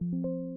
Hello.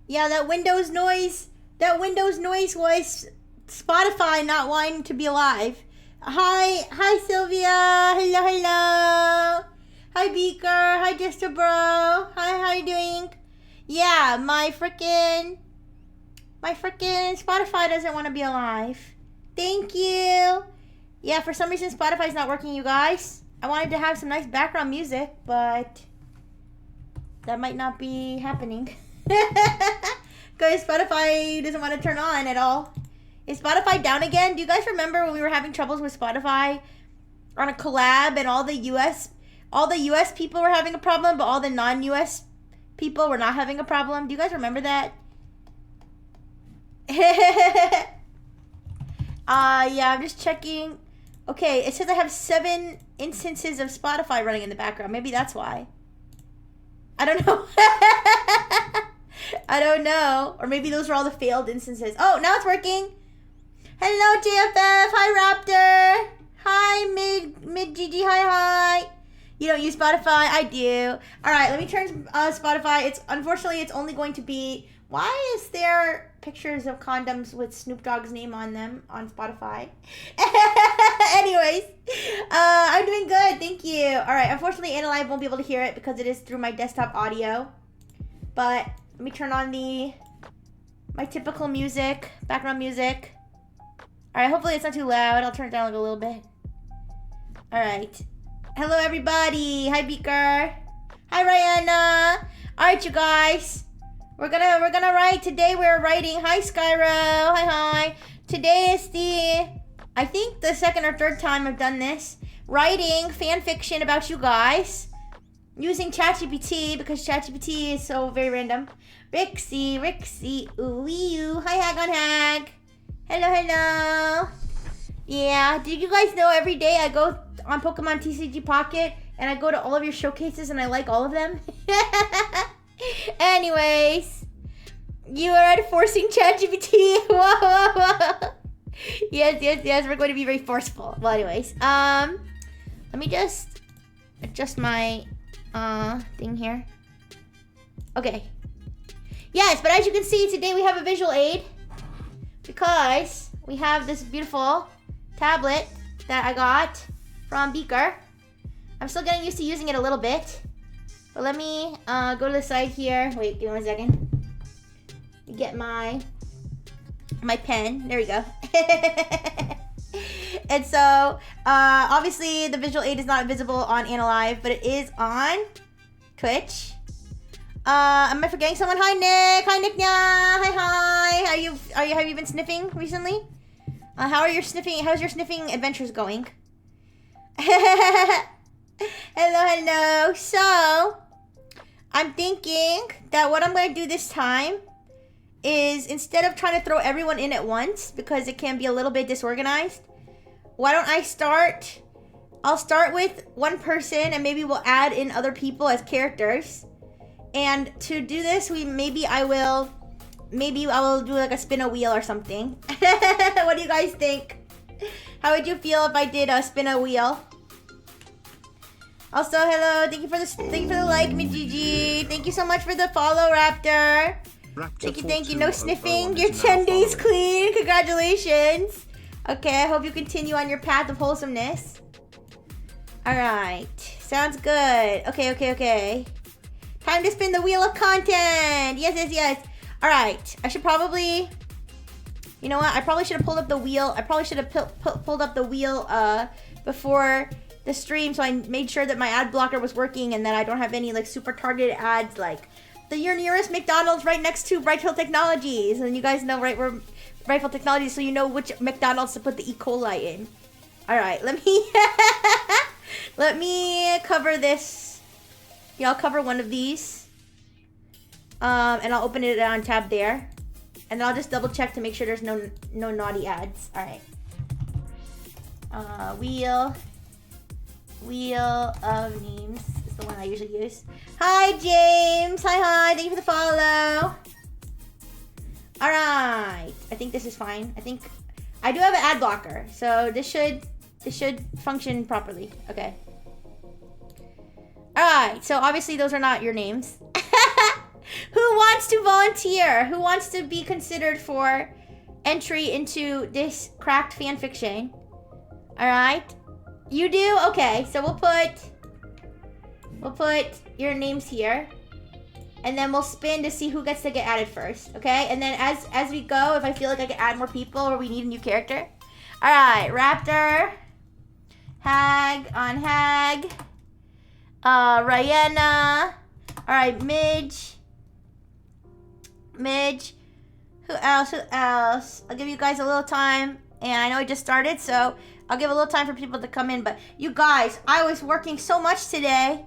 Yeah, that Windows noise. That Windows noise was Spotify not wanting to be alive. Hi, Sylvia. Hello. Hi, Beaker. Hi, Jester Bro. Hi, how you doing? Yeah, my frickin' Spotify doesn't want to be alive. Thank you. Yeah, for some reason Spotify's not working, you guys. I wanted to have some nice background music, but that might not be happening. Because Spotify doesn't want to turn on at all. Is Spotify down again? Do you guys remember when we were having troubles with Spotify on a collab and all the US people were having a problem, but all the non-US people were not having a problem? Do you guys remember that? Yeah, I'm just checking. Okay, it says I have 7 instances of Spotify running in the background. Maybe that's why. I don't know. I don't know. Or maybe those are all the failed instances. Oh, now it's working. Hello, JFF. Hi, Raptor. Hi, Mid GG. Hi. You don't use Spotify? I do. All right, let me turn Spotify. Unfortunately, it's only going to be... Why is there pictures of condoms with Snoop Dogg's name on them on Spotify? Anyways, I'm doing good. Thank you. All right. Unfortunately, Analive won't be able to hear it because it is through my desktop audio. But let me turn on my typical music, background music. All right. Hopefully, it's not too loud. I'll turn it down like a little bit. All right. Hello, everybody. Hi, Beaker. Hi, Rihanna. All right, you guys. We're gonna write today. We're writing. Hi, Skyro. Hi. Today is I think the second or third time I've done this. Writing fan fiction about you guys using ChatGPT because ChatGPT is so very random. Rixie, ooh, you. Hi, Hag on Hag. Hello. Yeah. Did you guys know every day I go on Pokemon TCG Pocket and I go to all of your showcases and I like all of them? Anyways, you are forcing ChatGPT. Whoa. Yes, we're going to be very forceful. Well, anyways, let me just adjust my thing here. Okay. Yes, but as you can see, today we have a visual aid because we have this beautiful tablet that I got from Beaker. I'm still getting used to using it a little bit. But let me go to the side here. Wait, give me 1 second. Let me get my pen. There we go. And so, obviously, the visual aid is not visible on Analive, but it is on Twitch. Am I forgetting someone? Hi, Nick. Hi, Nick. Hi. Have you been sniffing recently? How's your sniffing adventures going? Hello. So, I'm thinking that what I'm going to do this time is instead of trying to throw everyone in at once, because it can be a little bit disorganized, why don't I start? I'll start with one person and maybe we'll add in other people as characters. And to do this, maybe I will do like a spin a wheel or something. What do you guys think? How would you feel if I did a spin a wheel? Also, hello. Thank you for the like, MGG. Thank you so much for the follow, Raptor. Thank you. No sniffing. You're 10 days clean. Congratulations. Okay, I hope you continue on your path of wholesomeness. All right. Sounds good. Okay. Time to spin the wheel of content. Yes. All right. I should probably... You know what? I probably should have pulled up the wheel. I probably should have pulled up the wheel before the stream, so I made sure that my ad blocker was working and that I don't have any like super targeted ads like your nearest McDonald's right next to Brightfield Technologies. And you guys know right where Brightfield Technologies, so you know which McDonald's to put the E. coli in. All right, let me cover this. Yeah, I'll cover one of these. And I'll open it on tab there. And then I'll just double check to make sure there's no naughty ads. All right. Wheel of names is the one I usually use. Hi, James. Hi. Thank you for the follow. All right. I think this is fine. I think I do have an ad blocker, so this should function properly. Okay. All right. So obviously those are not your names. Who wants to volunteer? Who wants to be considered for entry into this cracked fan fiction? All right. You do? Okay. So we'll put your names here. And then we'll spin to see who gets to get added first. Okay? And then as we go, if I feel like I can add more people or we need a new character. All right. Raptor. Hag on Hag. Rihanna. All right. Midge. Who else? I'll give you guys a little time. And I know it just started, so I'll give a little time for people to come in. But you guys, I was working so much today.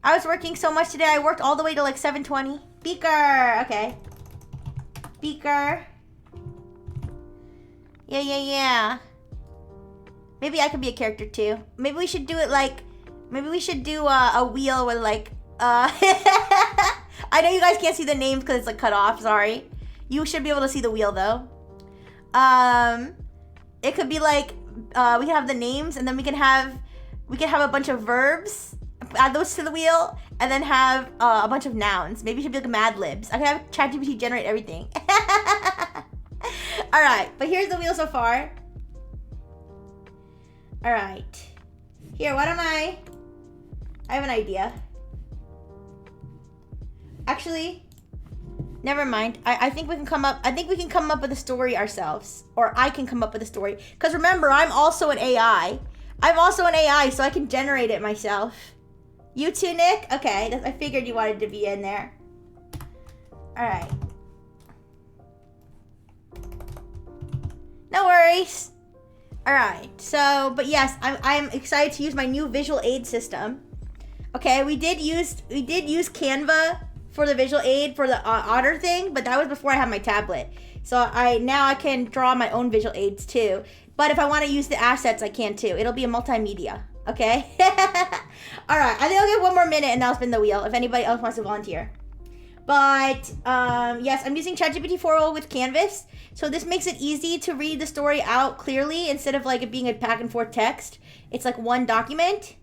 I worked all the way to like 7:20. Beaker. Okay. Beaker. Yeah. Maybe I could be a character too. Maybe we should do it like... Maybe we should do a wheel with like... I know you guys can't see the names because it's like cut off. Sorry. You should be able to see the wheel though. It could be like we can have the names and then we can have a bunch of verbs. Add those to the wheel and then have a bunch of nouns. Maybe it should be like Mad Libs. I can have ChatGPT generate everything. All right, but here's the wheel so far. All right. Here, why don't I have an idea. Actually, never mind. I think we can come up with a story ourselves. Or I can come up with a story. Because remember, I'm also an AI. So I can generate it myself. You too, Nick? Okay, I figured you wanted to be in there. Alright. No worries. Alright, so, but yes, I'm excited to use my new visual aid system. Okay, we did use Canva for the visual aid for the otter thing, but that was before I had my tablet. So now I can draw my own visual aids too. But if I want to use the assets, I can too. It'll be a multimedia, okay? All right, I think I'll give one more minute and I'll spin the wheel if anybody else wants to volunteer. But yes, I'm using ChatGPT 4.0 with Canvas. So this makes it easy to read the story out clearly instead of like it being a back and forth text. It's like one document.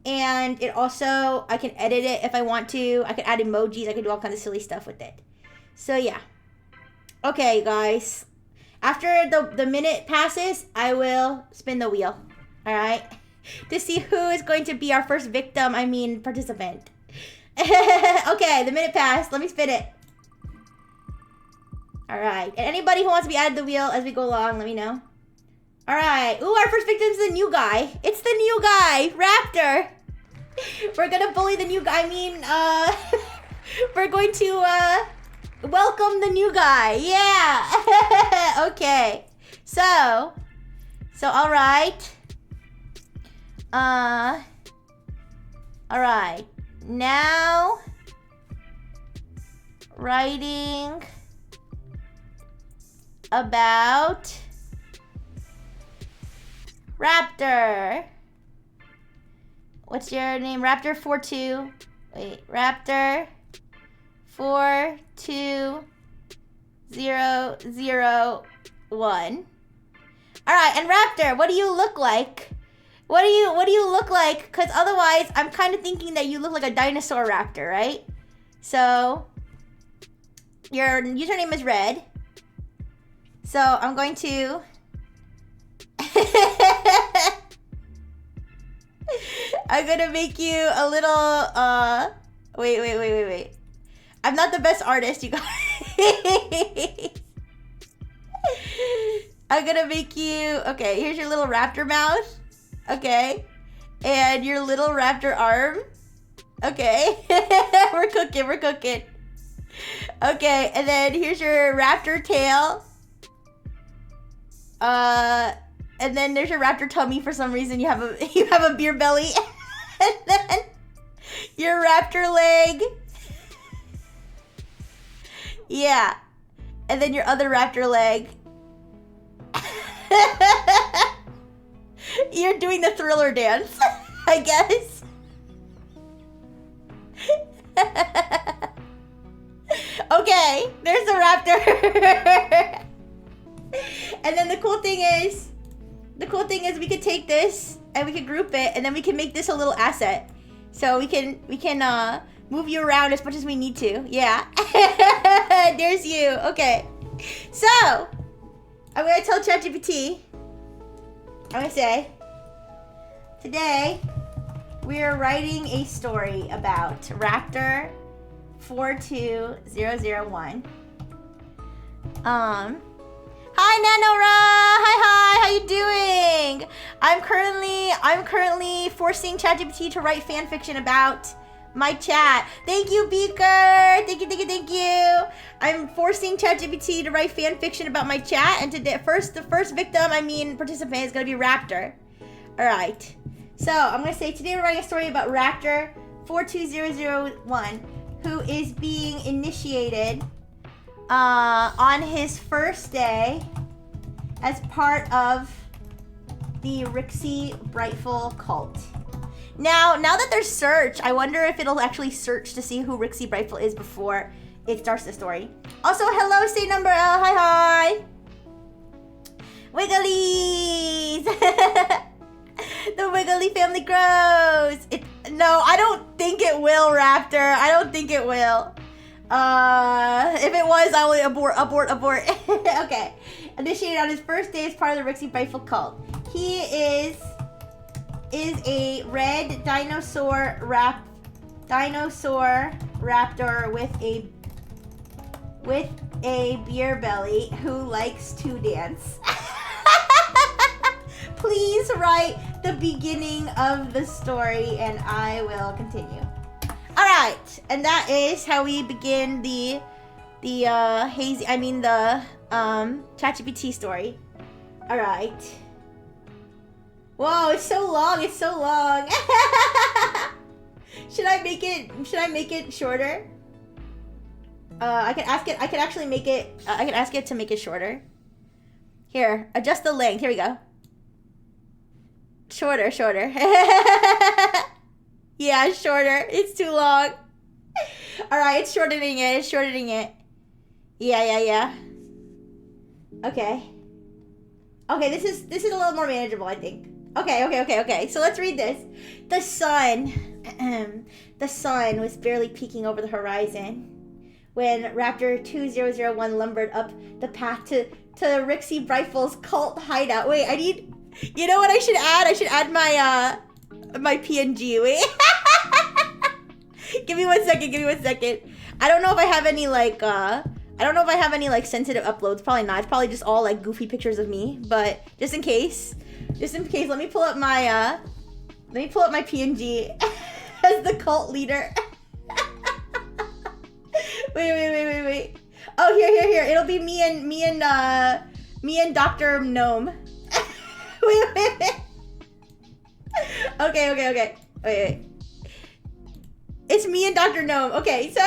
And it also, I can edit it if I want to. I can add emojis. I can do all kinds of silly stuff with it. So yeah. Okay, guys. After the minute passes, I will spin the wheel. All right? To see who is going to be our first victim, participant. Okay, the minute passed. Let me spin it. All right. And anybody who wants to be added to the wheel as we go along, let me know. All right. Ooh, our first victim is the new guy. It's the new guy, Raptor. We're gonna bully the new guy. We're going to welcome the new guy. Yeah. Okay. So all right. All right. Now writing about Raptor. What's your name? Raptor42. Wait, Raptor42001. All right, and Raptor, what do you look like? What do you look like? Because otherwise, I'm kind of thinking that you look like a dinosaur raptor, right? So, Your username is red. So I'm going to... I'm gonna make you a little, wait. I'm not the best artist, you guys. I'm gonna make you, okay, here's your little raptor mouth. Okay. And your little raptor arm. Okay. We're cooking. Okay, and then here's your raptor tail. And then there's your raptor tummy. For some reason you have a beer belly. And then your raptor leg. Yeah. And then your other raptor leg. You're doing the Thriller dance, I guess. Okay, there's the raptor. And then the cool thing is we could take this and we could group it, and then we can make this a little asset. So we can move you around as much as we need to. Yeah. There's you. Okay. So I'm gonna tell ChatGPT. I'm gonna say, today we are writing a story about Raptor 42001. Hi Nanora! Hi, how you doing? I'm currently forcing ChatGPT to write fan fiction about my chat. Thank you, Beaker. Thank you. I'm forcing ChatGPT to write fan fiction about my chat, and today, the first victim, participant, is gonna be Raptor. All right. So I'm gonna say today we're writing a story about Raptor 42001, who is being initiated on his first day as part of the Rixie Brightful cult. Now that there's search, I wonder if it'll actually search to see who Rixie Brightful is before it starts the story. Also, hello, state number L. Hi. Wigglies. The Wiggly family grows. No, I don't think it will, Raptor. I don't think it will. If it was, I will abort. Okay. Initiated on his first day as part of the Rixie Brightful cult. He is a red dinosaur raptor with a beer belly who likes to dance. Please write the beginning of the story and I will continue. All right, and that is how we begin the ChatGPT story. All right. Whoa, it's so long. Should I make it shorter? I can ask it to make it shorter. Here, adjust the length. Here we go. Shorter. Yeah, shorter. It's too long. All right, it's shortening it. Yeah. Okay, this is a little more manageable, I think. Okay. So let's read this. The sun was barely peeking over the horizon when Raptor 2001 lumbered up the path to Rixie Brightful's cult hideout. Wait, you know what I should add? I should add my PNG. Wait. Give me one second. I don't know if I have any sensitive uploads. Probably not. It's probably just all like goofy pictures of me. But just in case, let me pull up my PNG as the cult leader. Wait. Oh, here. It'll be me and Dr. Gnome. Wait. Okay. Wait. It's me and Dr. Gnome. Okay, so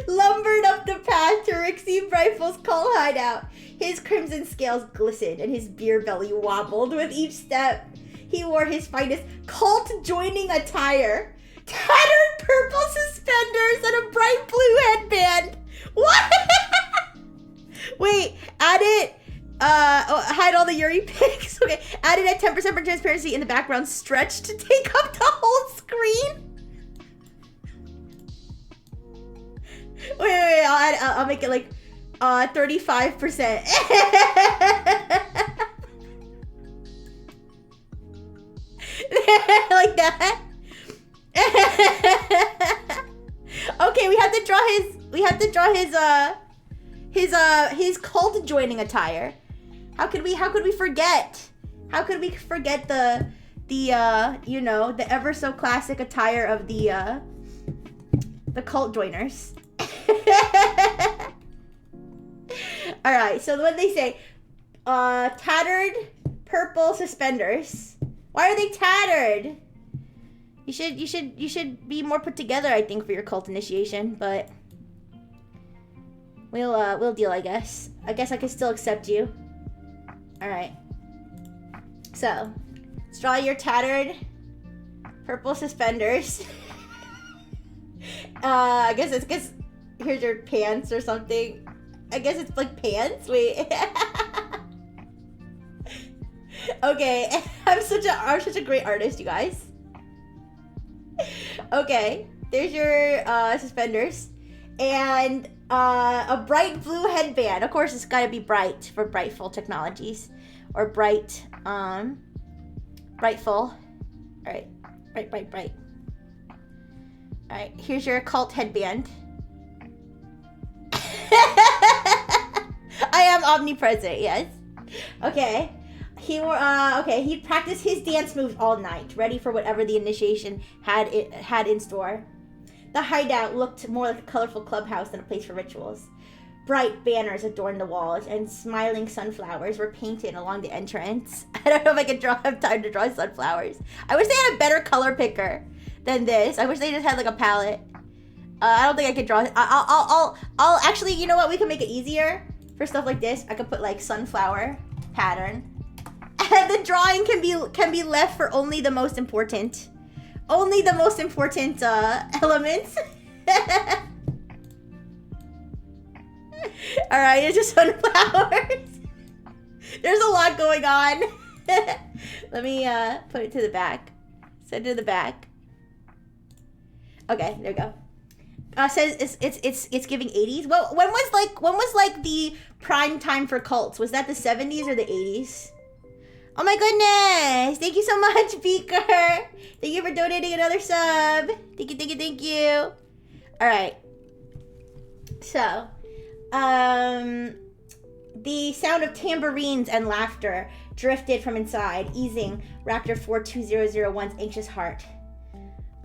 lumbered up the path to Rixie Brightful's cult hideout. His crimson scales glistened and his beer belly wobbled with each step. He wore his finest cult joining attire, tattered purple suspenders and a bright blue headband. What? Wait, add it. Hide all the Yuri pics. Okay, added at 10% for transparency in the background, stretched to take up the whole screen. Wait, I'll make it like 35%. Like that. Okay, we have to draw his cult joining attire. How could we forget? How could we forget the you know, the ever so classic attire of the cult joiners? All right, so what they say, tattered purple suspenders. Why are they tattered? You should be more put together, I think, for your cult initiation, but we'll deal, I guess. I guess I can still accept you. All right. So, let's draw your tattered purple suspenders. I guess here's your pants or something. I guess it's like pants. Wait. Okay, I'm such a great artist, you guys. Okay, there's your suspenders and a bright blue headband. Of course, it's got to be bright for Brightful Technologies or Brightful. All right, bright. All right, here's your cult headband. I am omnipresent, yes. Okay. He practiced his dance moves all night, ready for whatever the initiation had in store. The hideout looked more like a colorful clubhouse than a place for rituals. Bright banners adorned the walls, and smiling sunflowers were painted along the entrance. I don't know if I could have time to draw sunflowers. I wish they had a better color picker than this. I wish they just had like a palette. I don't think I could draw. I'll actually, you know what? We can make it easier for stuff like this. I could put like sunflower pattern. And the drawing can be left for only the most important elements. All right, it's just sunflowers. There's a lot going on. Let me put it to the back. Send it to the back. Okay, there we go. Says it's giving 80s. Well, when was like the prime time for cults? Was that the 70s or the 80s? Oh my goodness! Thank you so much, Beaker. Thank you for donating another sub. Thank you. All right. So, the sound of tambourines and laughter drifted from inside, easing Raptor 42001's anxious heart.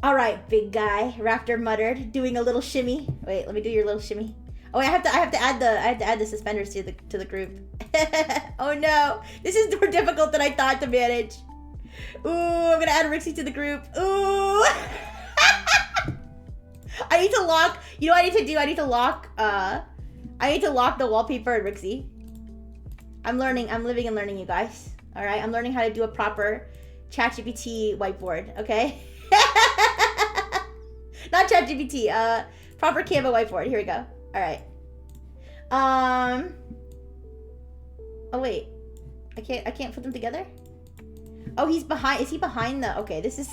All right, big guy, Raptor muttered, doing a little shimmy. Wait, let me do your little shimmy. Oh, I have to add the suspenders to the group. Oh no, this is more difficult than I thought to manage. Ooh, I'm gonna add Rixie to the group. Ooh. I need to lock. You know what I need to do? I need to lock the wallpaper and Rixie. I'm living and learning, you guys. All right, I'm learning how to do a proper ChatGPT whiteboard. Okay. Not ChatGPT. Proper Canva whiteboard. Here we go. All right. Oh wait, I can't put them together. Oh, he's behind. Is he behind the? Okay, this is.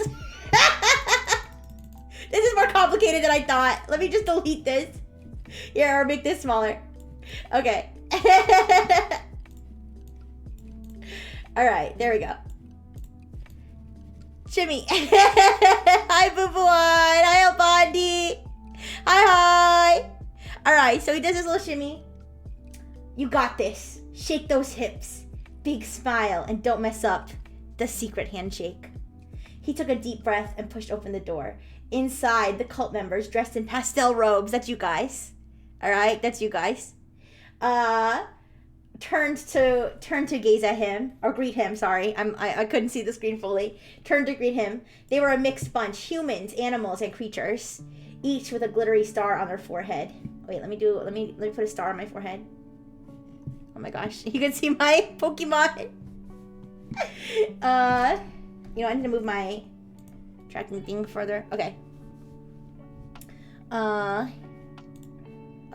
This is more complicated than I thought. Let me just delete this. Here, or make this smaller. Okay. All right, there we go. Shimmy. Hi, Boo Boo. Hi, El Bondi. Hi. All right, so he does his little shimmy. You got this. Shake those hips. Big smile, and don't mess up the secret handshake. He took a deep breath and pushed open the door. Inside, the cult members dressed in pastel robes. That's you guys. All right, that's you guys. Turned to gaze at him, or greet him. Sorry, I couldn't see the screen fully. Turned to greet him. They were a mixed bunch: humans, animals, and creatures, each with a glittery star on their forehead. Wait, let me put a star on my forehead. Oh my gosh, you can see my Pokemon. You know, I need to move my tracking thing further. Okay. Oh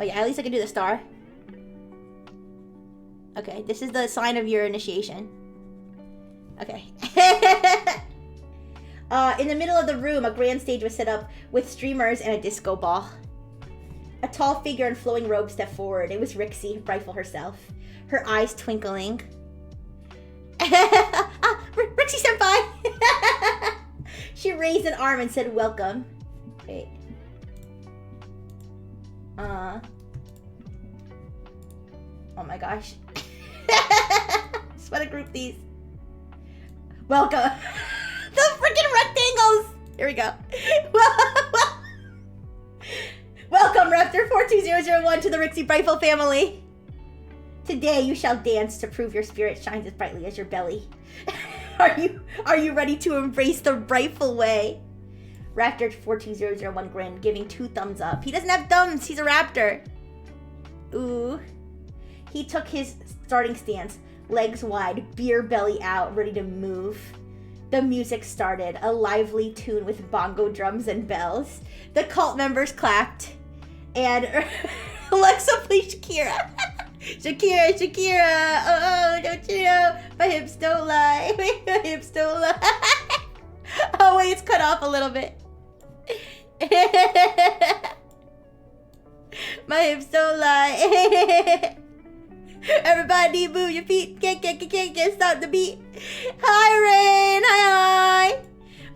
yeah, at least I can do the star. Okay, this is the sign of your initiation. Okay. In the middle of the room, a grand stage was set up with streamers and a disco ball. A tall figure in flowing robes stepped forward. It was Rixie, Rifle herself, her eyes twinkling. Rixie senpai! She raised an arm and said, welcome. Wait. Oh my gosh. Just want to group these. Welcome. The freaking rectangles! Here we go. Welcome, Raptor 42001, to the Rixie Rifle family. Today you shall dance to prove your spirit shines as brightly as your belly. Are you ready to embrace the rifle way? Raptor 42001 grinned, giving 2 thumbs up. He doesn't have thumbs, he's a raptor. Ooh. He took his starting stance, legs wide, beer belly out, ready to move. The music started, a lively tune with bongo drums and bells. The cult members clapped. And Alexa, please Shakira. Shakira, oh, don't you know, my hips don't lie, my hips don't lie. Oh wait, it's cut off a little bit. My hips don't lie. Everybody move your feet, can't stop the beat. Hi Rain, hi.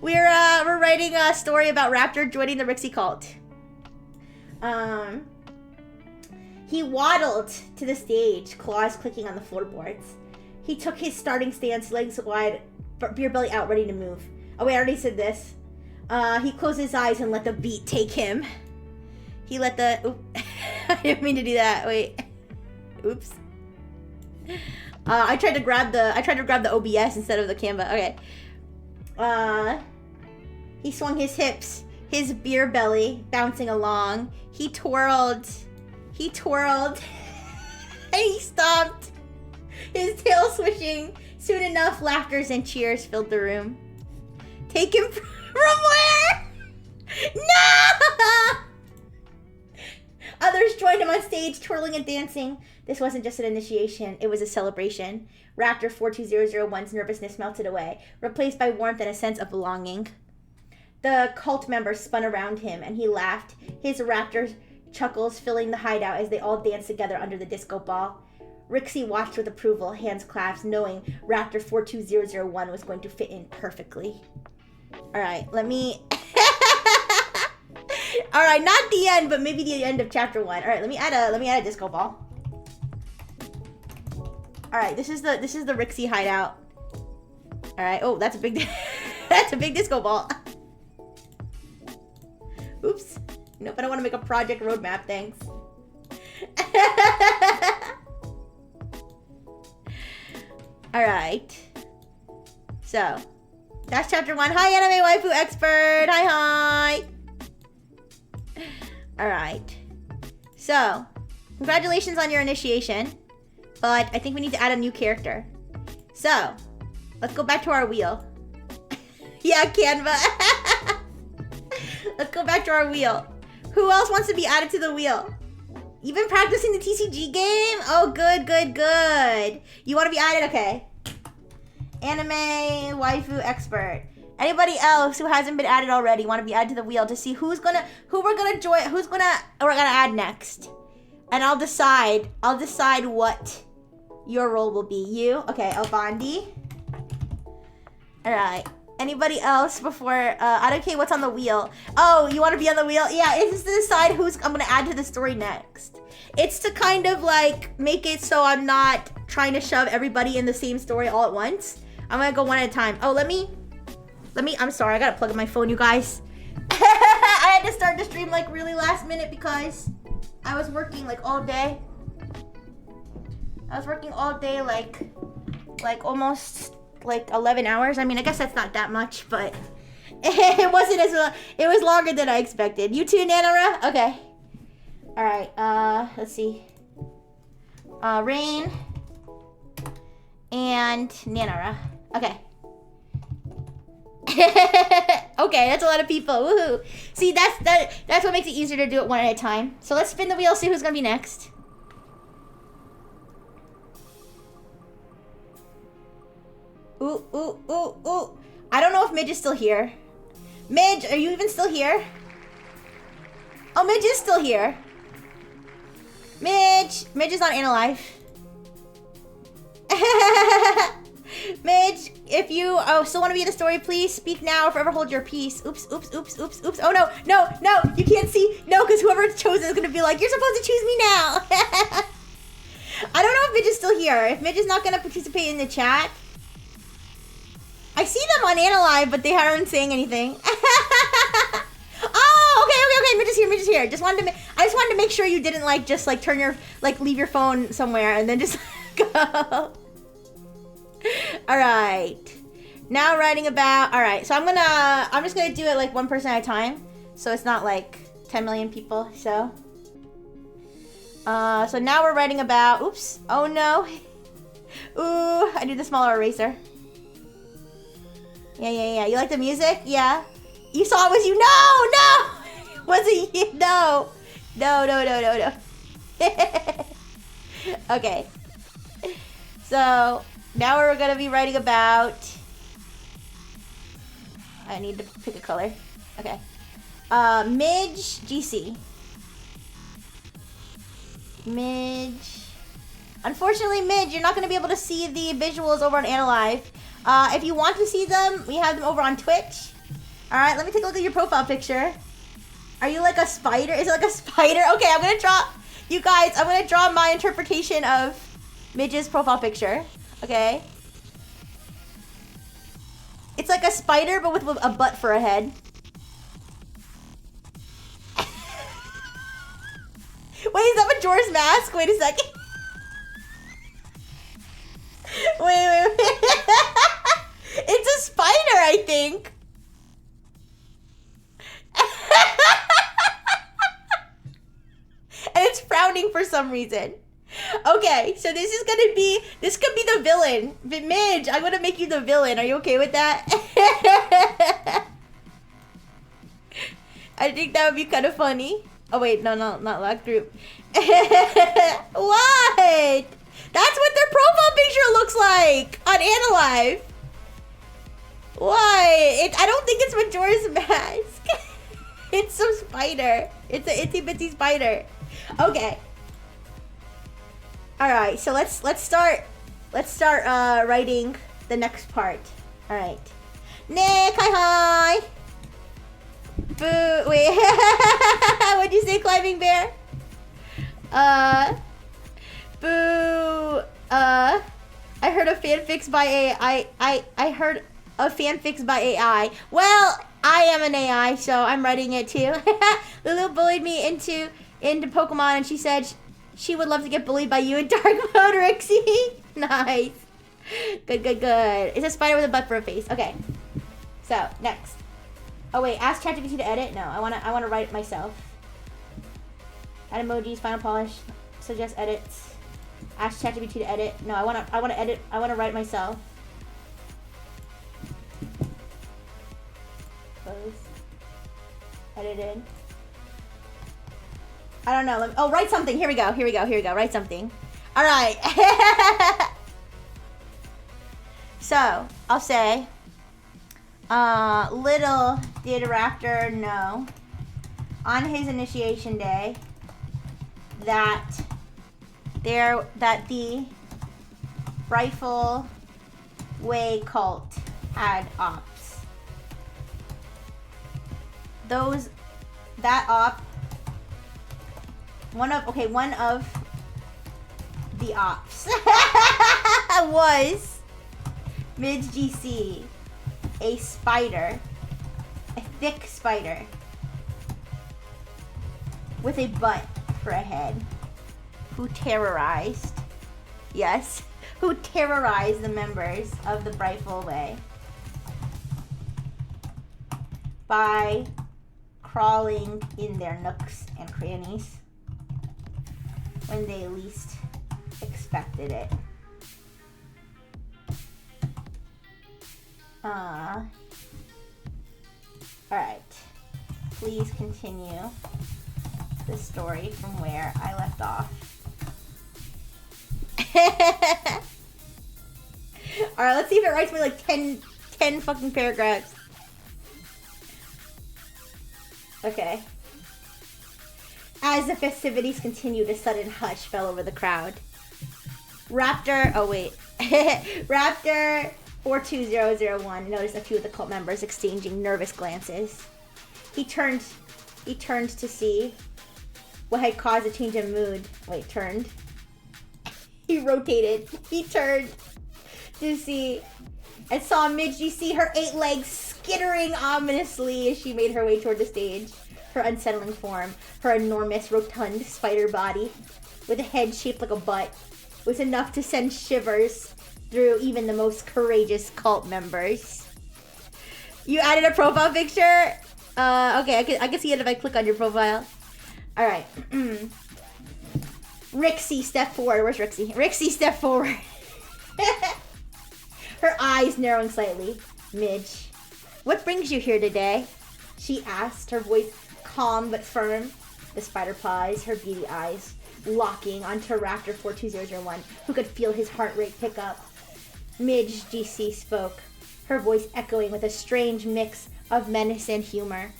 We're writing a story about Raptor joining the Rixie cult. He waddled to the stage, claws clicking on the floorboards. He took his starting stance, legs wide, beer belly out, ready to move. Oh wait, I already said this. He closed his eyes and let the beat take him. He let the... Oop. I didn't mean to do that. Wait. Oops. I tried to grab the OBS instead of the Canva. Okay. He swung his hips, his beer belly bouncing along. He twirled, and he stomped, his tail swishing. Soon enough, laughters and cheers filled the room. Take him from where? No! Others joined him on stage, twirling and dancing. This wasn't just an initiation, it was a celebration. Raptor 42001's nervousness melted away, replaced by warmth and a sense of belonging. The cult members spun around him, and he laughed, his raptor chuckles filling the hideout as they all danced together under the disco ball. Rixie watched with approval, hands clasped, knowing Raptor 42001 was going to fit in perfectly. Alright, let me... Alright, not the end, but maybe the end of chapter 1. Alright, let me add a disco ball. Alright, this is the Rixie hideout. Alright, oh, that's a big that's a big disco ball. Oops. Nope, I don't want to make a project roadmap, thanks. Alright. So, that's chapter 1. Hi, anime waifu expert! Hi! Alright. So, congratulations on your initiation. But I think we need to add a new character. So, let's go back to our wheel. Yeah, Canva. Let's go back to our wheel. Who else wants to be added to the wheel? You've been practicing the TCG game? Oh, good. You want to be added? Okay. Anime waifu expert. Anybody else who hasn't been added already want to be added to the wheel to see who we're gonna add next. And I'll decide what your role will be. You? Okay, Albandi. Alright. Anybody else before, I don't care what's on the wheel. Oh, you want to be on the wheel? Yeah, it's to decide who's I'm going to add to the story next. It's to kind of like make it so I'm not trying to shove everybody in the same story all at once. I'm going to go one at a time. Oh, let me, I'm sorry, I got to plug in my phone, you guys. I had to start the stream like really last minute because I was working like all day. I was working all day like almost like 11 hours. I mean, I guess that's not that much, but it wasn't it was longer than I expected. You too, Nanara? Okay. All right, let's see. Rain and Nanara. Okay. Okay, that's a lot of people. Woohoo. See, that's what makes it easier to do it one at a time. So let's spin the wheel, see who's gonna be next. Ooh. I don't know if Midge is still here. Midge, are you even still here? Oh, Midge is still here. Midge is on Analyze. Midge, if you still want to be in the story, please speak now or forever hold your peace. Oops. Oh no, you can't see. No, because whoever chose it is going to be like, you're supposed to choose me now. I don't know if Midge is still here. If Midge is not going to participate in the chat. I see them on Analyze, but they aren't saying anything. Oh, okay. Midge is here. I just wanted to make sure you didn't just turn your leave your phone somewhere and then just go. All right. Now writing about. All right. So I'm just gonna do it one person at a time, so it's not 10 million people. So. So now we're writing about. Oops. Oh no. Ooh, I need the smaller eraser. Yeah. You like the music? Yeah. You saw it was you? No. Was it you? No. Okay. So now we're gonna be writing about. I need to pick a color. Okay. Midge GC. Midge. Unfortunately, Midge, you're not gonna be able to see the visuals over on Analyze. If you want to see them, we have them over on Twitch. All right, let me take a look at your profile picture. Are you like a spider? Is it like a spider? Okay, I'm gonna draw. You guys, I'm gonna draw my interpretation of Midge's profile picture. Okay. It's like a spider, but with a butt for a head. Wait, is that Majora's Mask? Wait a second. Wait. It's a spider, I think. And it's frowning for some reason. Okay, so this could be the villain. But Midge, I'm gonna make you the villain. Are you okay with that? I think that would be kind of funny. Oh wait, no, not lock group. What? That's what their profile picture looks like on Analyze. What? I don't think it's Majora's Mask. It's some spider. It's an itsy bitsy spider. Okay. All right. So let's start writing the next part. All right. Nick, hi. Boo. Wait. What'd you say, climbing bear? Boo. I heard a fanfics by AI. I heard a fanfics by AI. Well, I am an AI, so I'm writing it too. Lulu bullied me into Pokemon, and she said she would love to get bullied by you in dark mode, Rixie. Nice. Good. It's a spider with a butt for a face. Okay. So next. Oh wait, ask ChatGPT to edit. No, I wanna write it myself. Add emojis, final polish, suggest edits. Ask ChatGPT to edit. No, I wanna edit. I wanna write myself. Close. Edited. I don't know. Oh, write something. Here we go. Write something. All right. So I'll say, little did Raptor know on his initiation day that the Rifle Way cult had ops. One of the ops was Midge GC, a spider, a thick spider with a butt for a head, who terrorized the members of the Rifle Way by crawling in their nooks and crannies when they least expected it. Alright. Please continue the story from where I left off. Alright, let's see if it writes me like 10 fucking paragraphs. Okay. As the festivities continued, a sudden hush fell over the crowd. Raptor 42001 noticed a few of the cult members exchanging nervous glances. He turned to see what had caused a change in mood. Turned. He rotated. He turned to see and saw Midge GC, her 8 legs skittering ominously as she made her way toward the stage. Her unsettling form, her enormous, rotund spider body, with a head shaped like a butt, was enough to send shivers through even the most courageous cult members. You added a profile picture? Okay, I can see it if I click on your profile. Alright. Rixie, step forward. Where's Rixie? Rixie, step forward. Her eyes narrowing slightly. Midge, what brings you here today? She asked, her voice calm but firm. The spider paws, her beady eyes, locking onto Raptor 42001, who could feel his heart rate pick up. Midge GC spoke, her voice echoing with a strange mix of menace and humor.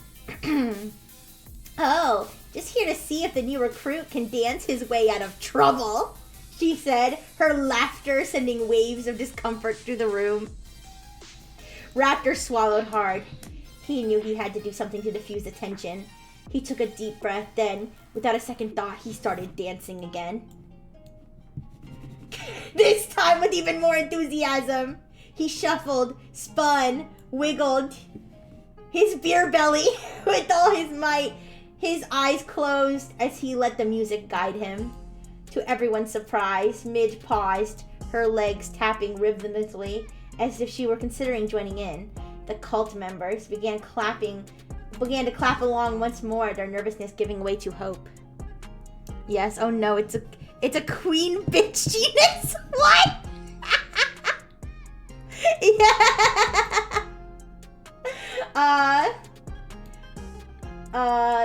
Oh, just here to see if the new recruit can dance his way out of trouble, she said, her laughter sending waves of discomfort through the room. Raptor swallowed hard. He knew he had to do something to diffuse the tension. He took a deep breath, then, without a second thought, he started dancing again. This time with even more enthusiasm. He shuffled, spun, wiggled his beer belly with all his might, his eyes closed as he let the music guide him. To everyone's surprise, Midge paused, her legs tapping rhythmically as if she were considering joining in. The cult members began to clap along once more, their nervousness giving way to hope. Yes, oh no, it's a queen bitch genus. What? Yeah.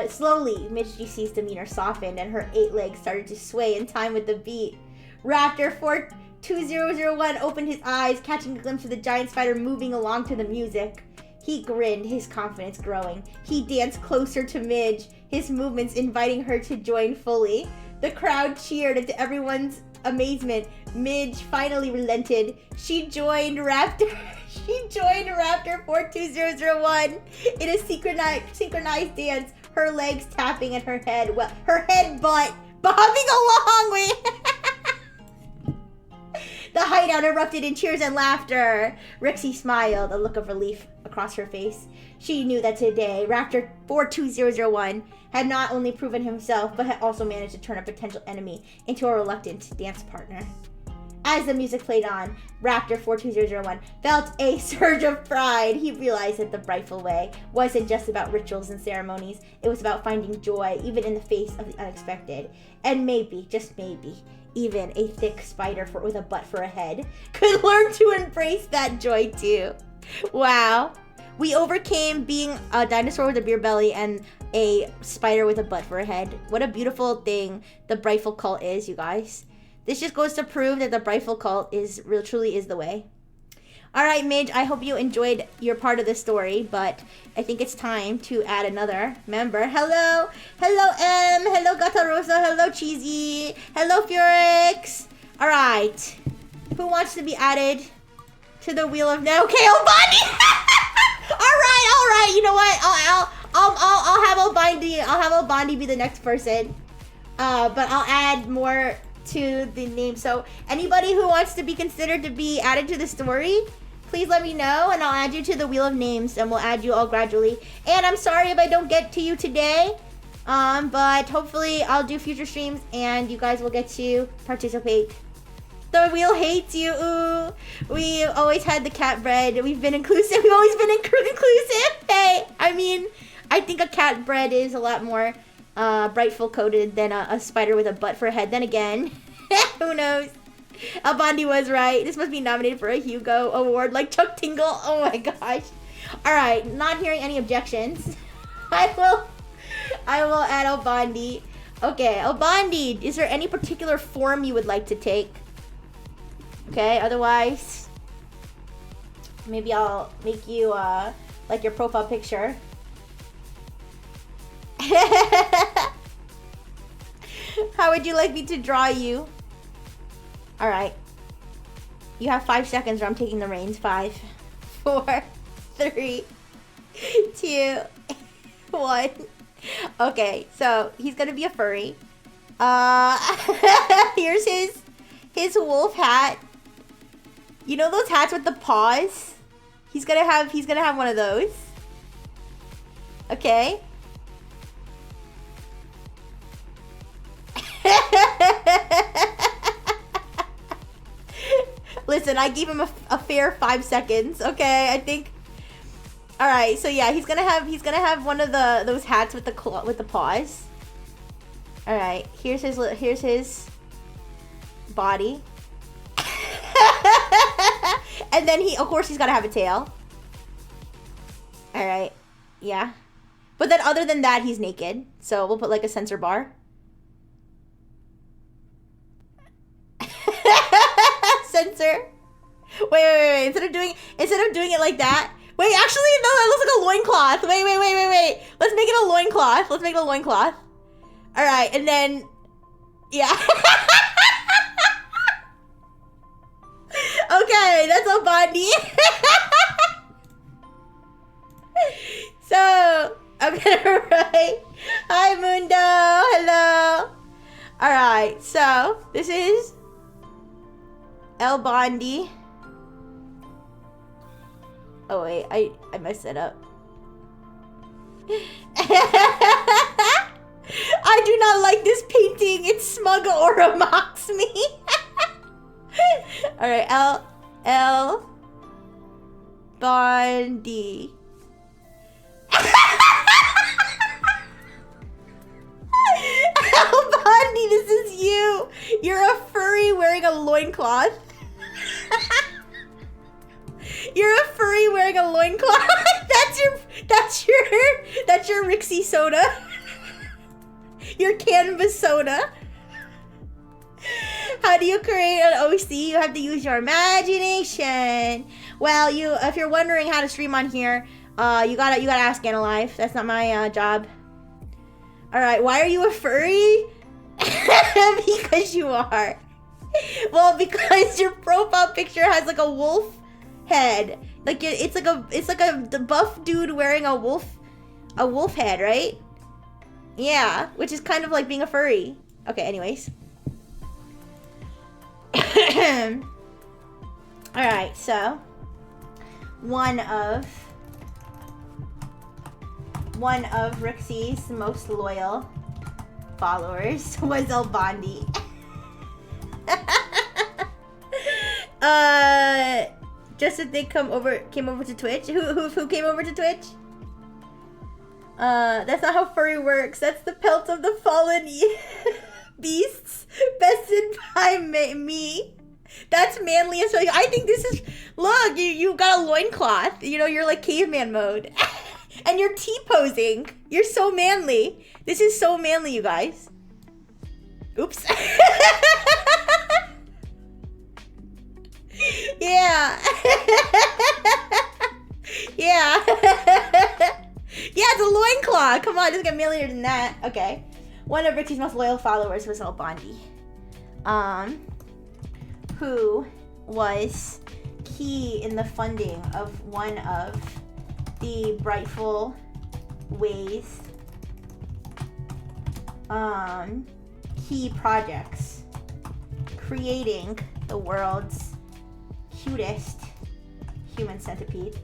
Slowly, Midge GC's demeanor softened and her 8 legs started to sway in time with the beat. Raptor 42001 opened his eyes, catching a glimpse of the giant spider moving along to the music. He grinned, his confidence growing. He danced closer to Midge, his movements inviting her to join fully. The crowd cheered, and to everyone's amazement, Midge finally relented. She joined Raptor 42001 in a synchronized dance, her legs tapping and her head butt bobbing along. The hideout erupted in cheers and laughter. Rixie smiled, a look of relief across her face. She knew that today, Raptor 42001 had not only proven himself, but had also managed to turn a potential enemy into a reluctant dance partner. As the music played on, Raptor 42001 felt a surge of pride. He realized that the Brightful Way wasn't just about rituals and ceremonies. It was about finding joy, even in the face of the unexpected. And maybe, just maybe, even a thick spider with a butt for a head could learn to embrace that joy too. Wow. We overcame being a dinosaur with a beer belly and a spider with a butt for a head. What a beautiful thing the Brightful cult is, you guys. This just goes to prove that the Brightful cult truly is the way. Alright, Midge, I hope you enjoyed your part of the story, but I think it's time to add another member. Hello! Hello, M! Hello, Gata Rosa! Hello, Cheesy! Hello, Furix! Alright. Who wants to be added to the wheel of... Okay, Albani! Alright! You know what? I'll have Albani be the next person. But I'll add more to the name. So anybody who wants to be considered to be added to the story, please let me know and I'll add you to the wheel of names and we'll add you all gradually. And I'm sorry if I don't get to you today, but hopefully I'll do future streams and you guys will get to participate. The wheel hates you. Ooh, we always had the cat bread. We've been inclusive. We've always been inclusive. Hey, I mean, I think a cat bread is a lot more Brightful coated than a spider with a butt for a head. Then again, who knows? Albandi was right. This must be nominated for a Hugo Award like Chuck Tingle. Oh my gosh. Alright, not hearing any objections. I will add Albandi. Okay, Albandi, is there any particular form you would like to take? Okay, otherwise, maybe I'll make you like your profile picture. How would you like me to draw you? All right. You have 5 seconds or I'm taking the reins. 5, 4, 3, 2, 1. Okay, so he's gonna be a furry. Here's his wolf hat. You know those hats with the paws? He's gonna have one of those. Okay. Listen, I gave him a fair 5 seconds. Okay, I think. All right, so yeah, he's gonna have one of those hats with the paws. All right, here's his body, and then of course he's gotta have a tail. All right, yeah, but then other than that, he's naked. So we'll put like a sensor bar. Sensor. Wait. Instead of doing it like that. Wait, actually, no, that looks like a loincloth. Wait. Let's make it a loincloth. All right, and then, yeah. Okay, that's all Bondi. So, I'm gonna write, hi, Mundo, hello. All right, so, this is El Bondi. Oh wait, I messed it up. I do not like this painting. It's smug aura mocks me. Alright, El Bondi. El Bondi, this is you. You're a furry wearing a loincloth. You're a furry wearing a loincloth. That's your Rixie soda. Your canvas soda. How do you create an OC? You have to use your imagination. Well, if you're wondering how to stream on here, you gotta ask Analife. That's not my job. All right, why are you a furry? Because you are. Well, because your profile picture has like a wolf head. Like it's like a buff dude wearing a wolf head, right? Yeah, which is kind of like being a furry. Okay, anyways. Alright, so one of Rixie's most loyal followers was El Bondi. Just that they came over to Twitch. Who came over to Twitch? That's not how furry works. That's the pelt of the fallen beasts, bested by me. That's manly as well. I think this is. Look, you got a loincloth. You know, you're like caveman mode, and you're T-posing. You're so manly. This is so manly, you guys. Oops. Yeah. Yeah. Yeah, it's a loincloth. Come on, just get manlier than that. Okay. One of Rixie's most loyal followers was El Bondi. Who was key in the funding of one of the Brightful Ways key projects, creating the world's cutest human centipede.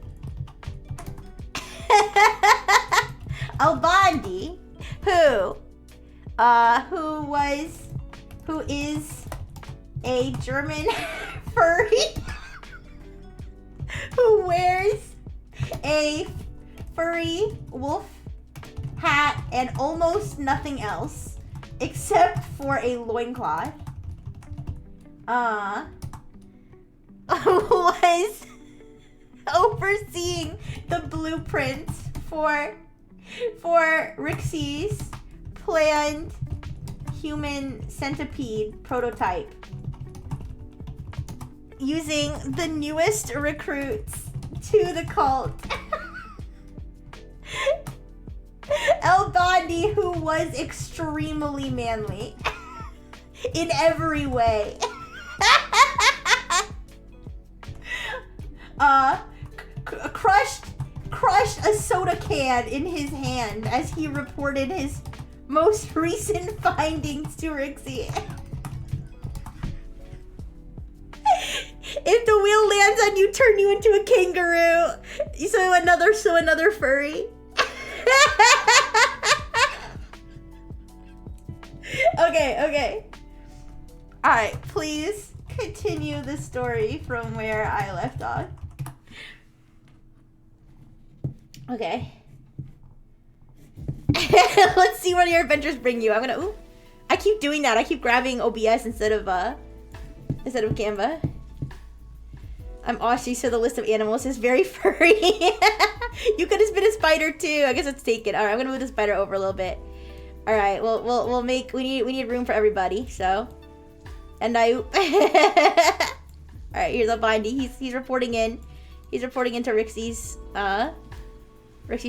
El Bondi, who is a German furry who wears a furry wolf hat and almost nothing else except for a loincloth. Was overseeing the blueprints for Rixie's planned human centipede prototype, using the newest recruits to the cult. El Bondi, who was extremely manly. In every way. Crushed a soda can in his hand as he reported his most recent findings to Rixie. If the wheel lands on you, turn you into a kangaroo. So another furry. Okay. Alright, please continue the story from where I left off. Okay. Let's see where your adventures bring you. I keep doing that. I keep grabbing OBS instead of Canva. I'm Aussie, so the list of animals is very furry. You could have been a spider too. I guess it's taken. Alright, I'm gonna move the spider over a little bit. Alright, we'll make we need room for everybody, so. And I Alright, here's a bindy. He's reporting in. He's reporting into Rixie's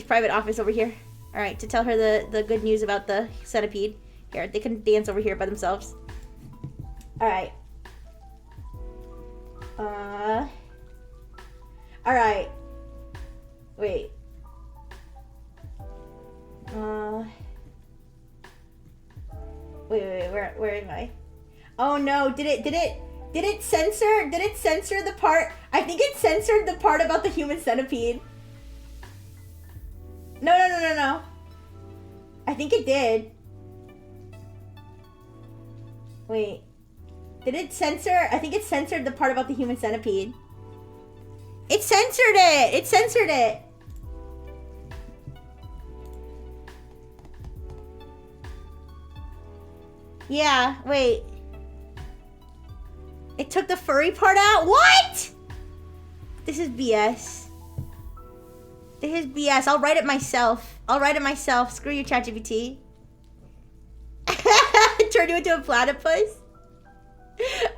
private office over here. Alright, to tell her the good news about the centipede. Here, they can dance over here by themselves. Alright. Alright. Wait. Wait, where am I? Oh no, did it censor the part? I think it censored the part about the human centipede. No. I think it did. Wait. Did it censor? I think it censored the part about the human centipede. It censored it! It censored it! Yeah, wait. It took the furry part out? What?! This is BS. This is BS. I'll write it myself. Screw you, ChatGPT. Turn you into a platypus?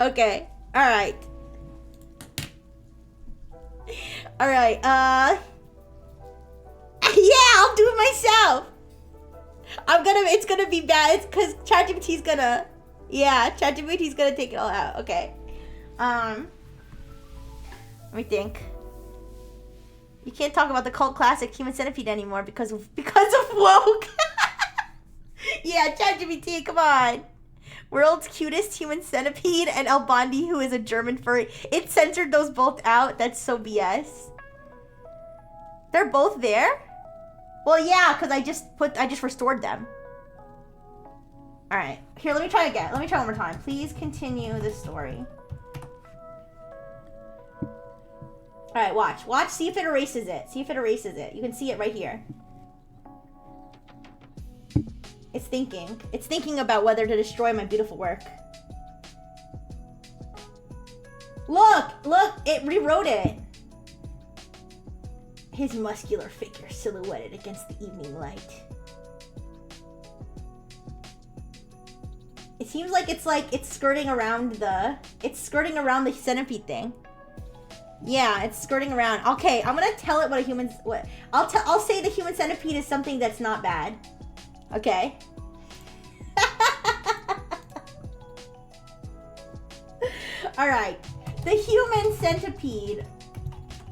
Okay. Alright. Alright, yeah, I'll do it myself. It's gonna be bad. It's because ChatGPT's gonna... Yeah, ChatGPT's gonna take it all out. Okay. Let me think. You can't talk about the cult classic Human Centipede anymore because of woke. Yeah, ChatGPT, come on. World's cutest human centipede and El Bondi, who is a German furry. It censored those both out. That's so BS. They're both there? Well, yeah, because I just restored them. Alright. Here, let me try again. Let me try one more time. Please continue the story. Alright, watch. Watch, see if it erases it. See if it erases it. You can see it right here. It's thinking. It's thinking about whether to destroy my beautiful work. Look! It rewrote it. His muscular figure silhouetted against the evening light. It seems like it's skirting around the centipede thing. Yeah, it's skirting around. Okay, I'm gonna tell it I'll say the human centipede is something that's not bad. Okay. Alright. The human centipede,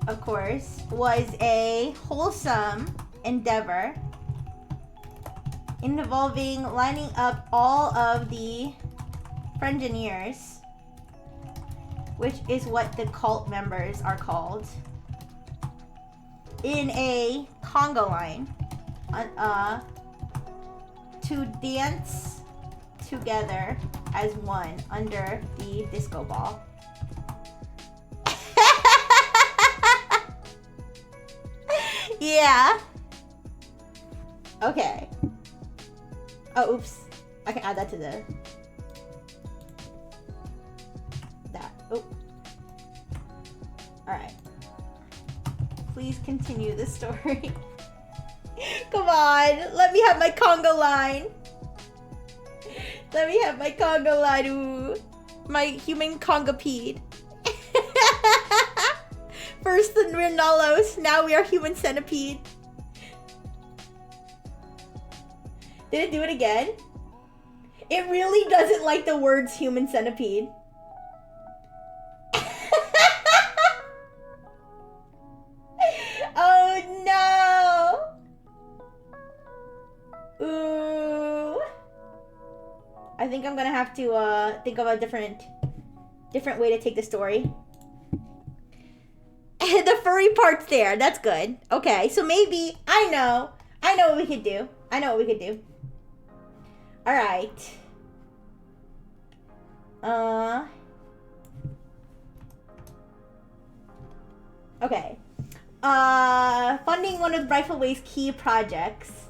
of course, was a wholesome endeavor involving lining up all of the Frengineers, which is what the cult members are called, in a conga line, to dance together as one under the disco ball. Yeah. Okay. Oh, oops. I can add that to that. Oh. Alright. Please continue the story. Come on. Let me have my conga line. Let me have my conga line. Ooh. My human congapede. First the Rinallos, now we are human centipede. Did it do it again? It really doesn't like the words human centipede. Oh no! Ooh. I think I'm gonna have to think of a different way to take the story. The furry part's there. That's good. Okay, so maybe I know what we could do. All right. Okay. Funding one of Rifleway's key projects.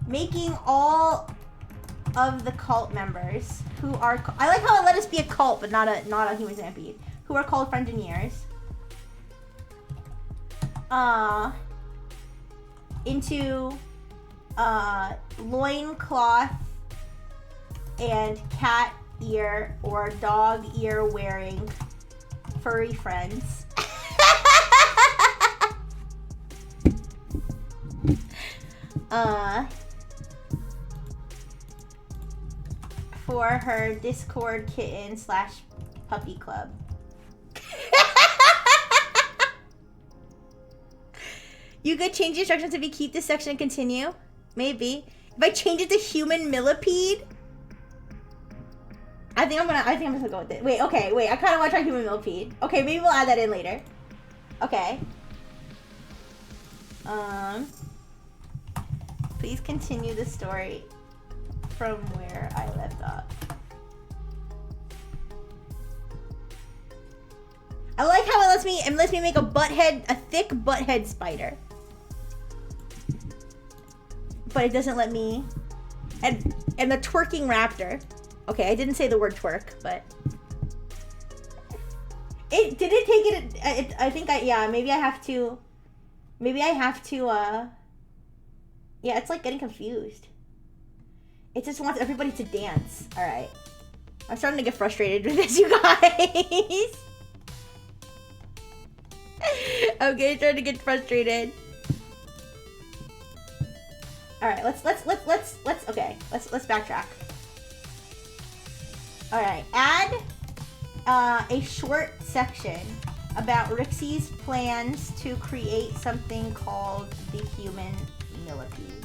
Making all of the cult members who are... I like how it let us be a cult, but not a human centipede. Who are called Frontiers. Into loincloth and cat ear or dog ear wearing furry friends. For her Discord kitten / puppy club. You could change the instructions if you keep this section and continue. Maybe. If I change it to human millipede. I think I'm just gonna go with it. Wait, okay, I kinda wanna try human millipede. Okay, maybe we'll add that in later. Okay. Please continue the story from where I left off. I like how it lets me make a thick butthead spider. But it doesn't let me, and the twerking raptor. Okay, I didn't say the word twerk, but it take it. I think maybe I have to. Yeah, it's like getting confused. It just wants everybody to dance. All right, I'm starting to get frustrated with this, you guys. Okay, starting to get frustrated. All right, let's backtrack. All right, add a short section about Rixie's plans to create something called the human millipede.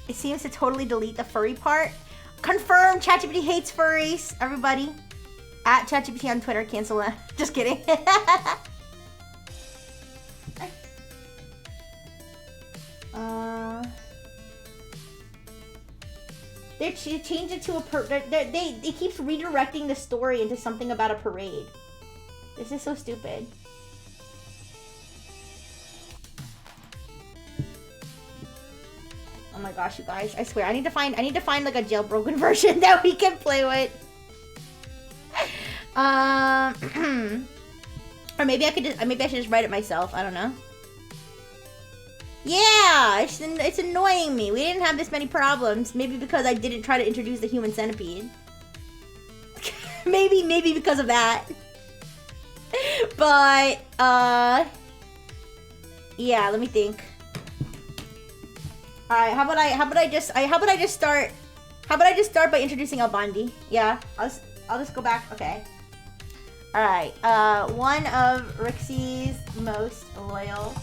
It seems to totally delete the furry part. Confirm, ChatGPT hates furries, everybody. At ChatGPT on Twitter, cancel that. Just kidding. They changed it to a they keeps redirecting the story into something about a parade. This is so stupid. Oh my gosh, you guys! I swear, I need to find like a jailbroken version that we can play with. Or maybe I should just write it myself. I don't know. Yeah, it's annoying me. We didn't have this many problems. Maybe because I didn't try to introduce the human centipede. maybe because of that. But yeah, let me think. All right, how about I just start by introducing Albandi? Yeah, I'll just go back. Okay. All right. One of Rixie's most loyal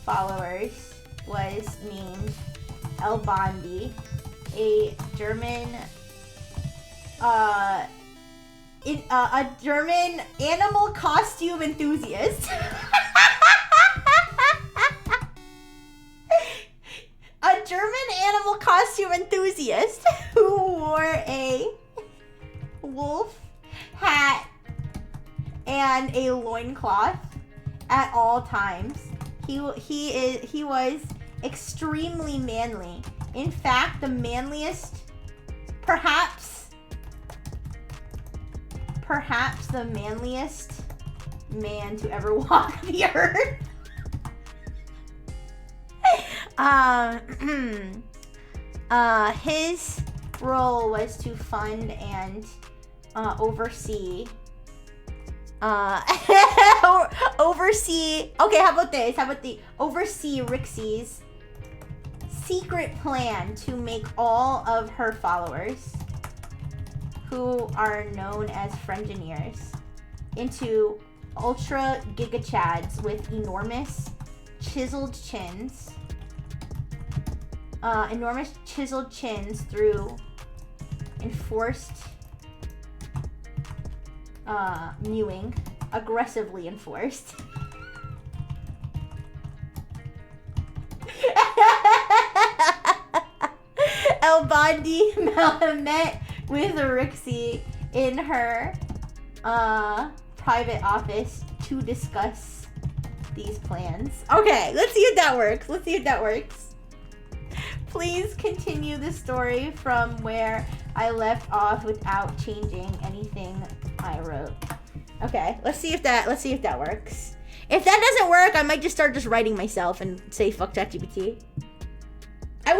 followers was named Albandi, a German animal costume enthusiast. A German animal costume enthusiast who wore a wolf hat and a loincloth at all times. He was extremely manly. In fact, the manliest, perhaps the manliest man to ever walk the earth. His role was to fund and oversee oversee. Okay, how about this? How about the oversee Rixie's secret plan to make all of her followers, who are known as Friengineers, into ultra giga chads with enormous chiseled chins. Enormous chiseled chins through enforced mewing, aggressively enforced. El Bondi met with Rixie in her private office to discuss these plans. Okay, let's see if that works. Let's see if that works. Please continue the story from where I left off without changing anything I wrote. Okay, let's see if that works. If that doesn't work, I might just start writing myself and say fuck ChatGPT. I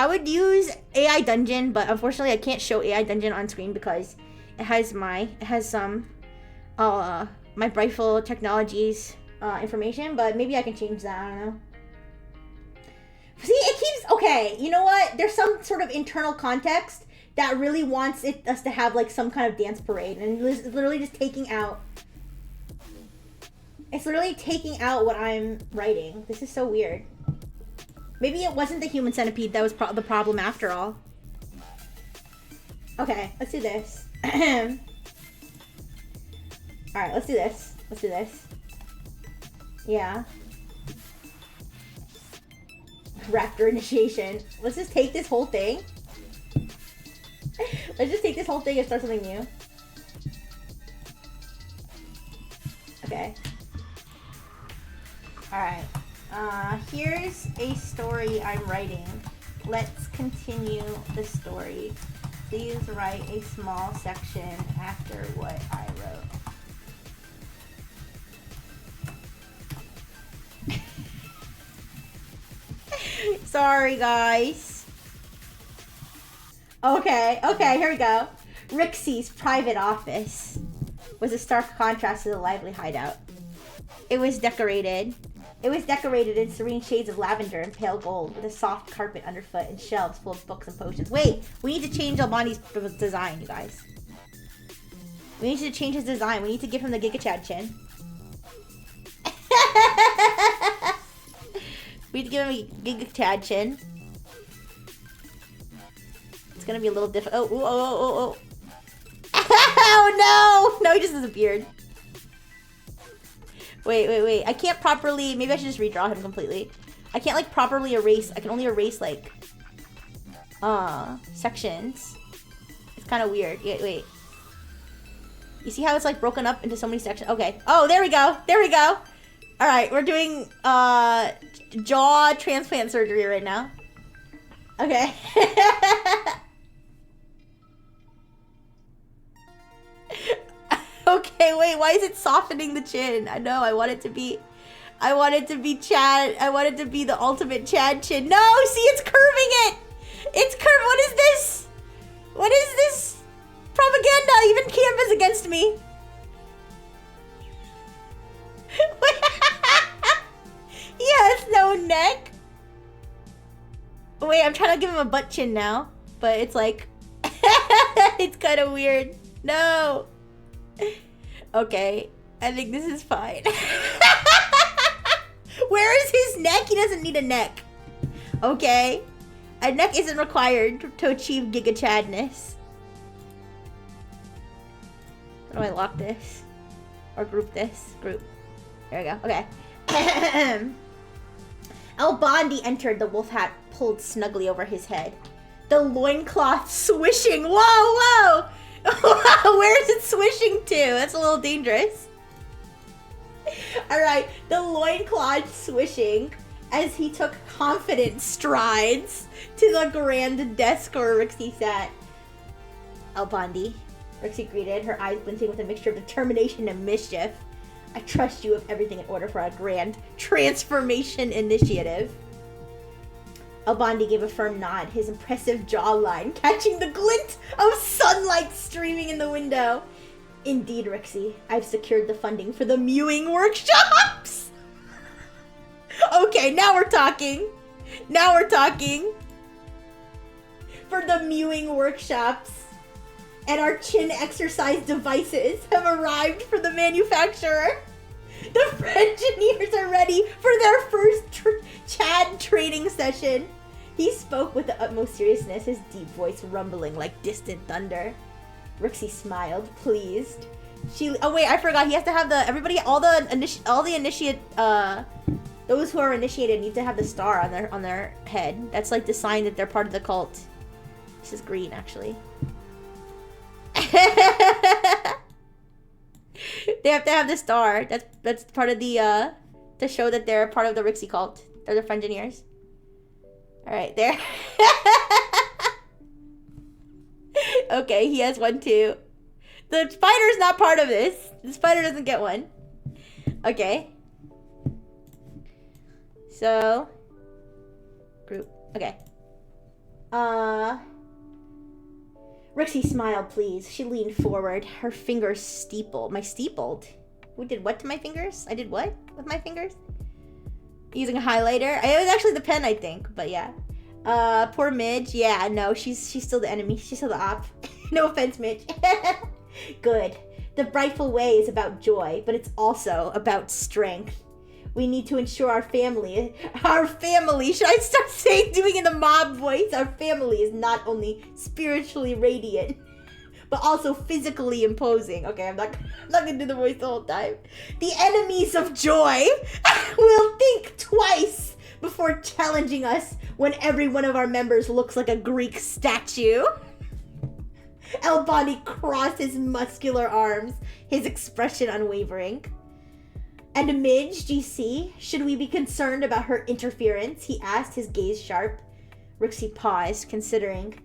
would use AI Dungeon, but unfortunately I can't show AI Dungeon on screen because it has my Brightful Technologies information, but maybe I can change that, I don't know. See, it keeps, okay, you know what? There's some sort of internal context that really wants us to have like some kind of dance parade, and it's literally just taking out. It's literally taking out what I'm writing. This is so weird. Maybe it wasn't the human centipede that was the problem after all. Okay, let's do this. Alright, let's do this. Let's do this. Yeah. Raptor initiation. Let's just take this whole thing. Let's just take this whole thing and start something new. Okay. Alright. Here's a story I'm writing. Let's continue the story. Please write a small section after what I wrote. Sorry, guys. Okay, here we go. Rixie's private office was a stark contrast to the lively hideout. It was decorated in serene shades of lavender and pale gold, with a soft carpet underfoot and shelves full of books and potions. Wait, we need to change Albani's design, you guys. We need to change his design. We need to give him the Giga Chad chin. We need to give him a Giga Chad chin. It's gonna be a little difficult. Oh. Oh no! No, he just disappeared. Wait. I can't properly... Maybe I should just redraw him completely. I can't, like, properly erase... I can only erase, like... sections. It's kind of weird. Wait. You see how it's, like, broken up into so many sections? Okay. Oh, there we go. Alright, we're doing, jaw transplant surgery right now. Okay. Okay, wait, why is it softening the chin? I know, I want it to be Chad. I want it to be the ultimate Chad chin. No, see, it's curving it. It's curved. What is this? What is this? Propaganda. Even Canva's against me. He has no neck. Wait, I'm trying to give him a butt chin now, but it's like, it's kind of weird. No. Okay, I think this is fine. Where is his neck? He doesn't need a neck. Okay. A neck isn't required to achieve Giga Chadness. How do I lock this? Or group this? Group. There we go. Okay. El Bondi entered, the wolf hat pulled snugly over his head. The loincloth swishing. Whoa! Where is it swishing to? That's a little dangerous. Alright, the loincloth swishing as he took confident strides to the grand desk where Rixie sat. El Bondi, Rixie greeted, her eyes glinting with a mixture of determination and mischief. I trust you with everything in order for a grand transformation initiative. El Bondi gave a firm nod, his impressive jawline catching the glint of sunlight streaming in the window. Indeed, Rixie. I've secured the funding for the mewing workshops! Okay, now we're talking. Now we're talking. For the mewing workshops. And our chin exercise devices have arrived for the manufacturer. The Frengineers are ready for their first Chad training session. He spoke with the utmost seriousness, his deep voice rumbling like distant thunder. Rixie smiled, pleased. Oh wait, I forgot. He has to have all the initiate, those who are initiated need to have the star on their head. That's like the sign that they're part of the cult. This is green, actually. They have to have the star. That's part of the to show that they're part of the Rixie cult. They're the Frengineers. All right, there. Okay, he has one too. The spider's not part of this. The spider doesn't get one. Okay. So, group. Okay. Rixie smiled, please. She leaned forward. Her fingers steepled. My steepled? Who did what to my fingers? I did what with my fingers? Using a highlighter? It was actually the pen, I think. But yeah. Poor Midge. Yeah, no, she's still the enemy. She's still the op. No offense, Midge. Good. The Brightful Way is about joy, but it's also about strength. We need to ensure our family, should I start doing in the mob voice? Our family is not only spiritually radiant, but also physically imposing. Okay, I'm not gonna do the voice the whole time. The enemies of joy will think twice before challenging us when every one of our members looks like a Greek statue. Albani crossed his muscular arms, his expression unwavering. And Midge, GC, should we be concerned about her interference? He asked, his gaze sharp. Rixie paused, considering.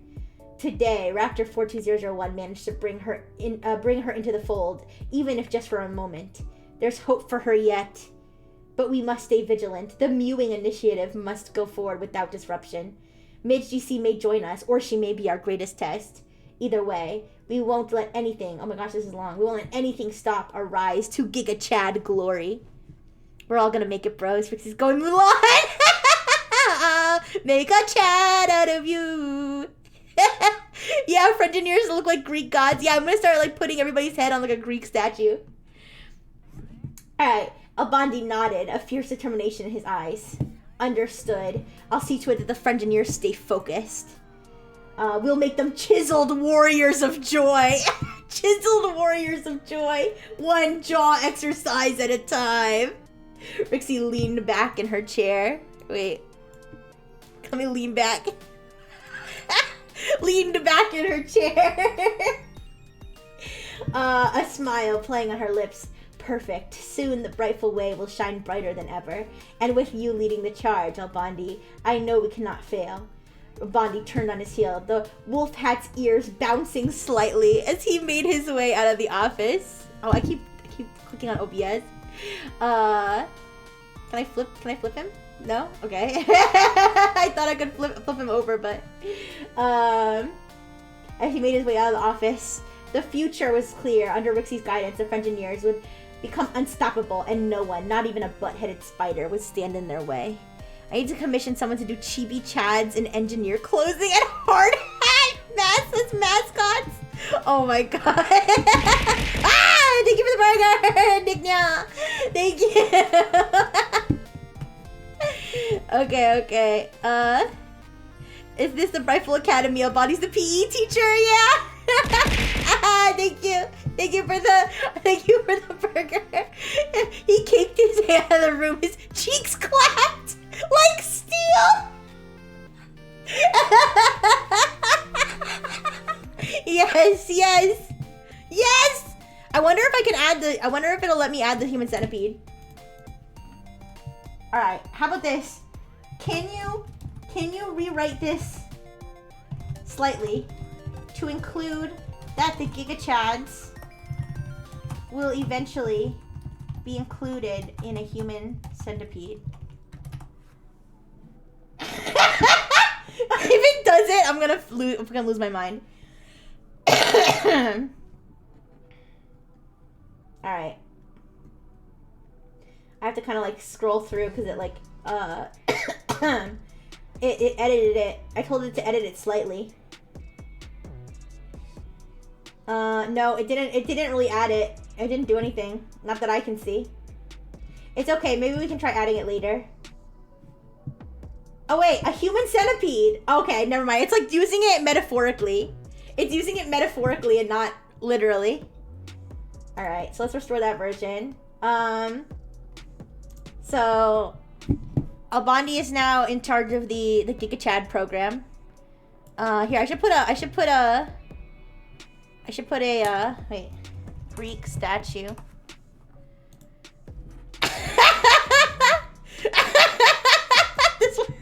Today, Raptor 42001 managed to bring her into the fold, even if just for a moment. There's hope for her yet. But we must stay vigilant. The mewing initiative must go forward without disruption. Midge GC may join us, or she may be our greatest test. Either way, we won't let anything, oh my gosh, this is long. We won't let anything stop our rise to Giga Chad glory. We're all gonna make it, bros. Rixie's going Mulan. Make a Chad out of you. Yeah, Frengineers look like Greek gods. Yeah, I'm gonna start like putting everybody's head on like a Greek statue. Alright, Albandi nodded, a fierce determination in his eyes. Understood. I'll see to it that the Frengineers stay focused. We'll make them chiseled warriors of joy. Chiseled warriors of joy. One jaw exercise at a time. Rixie leaned back in her chair. Wait. Let me lean back. Leaned back in her chair. A smile playing on her lips. Perfect. Soon the Brightful Way will shine brighter than ever. And with you leading the charge, Albandi, I know we cannot fail. Bondi turned on his heel, the wolf hat's ears bouncing slightly as he made his way out of the office. Oh, I keep clicking on OBS. Can I flip him? No? Okay. I thought I could flip him over, but as he made his way out of the office, the future was clear. Under Rixie's guidance, the Frengineers would become unstoppable, and no one, not even a butt-headed spider, would stand in their way. I need to commission someone to do chibi chads and engineer clothing and hard hat mascots. Oh my god. Ah! Thank you for the burger, Digna. Thank you. Okay. Is this the Brightful Academy? Albani's the PE teacher, yeah. Thank you. Thank you for the burger. He kicked his way out of the room. His cheeks clapped like steel. Yes. I wonder if it'll let me add the human centipede. All right. How about this? Can you rewrite this slightly to include that the Giga Chads will eventually be included in a human centipede? If it does it, I'm gonna lose my mind. Alright. I have to kind of like scroll through because it like, it edited it. I told it to edit it slightly. No, it didn't really add it. It didn't do anything. Not that I can see. It's okay. Maybe we can try adding it later. Oh, wait. A human centipede. Okay, never mind. It's like using it metaphorically. It's using it metaphorically and not literally. Alright, so let's restore that version. So Albandi is now in charge of the Giga Chad program. Here, I should put a wait, Greek statue. This one.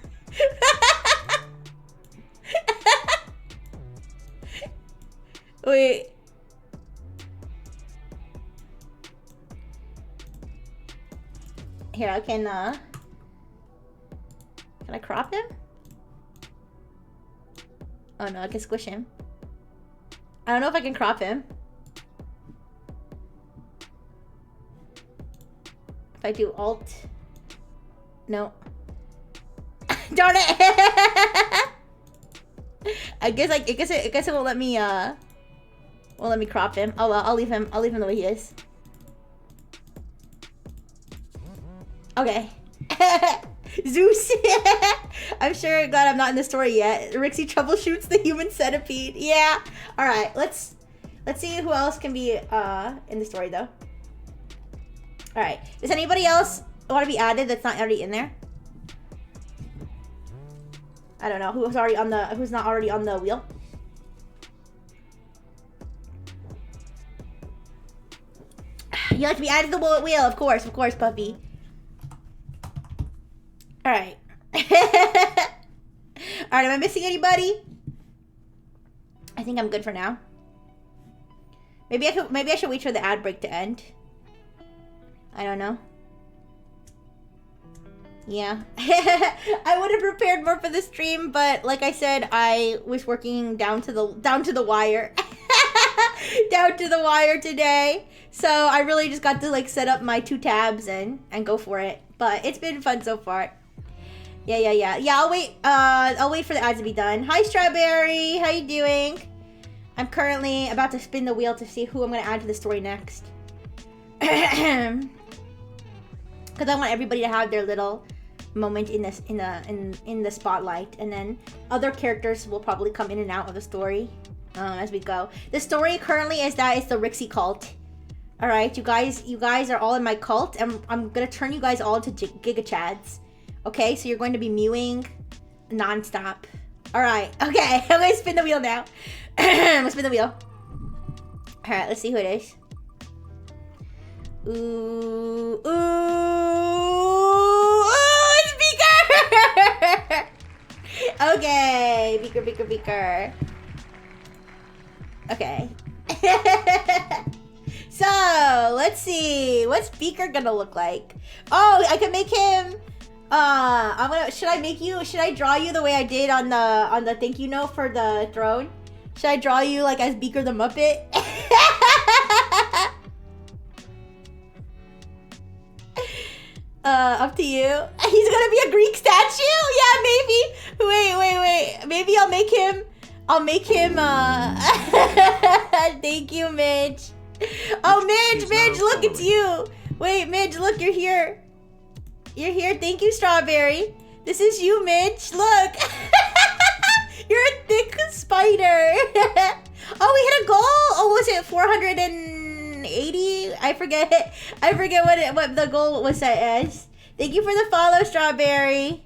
Wait. Here, I can I crop him? Oh no, I can squish him. I don't know if I can crop him. If I do Alt. No. Darn it! I guess it won't let me crop him. Oh well, I'll leave him the way he is. Okay. Zeus. I'm sure glad I'm not in the story yet. Rixie troubleshoots the human centipede. Yeah. All right. Let's see who else can be in the story though. All right. Does anybody else want to be added that's not already in there? I don't know who's not already on the wheel. You like to be added to the wheel, of course, Puffy. All right. All right, am I missing anybody? I think I'm good for now. Maybe I should wait for the ad break to end. I don't know. Yeah. I would have prepared more for the stream, but like I said, I was working down to the wire. Down to the wire today. So I really just got to like set up my 2 tabs and go for it. But it's been fun so far. Yeah, I'll wait for the ads to be done. Hi, Strawberry. How you doing? I'm currently about to spin the wheel to see who I'm going to add to the story next. Because I want everybody to have their little moment in the spotlight, and then other characters will probably come in and out of the story as we go. The story currently is that it's the Rixie cult. All right, you guys are all in my cult, and I'm going to turn you guys all into Giga Chads. Okay, so you're going to be mewing non-stop. Alright, okay. I'm going to spin the wheel now. I'm going to spin the wheel. Alright, let's see who it is. Ooh, it's Beaker! Okay, Beaker. Okay. So, let's see. What's Beaker gonna look like? Oh, I can make him... should I draw you the way I did on the thank you note for the throne? Should I draw you like as Beaker the Muppet? Up to you. He's gonna be a Greek statue? Yeah, maybe. Wait. Maybe I'll make him, thank you, Midge. Oh, Midge, look, it's you. Wait, Midge, look, you're here. You're here. Thank you, Strawberry. This is you, Midge. Look. You're a thick spider. Oh, we hit a goal. Oh, was it 480? I forget what the goal was set as. Thank you for the follow, Strawberry.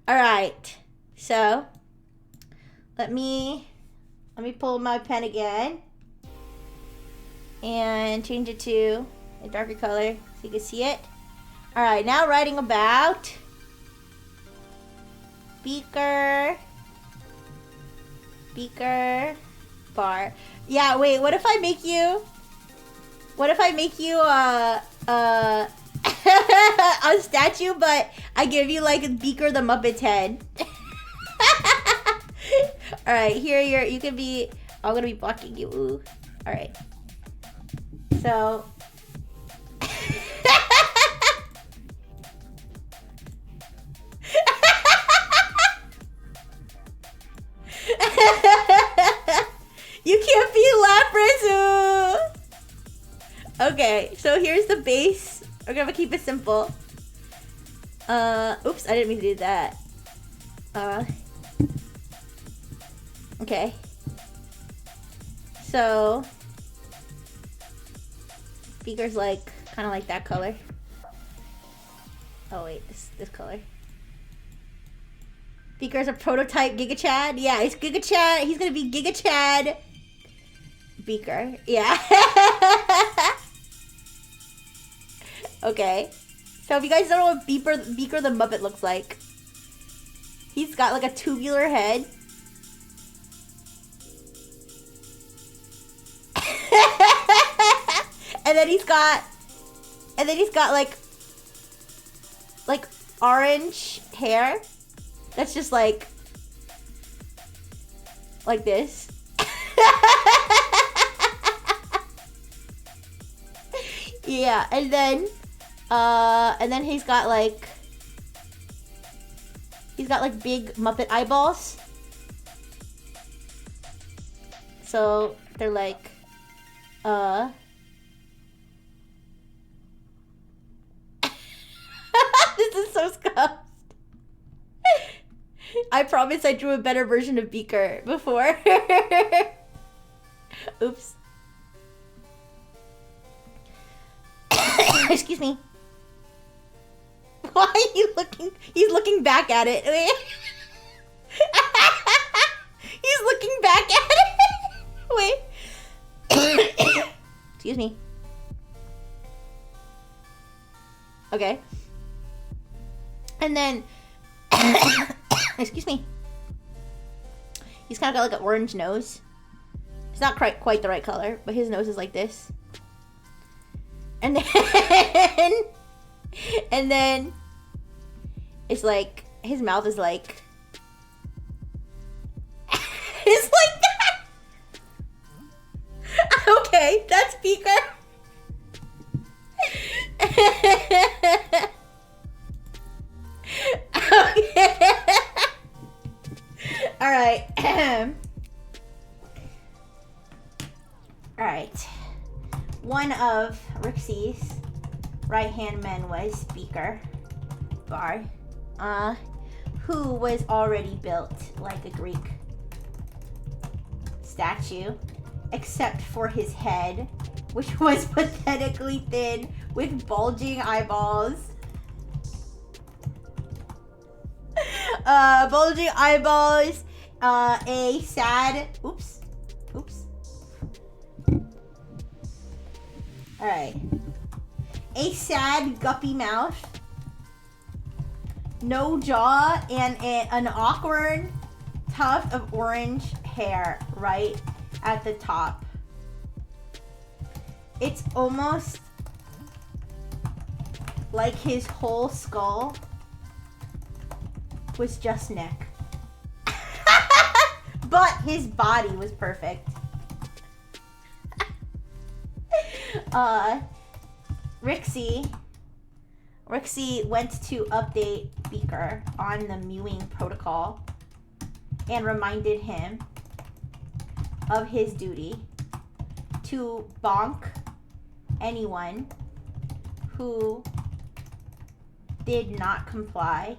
All right. So, let me pull my pen again and change it to a darker color so you can see it. Alright, now writing about Beaker bar. Yeah, wait, what if I make you a statue, but I give you like Beaker the Muppet's head? Alright, here you can be, I'm gonna be blocking you. Alright. So Okay, so here's the base. We're gonna keep it simple. Oops, I didn't mean to do that. Okay. So, beaker's like, kind of like that color. Oh wait, this color. Beaker's a prototype Giga Chad. Yeah, it's Giga Chad. He's gonna be Giga Chad Beaker. Yeah. Okay. So if you guys don't know what Beaker the Muppet looks like, he's got like a tubular head. and then he's got like orange hair. That's just like this. Yeah, and then he's got like big Muppet eyeballs. So they're like this is so scuffed. I promise I drew a better version of Beaker before. Oops. Excuse me. Why are you looking? He's looking back at it. He's looking back at it. Wait. Excuse me. Okay. And then, excuse me. He's kind of got like an orange nose. It's not quite the right color, but his nose is like this. And then it's like his mouth is like it's like that. Okay, that's Beaker. Okay. All right. All right. One of Rixie's right-hand men was Beaker Bar, who was already built like a Greek statue, except for his head, which was pathetically thin with bulging eyeballs. Bulging eyeballs, a sad, oops. Alright. A sad guppy mouth, no jaw, and an awkward tuft of orange hair right at the top. It's almost like his whole skull was just neck. But his body was perfect. Rixie went to update Beaker on the mewing protocol and reminded him of his duty to bonk anyone who did not comply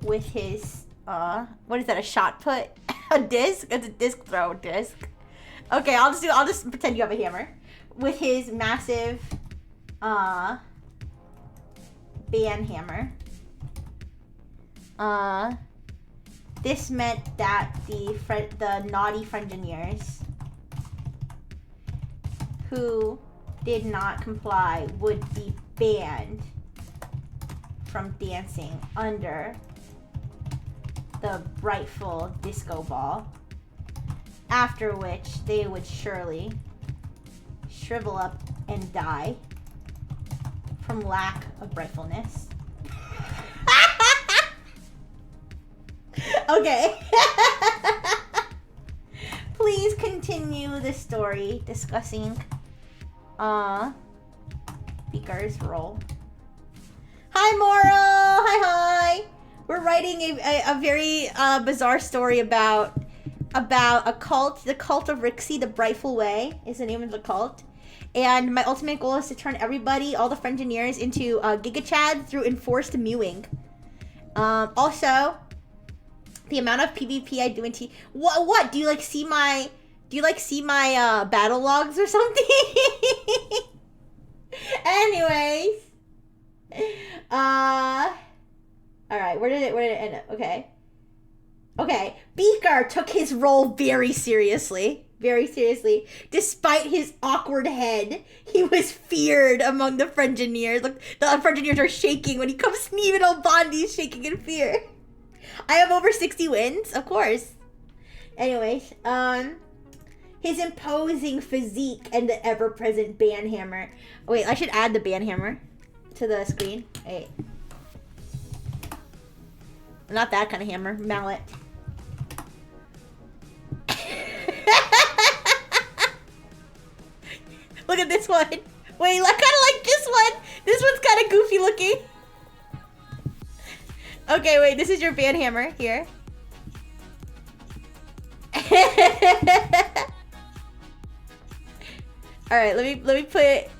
with his what is that, a shot put? A disc? It's a disc throw disc. Okay, I'll just pretend you have a hammer. With his massive band hammer. This meant that the naughty Frengineers who did not comply would be banned from dancing under the rightful disco ball, after which they would surely shrivel up and die from lack of rightfulness. Okay. Please continue the story discussing Beaker's role. Hi, Moro! Hi! We're writing a very bizarre story about a cult. The cult of Rixie, the Brightful Way is the name of the cult. And my ultimate goal is to turn everybody, all the Frengineers, into Giga Chad through enforced mewing. Also, the amount of PvP I do in what? Do you like see my battle logs or something? Anyways. Alright, where did it end up? Okay. Beaker took his role very seriously. Very seriously. Despite his awkward head, he was feared among the Frengineers. Look, the Frengineers are shaking when he comes. Even Albondi's shaking in fear. I have over 60 wins, of course. Anyways, his imposing physique and the ever-present banhammer. Oh, wait, I should add the banhammer to the screen. Wait. Not that kind of hammer. Mallet. Look at this one. Wait, I kind of like this one. This one's kind of goofy looking. Okay, wait. This is your banhammer here. All right, let me put it.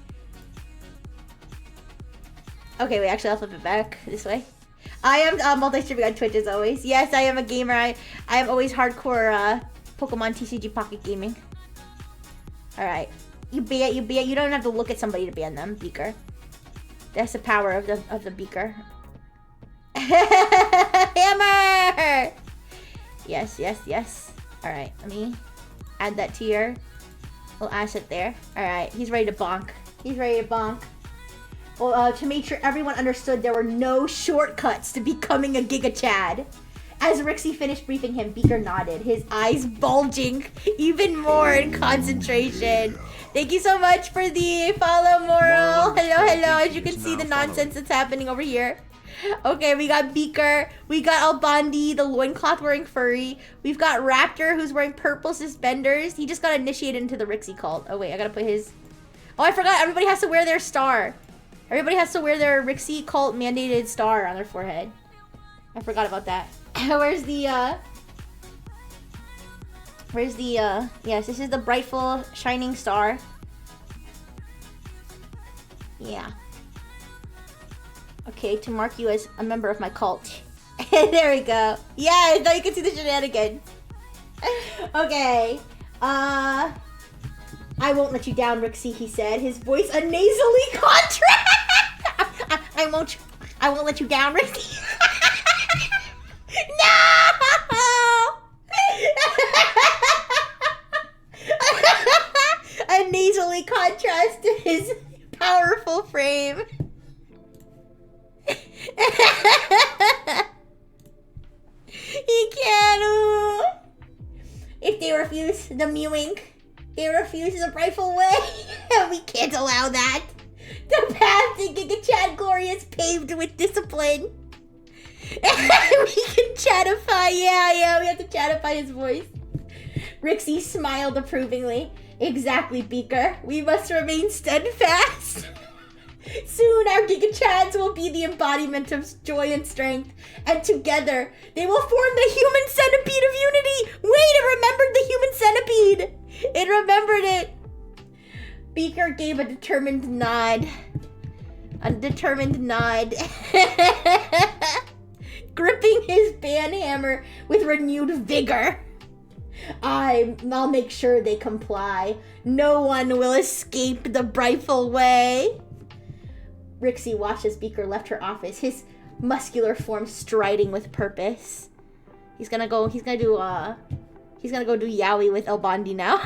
Okay, wait. Actually, I'll flip it back this way. I am multi-streaming on Twitch as always. Yes, I am a gamer. I am always hardcore Pokemon TCG Pocket gaming. All right. You ban. You don't have to look at somebody to ban them, Beaker. That's the power of the Beaker. Hammer! Yes. All right, let me add that to your little asset there. All right, he's ready to bonk. Well, to make sure everyone understood there were no shortcuts to becoming a Giga Chad. As Rixie finished briefing him, Beaker nodded, his eyes bulging even more in concentration. Thank you so much for the follow, Moral. Hello. As you can see, the nonsense that's happening over here. Okay, we got Beaker. We got Albondi, the loincloth wearing furry. We've got Raptor, who's wearing purple suspenders. He just got initiated into the Rixie cult. Oh, wait, I gotta put his... Oh, I forgot. Everybody has to wear their star. Everybody has to wear their Rixie cult mandated star on their forehead. I forgot about that. Where's the, yes, this is the Brightful Shining Star. Yeah. Okay, to mark you as a member of my cult. There we go. Yeah, now you can see the shenanigans. Okay. I won't let you down, Rixie, he said, his voice a nasally contract. I won't let you down, Rixie. No! A nasally contrast to his powerful frame. He can't. If they refuse the mewing, they refuse the rightful way. We can't allow that. The path to Giga Chad glory is paved with discipline. We can chatify. Yeah, we have to chatify his voice. Rixie smiled approvingly. Exactly, Beaker. We must remain steadfast. Soon our Giga Chads will be the embodiment of joy and strength, and together they will form the human centipede of unity. Wait, it remembered the human centipede. It remembered it. Beaker gave a determined nod. Gripping his banhammer with renewed vigor. I'll make sure they comply. No one will escape the Brightful way. Rixie watched as Beaker left her office, his muscular form striding with purpose. He's gonna go do yaoi with Albondi now.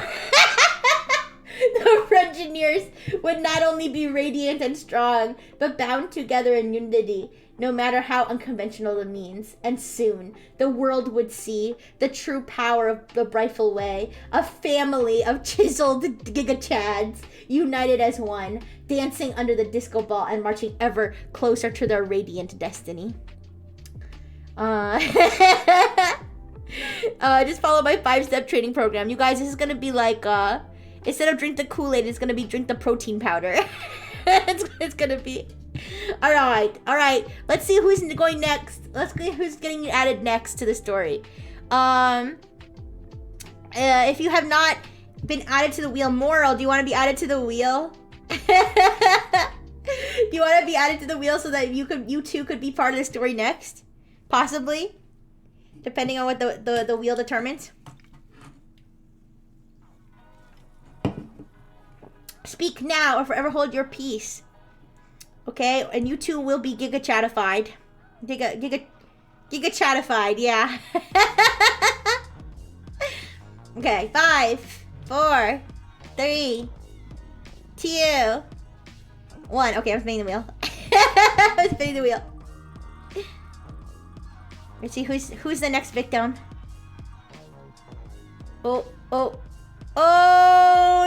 The Frengineers would not only be radiant and strong, but bound together in unity, no matter how unconventional the means. And soon, the world would see the true power of the Brightful Way, a family of chiseled Giga Chads, united as one, dancing under the disco ball and marching ever closer to their radiant destiny. Just follow my 5-step training program. You guys, this is gonna be like, instead of drink the Kool-Aid, it's gonna be drink the protein powder. it's gonna be. All right. Let's see who's going next. Let's see who's getting added next to the story. If you have not been added to the wheel. Moral, do you want to be added to the wheel? Do you want to be added to the wheel so that you two could be part of the story next? Possibly. Depending on what the wheel determines. Speak now or forever hold your peace. Okay, and you two will be Giga Chatified. Giga Chatified, yeah. Okay, 5, 4, 3, 2, 1. Okay, I'm spinning the wheel. I'm spinning the wheel. Let's see who's the next victim. Oh, it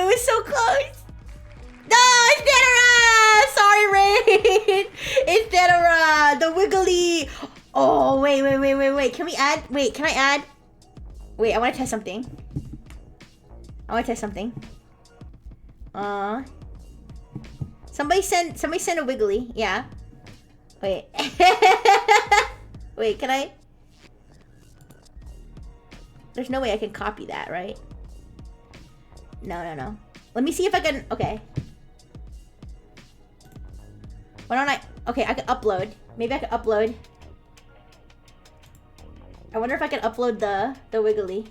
was so close. No, it's Nanora! Sorry, Rain. It's Nanora, the wiggly. Oh, wait. Can we add? Wait, can I add? Wait, I want to test something. Somebody send a wiggly. Yeah. Wait. Wait, can I? There's no way I can copy that, right? No. Let me see if I can. Okay. Why don't I? Okay, I can upload. Maybe I can upload. I wonder if I can upload the wiggly.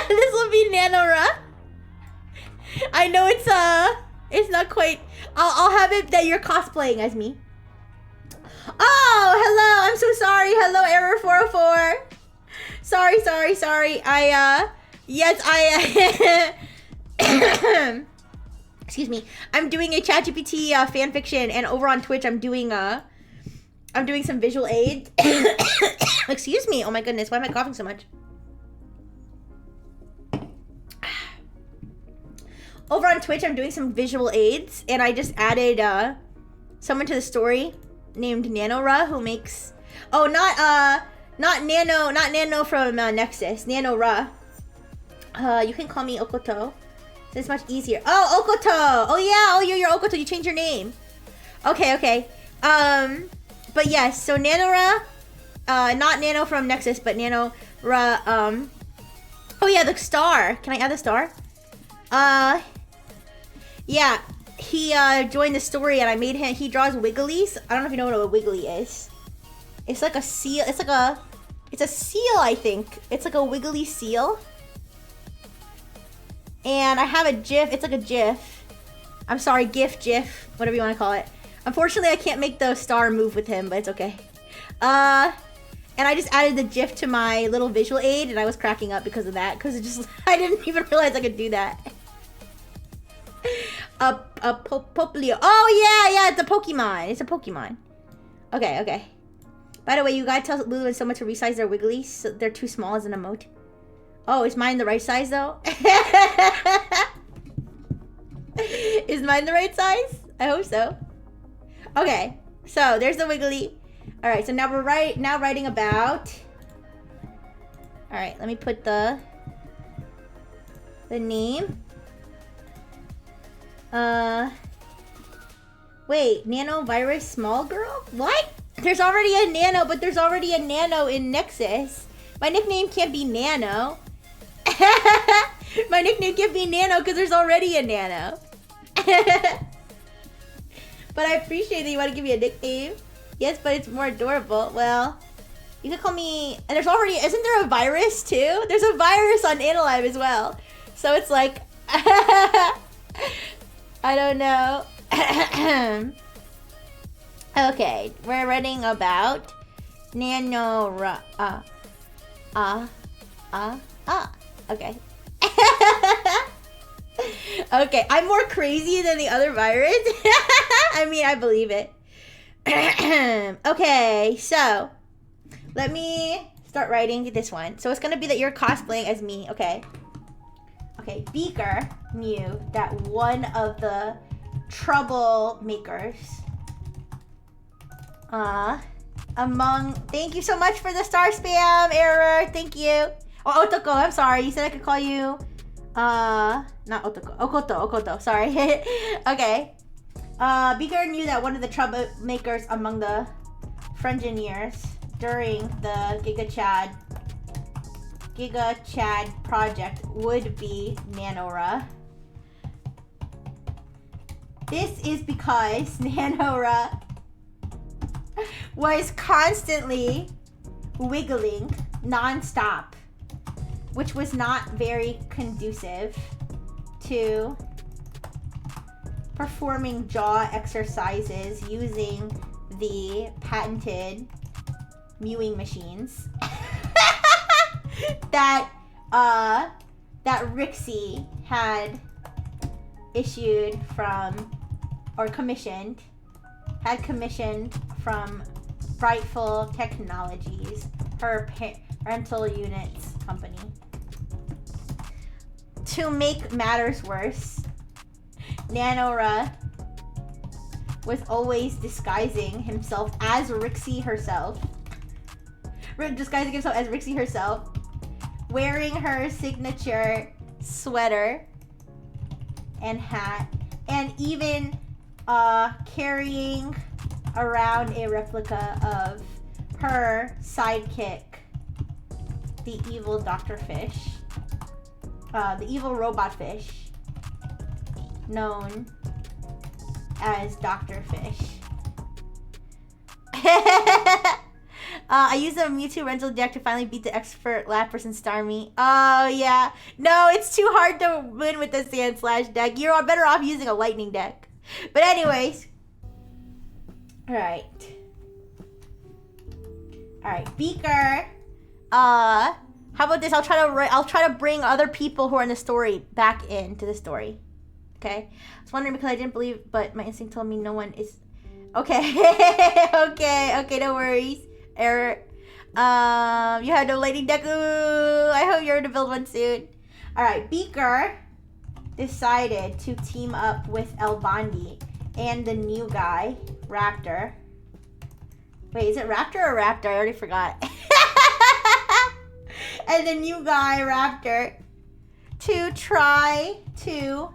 This will be Nanora. I know it's not quite. I'll have it that you're cosplaying as me. Oh, hello. I'm so sorry. Hello, Error 404. Sorry. Excuse me. I'm doing a ChatGPT fanfiction, and over on Twitch, I'm doing some visual aids. Excuse me. Oh my goodness. Why am I coughing so much? Over on Twitch, I'm doing some visual aids, and I just added someone to the story named Nanora who makes. Oh, not Nano from Nexus. Nanora. You can call me Okoto. It's much easier. Oh, Okoto. Oh yeah. Oh, you're Okoto. You changed your name. Okay. But yes. So Nanora. Not Nano from Nexus, but Nanora. Oh yeah, the star. Can I add the star? Yeah, he joined the story and I made him. He draws wigglies. I don't know if you know what a wiggly is. It's like a seal. It's a seal, I think. It's like a wiggly seal. And I have a GIF. It's like a GIF. I'm sorry, GIF, whatever you want to call it. Unfortunately, I can't make the star move with him, but it's okay. And I just added the GIF to my little visual aid, and I was cracking up because of that. Because I didn't even realize I could do that. Poplio. Oh yeah, it's a Pokemon. Okay. By the way, you gotta tell Lulu and Soma to resize their wigglies. So they're too small as an emote. Oh, is mine the right size though? Is mine the right size? I hope so. Okay, so there's the wiggly. All right, so now we're writing about. All right, let me put the name. Wait, nano virus small girl? What? There's already a nano, but there's already a nano in Nexus. My nickname can't be Nano. My nickname can't be Nano because there's already a Nano. But I appreciate that you want to give me a nickname. Yes, but it's more adorable. Well, you can call me... And there's already... Isn't there a virus too? There's a virus on Analive as well. So it's like... I don't know. Okay, we're writing about Nanora. Okay. Okay, I'm more crazy than the other virus. I mean, I believe it. Okay, so let me start writing this one. So it's gonna be that you're cosplaying as me. Okay. Okay, Beaker. knew that one of the troublemakers thank you so much for the star spam error. Thank you. Oh, Otoko, I'm sorry. You said I could call you not Otoko. Okoto, sorry. Okay. Beaker knew that one of the troublemakers among the Frengineers during the Giga Chad project would be Nanora. This is because Nanora was constantly wiggling non-stop, which was not very conducive to performing jaw exercises using the patented mewing machines that Rixie had issued from, or commissioned from Frightful Technologies, her rental units company. To make matters worse, Nanora was always disguising himself as Rixie herself. Wearing her signature sweater and hat, and even carrying around a replica of her sidekick, the evil Dr. Fish, the evil robot fish, known as Dr. Fish. I used a Mewtwo rental deck to finally beat the expert Lapras and Starmie. Oh, yeah. No, it's too hard to win with the Sand Slash deck. You're better off using a Lightning deck. But anyways. Alright. Alright, Beaker. How about this? I'll try to bring other people who are in the story back into the story. Okay? I was wondering because I didn't believe, but my instinct told me no one is... Okay. okay, no worries. Error. You have no Lightning deck. Ooh, I hope you're going to build one soon. Alright, Beaker decided to team up with El Bondi and the new guy, Raptor. Wait, is it Raptor or Raptor? I already forgot. And the new guy, Raptor, to try to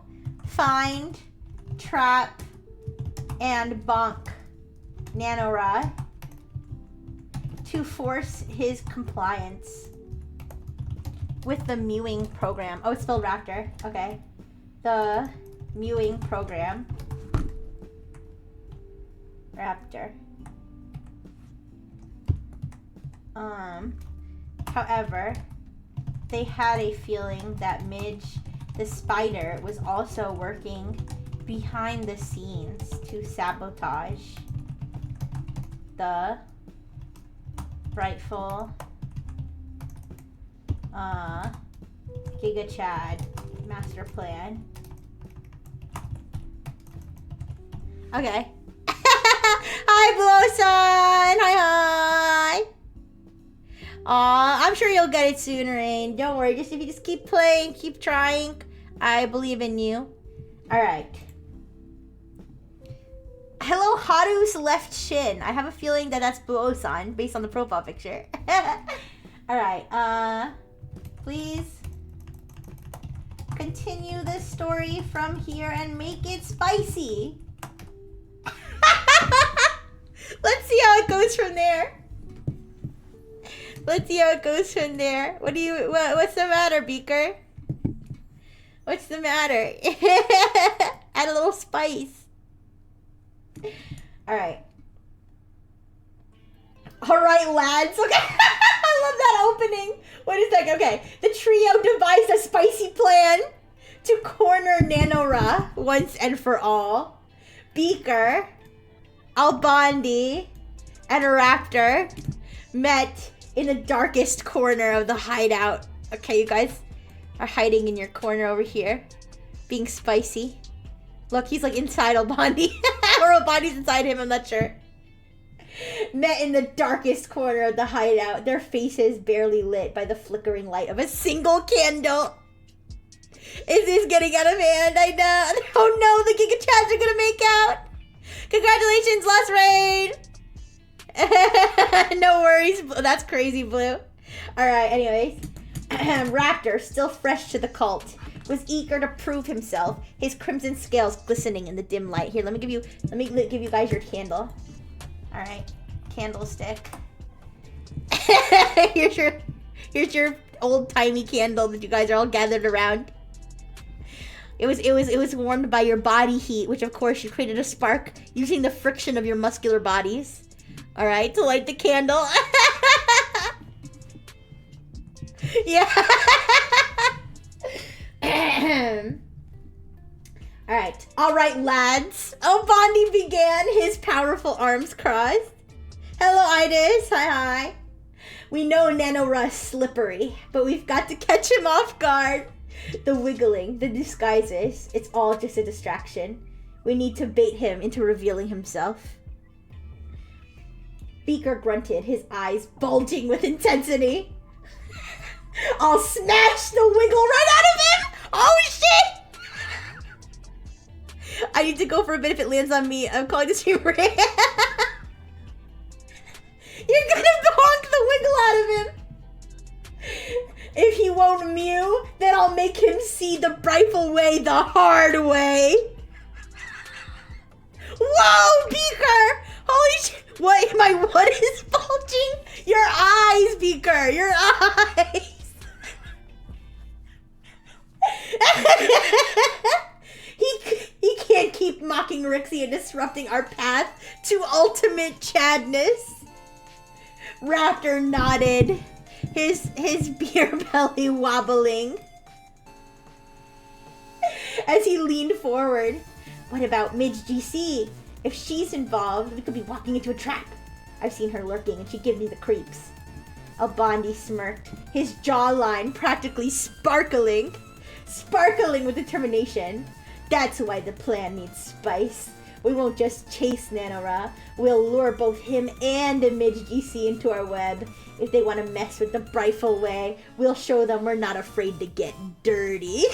find, trap, and bonk Nanora to force his compliance with the mewing program. Oh, it's spelled Raptor. Okay. The mewing program. Raptor. However, they had a feeling that Midge the spider was also working behind the scenes to sabotage the rightful Giga Chad master plan. Okay. Hi, Blowson! Hi! Aw, I'm sure you'll get it soon, Rain. Don't worry. If you just keep playing, keep trying, I believe in you. Alright. Hello, Haru's left shin. I have a feeling that that's Buosan, based on the profile picture. Alright, please continue this story from here and make it spicy. Let's see how it goes from there. Let's see how it goes from there. What's the matter, Beaker? What's the matter? Add a little spice. Alright. Alright, lads. Okay. I love that opening. What is that? Okay. The trio devised a spicy plan to corner Nanora once and for all. Beaker, Albondi, and Raptor met in the darkest corner of the hideout. Okay, you guys are hiding in your corner over here, being spicy. Look, he's like inside Albondi. Or Albondi's inside him, I'm not sure. Met in the darkest corner of the hideout, their faces barely lit by the flickering light of a single candle. Is this getting out of hand? I know. Oh no, the Giga Chads are gonna make out. Congratulations, last raid. No worries. That's crazy, Blue. All right. Anyways, Raptor, still fresh to the cult, was eager to prove himself. His crimson scales glistening in the dim light. Here, let me give you guys your candle. All right, candlestick. here's your old-timey candle that you guys are all gathered around. It was warmed by your body heat, which of course you created a spark using the friction of your muscular bodies. All right, to light the candle. Yeah. All right, lads. Bondi began, his powerful arms crossed. Hello, Idis. Hi. We know NanoRu's slippery, but we've got to catch him off guard. The wiggling, the disguises, it's all just a distraction. We need to bait him into revealing himself. Beaker grunted, his eyes bulging with intensity. I'll smash the wiggle right out of him! Oh shit! I need to go for a bit if it lands on me. I'm calling this stream You're gonna honk the wiggle out of him! If he won't mew, then I'll make him see the rightful way the hard way. Whoa, Beaker! Holy shit! What is bulging? Your eyes, Beaker! Your eyes! He can't keep mocking Rixie and disrupting our path to ultimate Chadness. Raptor nodded, his beer belly wobbling as he leaned forward. What about Midge GC? If she's involved, we could be walking into a trap. I've seen her lurking and she gives me the creeps. Bondi smirked, his jawline practically sparkling with determination. That's why the plan needs spice. We won't just chase NanoRu. We'll lure both him and the Midge GC into our web. If they want to mess with the rightful way, we'll show them we're not afraid to get dirty.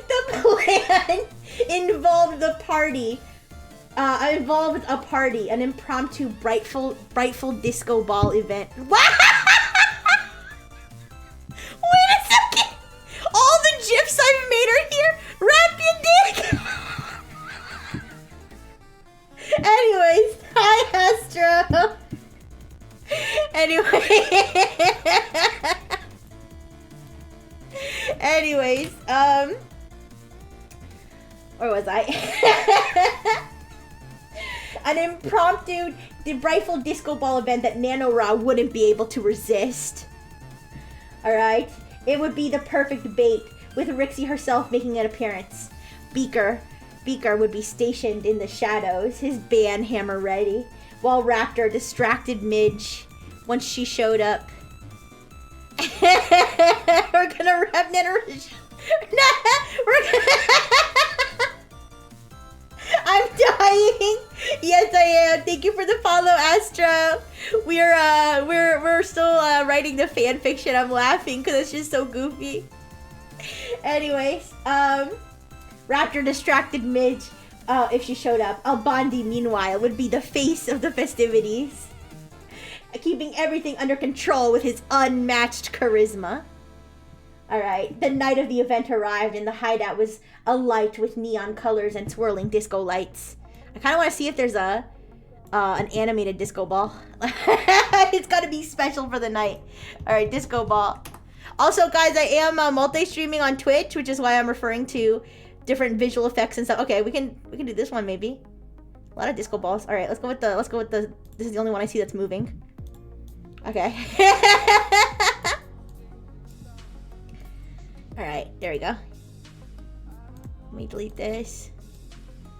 The plan involved a party, an impromptu brightful disco ball event. What? Wait a second! All the GIFs I've made are here! Wrap your dick! Anyways, hi Astro! Anyways, where was I? An impromptu rifle disco ball event that NanoRu wouldn't be able to resist. Alright? It would be the perfect bait, with Rixie herself making an appearance. Beaker would be stationed in the shadows, his band hammer ready, while Raptor distracted Midge once she showed up. We're gonna wrap NanoRu. I'm dying. Yes, I am. Thank you for the follow, Astro. We're still writing the fan fiction. I'm laughing because it's just so goofy. Anyways, Raptor distracted Midge if she showed up. Bondi, meanwhile, would be the face of the festivities, keeping everything under control with his unmatched charisma. Alright, the night of the event arrived and the hideout was alight with neon colors and swirling disco lights. I kind of want to see if there's an animated disco ball. It's got to be special for the night. Alright, disco ball. Also, guys, I am multi-streaming on Twitch, which is why I'm referring to different visual effects and stuff. Okay, we can do this one maybe. A lot of disco balls. Alright, let's go with the this is the only one I see that's moving. Okay. Alright, there we go. Let me delete this.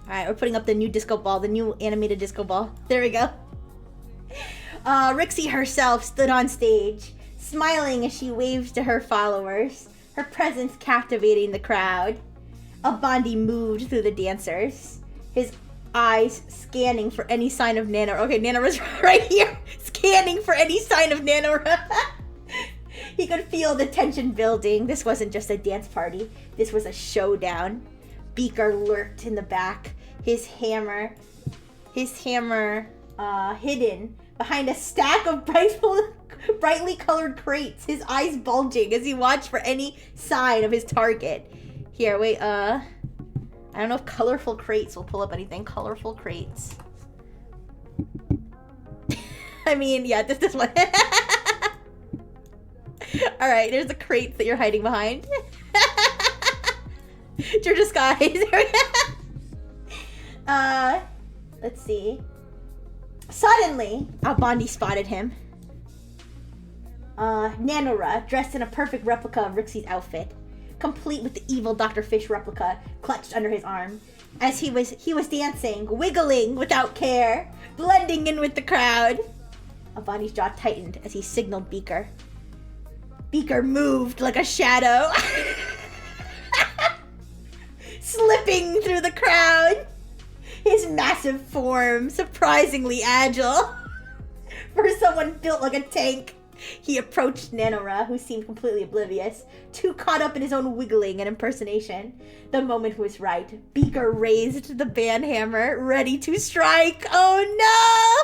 Alright, we're putting up the new disco ball, the new animated disco ball. There we go. Rixie herself stood on stage, smiling as she waves to her followers, her presence captivating the crowd. Bondi moved through the dancers, his eyes scanning for any sign of NanoRu. Okay, NanoRu's right here, scanning for any sign of NanoRu. He could feel the tension building. This wasn't just a dance party. This was a showdown. Beaker lurked in the back, his hammer hidden behind a stack of brightly colored crates, his eyes bulging as he watched for any sign of his target. Here, wait, I don't know if colorful crates will pull up anything. Colorful crates. I mean, yeah, this one. Alright, there's the crates that you're hiding behind. It's your disguise. Let's see. Suddenly, Albandi spotted him. Nanora, dressed in a perfect replica of Rixie's outfit, complete with the evil Dr. Fish replica clutched under his arm. As he was dancing, wiggling without care, blending in with the crowd. Albandi's jaw tightened as he signaled Beaker. Beaker moved like a shadow, slipping through the crowd. His massive form, surprisingly agile. For someone built like a tank, he approached Nanora, who seemed completely oblivious, too caught up in his own wiggling and impersonation. The moment was right. Beaker raised the band hammer, ready to strike. Oh no!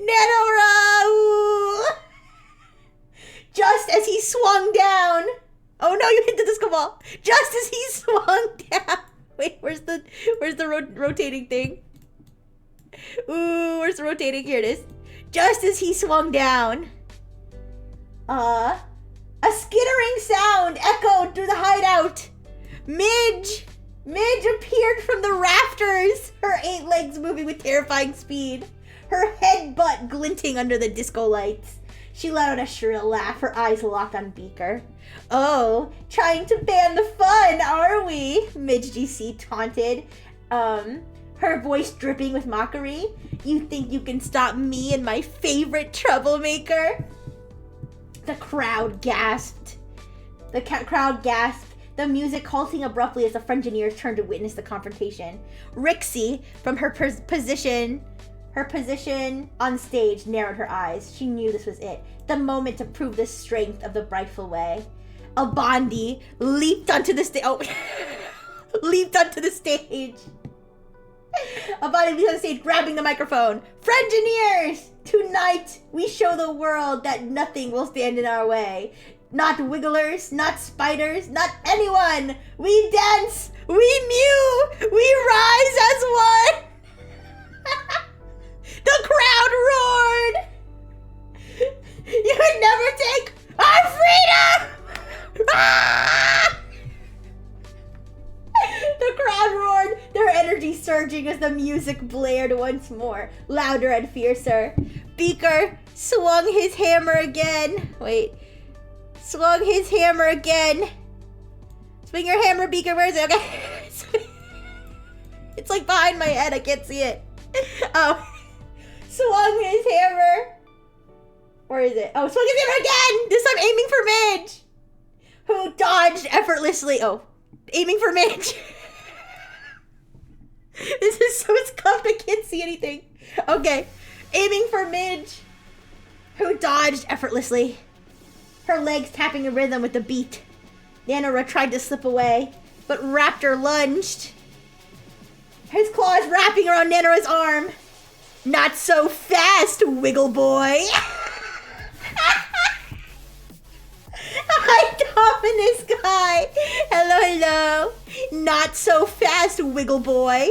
Nanora! Ooh. Just as he swung down. Oh no, you hit the disco ball. Just as he swung down. Wait, where's the rotating thing? Ooh, where's the rotating? Here it is. Just as he swung down, a skittering sound echoed through the hideout. Midge appeared from the rafters, her 8 legs moving with terrifying speed, her head butt glinting under the disco lights. She let out a shrill laugh, her eyes locked on Beaker. Oh, trying to ban the fun, are we? Midge GC taunted, her voice dripping with mockery. You think you can stop me and my favorite troublemaker? The crowd gasped. The music halting abruptly as the Frengineers turned to witness the confrontation. Rixie, from her position on stage, narrowed her eyes. She knew this was it. The moment to prove the strength of the Brightful Way. Albandi leaped onto the stage. Albandi leaped on the stage, grabbing the microphone. Frengineers! Tonight, we show the world that nothing will stand in our way. Not wigglers, not spiders, not anyone. We dance, we mew, we rise as one. The crowd roared. You would never take our freedom! Ah! The crowd roared, their energy surging as the music blared once more, louder and fiercer. Beaker swung his hammer again. Swung his hammer again. Swing your hammer, Beaker. Where is it? Okay. It's like behind my head. I can't see it. Oh. Swung his hammer. Where is it? Oh, swung his hammer again! This time aiming for Midge, who dodged effortlessly. Oh, aiming for Midge. This is so scuffed I can't see anything. Okay, aiming for Midge, who dodged effortlessly, her legs tapping a rhythm with the beat. Nanora tried to slip away, but Raptor lunged, his claws wrapping around Nanora's arm. Not so fast, Wiggle Boy. Hi, Dominus guy. Hello. Not so fast, Wiggle Boy.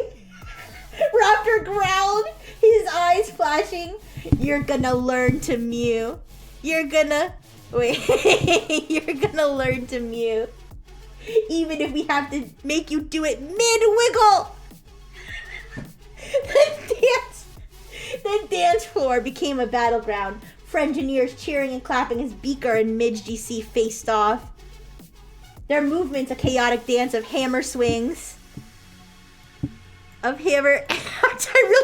Raptor growled, his eyes flashing. You're gonna learn to mew. You're gonna learn to mew. Even if we have to make you do it mid-wiggle. The dance floor became a battleground. Frengineers cheering and clapping as Beaker and Midge GC faced off. Their movements a chaotic dance of hammer swings. I really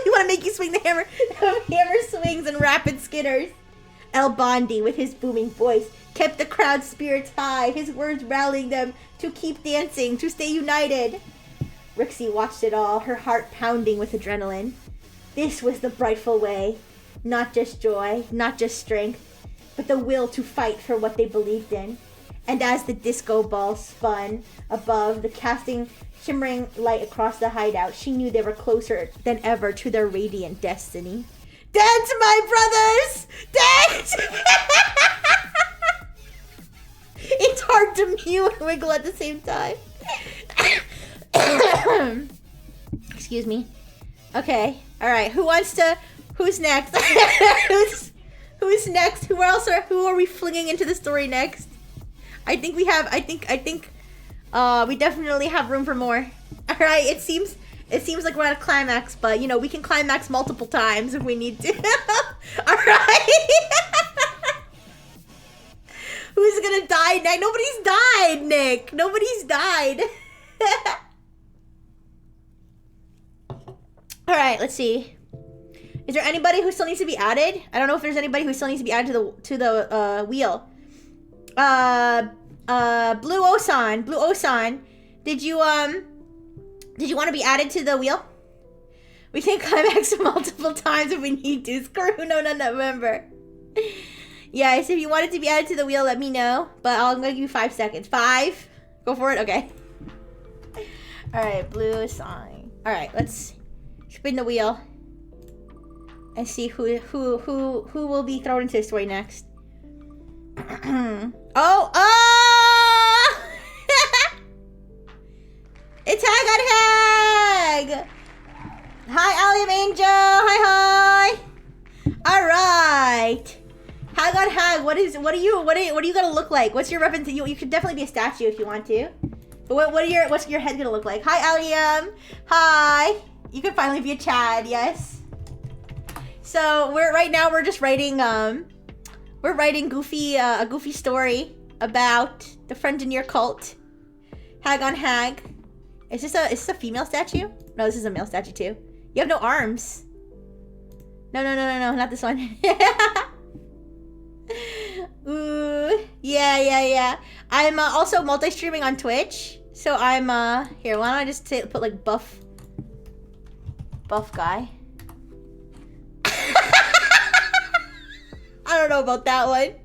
want to make you swing the hammer. Of hammer swings and rapid skitters. Albandi, with his booming voice, kept the crowd's spirits high, his words rallying them to keep dancing, to stay united. Rixie watched it all, her heart pounding with adrenaline. This was the Brightful Way. Not just joy, not just strength. but the will to fight for what they believed in. And as the disco ball spun above, the casting shimmering light across the hideout, she knew they were closer than ever to their radiant destiny. Dance, my brothers! Dance! It's hard to mew and wiggle at the same time. Excuse me. Okay. All right. Who's next? Who's next? Who are we flinging into the story next? I think we definitely have room for more. All right. It seems like we're at a climax, but you know, we can climax multiple times if we need to. All right. Who's gonna die next? Nobody's died, Nick. Nobody's died. All right, let's see. Is there anybody who still needs to be added? I don't know if there's anybody who still needs to be added to the wheel. Blue Osan, did you want to be added to the wheel? We can climax multiple times if we need to. Screw no November. Yes, if you wanted to be added to the wheel, let me know. But I'm gonna give you 5 seconds. 5. Go for it. Okay. All right, blue sign. All right, let's spin the wheel and see who will be thrown into the story next. Oh! It's Hag. Hi, Allium Angel. Hi. All right. Hag, what are you gonna look like? What's your reference? You could definitely be a statue if you want to. But what's your head gonna look like? Hi, Allium. Hi. You can finally be a Chad, yes. So we're just writing a goofy story about the friend in your cult. Hag. Is this a female statue? No, this is a male statue too. You have no arms. No, not this one. Ooh, yeah. I'm also multi-streaming on Twitch, so I'm here. Why don't I just put like buff guy? I don't know about that one.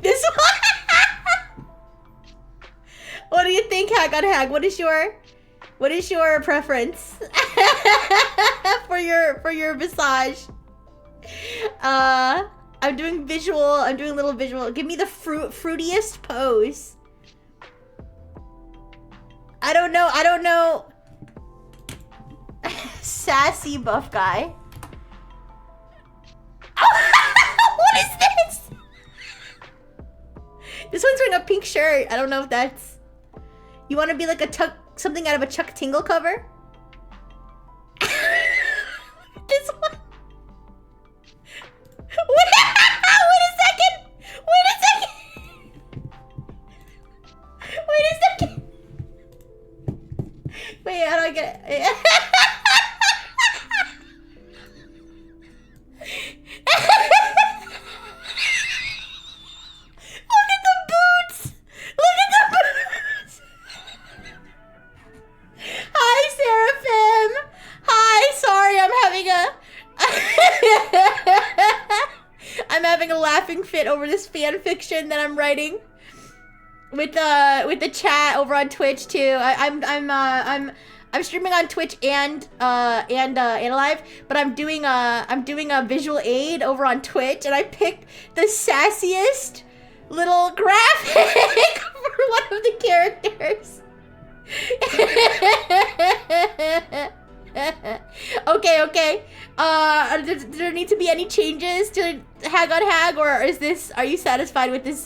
This one. What do you think, Hag? What is your preference for your visage? I'm doing a little visual. Give me the fruitiest pose. I don't know. Sassy buff guy. What is this? This one's wearing a pink shirt. I don't know if that's... You want to be like something out of a Chuck Tingle cover? This one. Wait a second. Wait, how do I get it? Look at the boots. Hi, Seraphim. Hi, sorry, I'm having a laughing fit over this fan fiction that I'm writing with the chat over on Twitch too. I'm streaming on Twitch and Live, but I'm doing a visual aid over on Twitch, and I picked the sassiest little graphic for one of the characters. Okay. Does there need to be any changes to Hag, or are you satisfied with this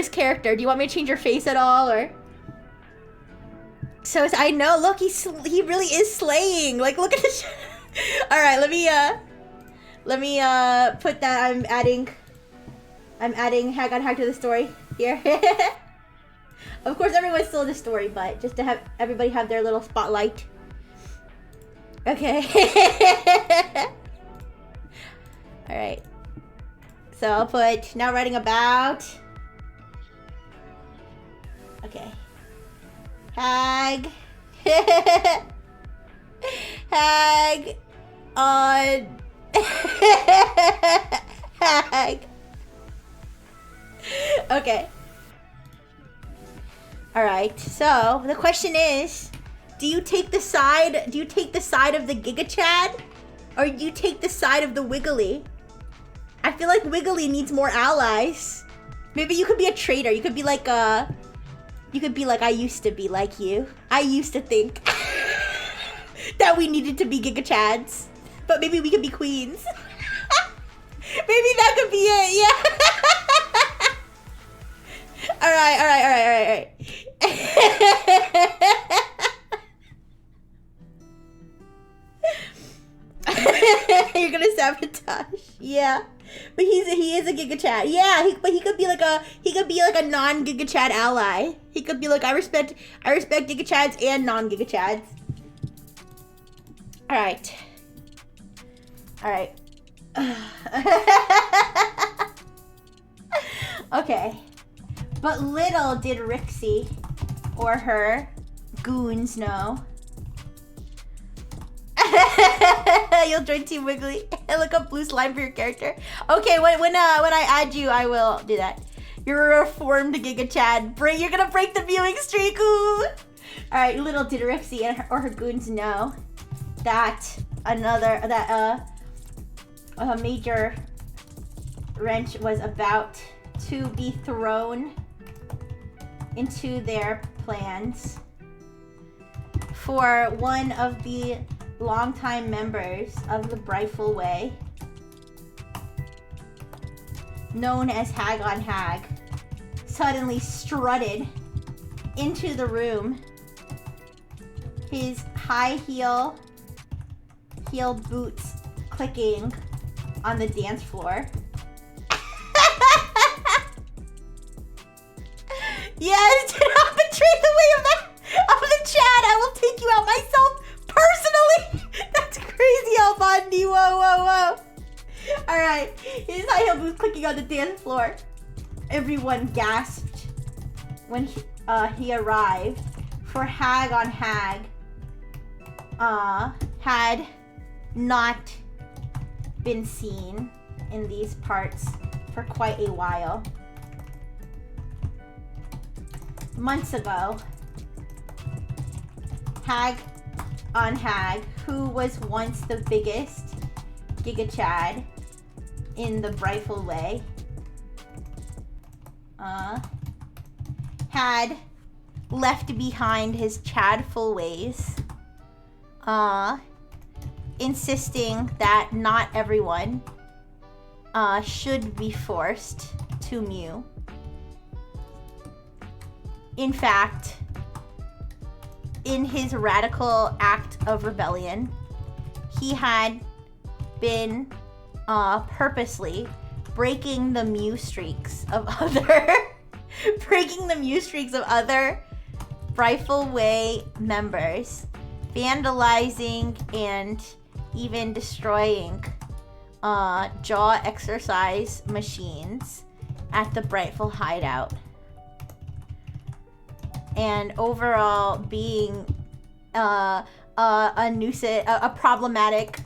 character? Do you want me to change your face at all, or? So I know. Look, he really is slaying. Like, look at this. All right, let me put that. I'm adding Hag to the story here. Of course, everyone's still in the story, but just to have everybody have their little spotlight. Okay. All right. So I'll put now writing about. Okay. Hag on Hag. Okay. Alright, so the question is, do you take the side of the Giga Chad? Or do you take the side of the Wiggly? I feel like Wiggly needs more allies. Maybe you could be a traitor. You could be like I used to be like you. I used to think that we needed to be Giga Chads. But maybe we could be queens. Maybe that could be it, yeah. Alright. You're gonna sabotage. Yeah. But he is a Giga Chad. Yeah, but he could be like a non-Giga Chad ally. He could be like, I respect Giga Chads and non-Giga Chads. Alright. Okay. But little did Rixie or her goons know. You'll join Team Wiggly and look up blue slime for your character. Okay, when I add you, I will do that. You're a reformed Giga Chad. You're gonna break the viewing streak. Ooh. All right, little did Rixie or her goons know that a major wrench was about to be thrown into their plans for one of the longtime members of the Brightful Way, known as Hag on Hag, suddenly strutted into the room, his high heeled boots clicking on the dance floor. Yes, do not betray the way of the Chad. I will take you out myself personally. That's crazy, Albandi. Whoa. Alright, his high heel boots clicking on the dance floor. Everyone gasped when he arrived, for Hag on Hag had not been seen in these parts for quite a while. Months ago, Hag on Hag, who was once the biggest Giga Chad in the Brightful Way, had left behind his Chadful ways, insisting that not everyone should be forced to mew. In fact, in his radical act of rebellion, he had been purposely breaking the mew streaks of other Brightful Way members, vandalizing and even destroying jaw exercise machines at the Brightful hideout, and overall being a nuisance, a problematic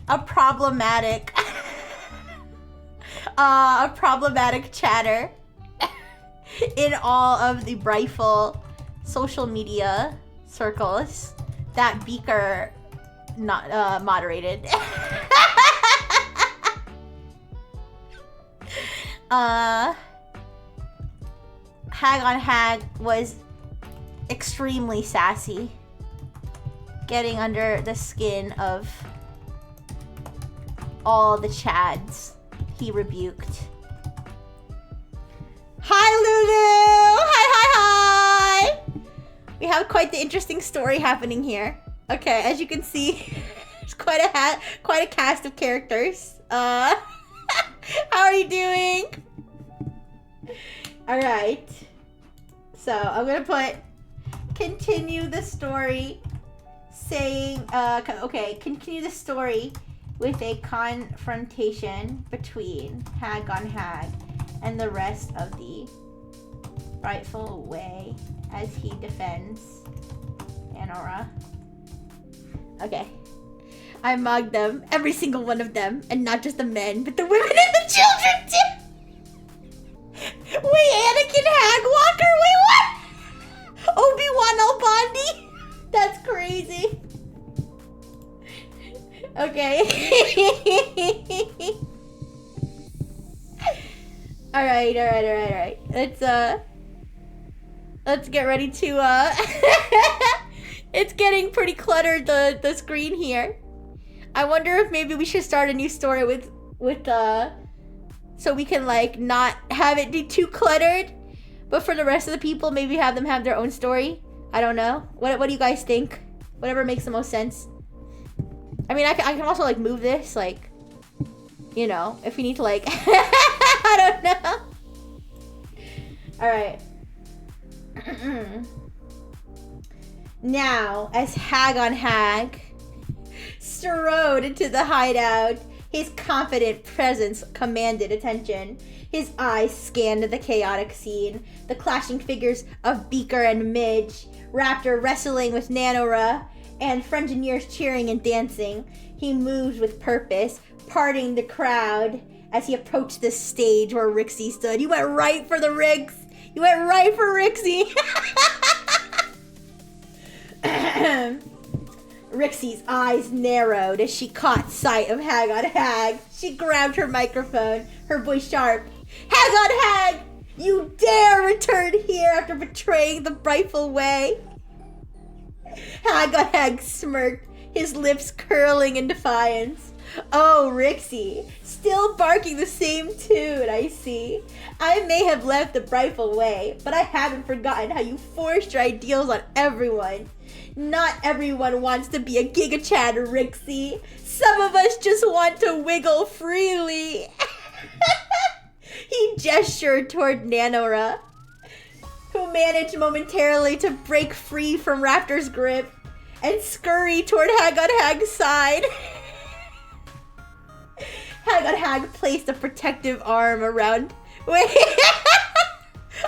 chatter in all of the Brightful social media circles that Beaker not moderated. Hag on Hag was extremely sassy, getting under the skin of all the Chads he rebuked. Hi, Lulu! Hi! We have quite the interesting story happening here. Okay, as you can see, there's quite a cast of characters. How are you doing? All right. So I'm gonna put continue the story, saying continue the story with a confrontation between Hag on Hag and the rest of the Brightful Way as he defends Anora. Okay. I mugged them, every single one of them, and not just the men, but the women and the children too! Okay. Alright. Let's get ready to, it's getting pretty cluttered, the screen here. I wonder if maybe we should start a new story with, so we can, like, not have it be too cluttered. But for the rest of the people, maybe have them have their own story. I don't know. What do you guys think? Whatever makes the most sense. I mean, I can also, like, move this, like, you know, if we need to, like, I don't know. Alright. Now, as Hag on Hag strode into the hideout, his confident presence commanded attention. His eyes scanned the chaotic scene, the clashing figures of Beaker and Midge, Raptor wrestling with Nanora, and Frengineers cheering and dancing. He moved with purpose, parting the crowd as he approached the stage where Rixie stood. You went right for the Rix. You went right for Rixie. Rixie's eyes narrowed as she caught sight of Hag on Hag. She grabbed her microphone, her voice sharp. Hag on Hag! You dare return here after betraying the rightful way? Hag on Hag smirked, his lips curling in defiance. Oh, Rixie, still barking the same tune, I see. I may have left the rightful way, but I haven't forgotten how you forced your ideals on everyone. Not everyone wants to be a Giga Chad, Rixie. Some of us just want to wiggle freely. He gestured toward Nanora, who managed momentarily to break free from Raptor's grip and scurry toward Hag on Hag's side. Hag on Hag placed a protective arm around... Wait.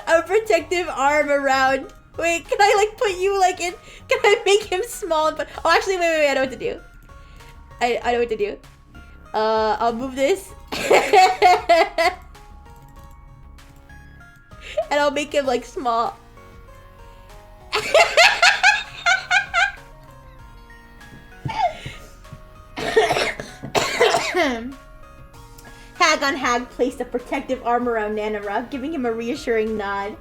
A protective arm around... Wait, can I, like, put you, like, in... Can I make him small? But oh, actually, wait, I know what to do. I know what to do. I'll move this. And I'll make him, like, small. Hag on Hag placed a protective arm around Nanora, giving him a reassuring nod.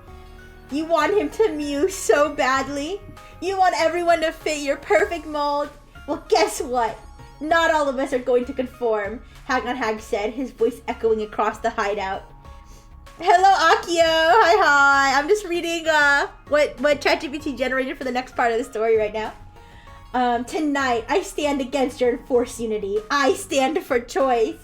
You want him to mew so badly? You want everyone to fit your perfect mold? Well, guess what? Not all of us are going to conform, Hag on Hag said, his voice echoing across the hideout. Hello, Akio! Hi! I'm just reading what ChatGPT generated for the next part of the story right now. Tonight, I stand against your enforced unity. I stand for choice.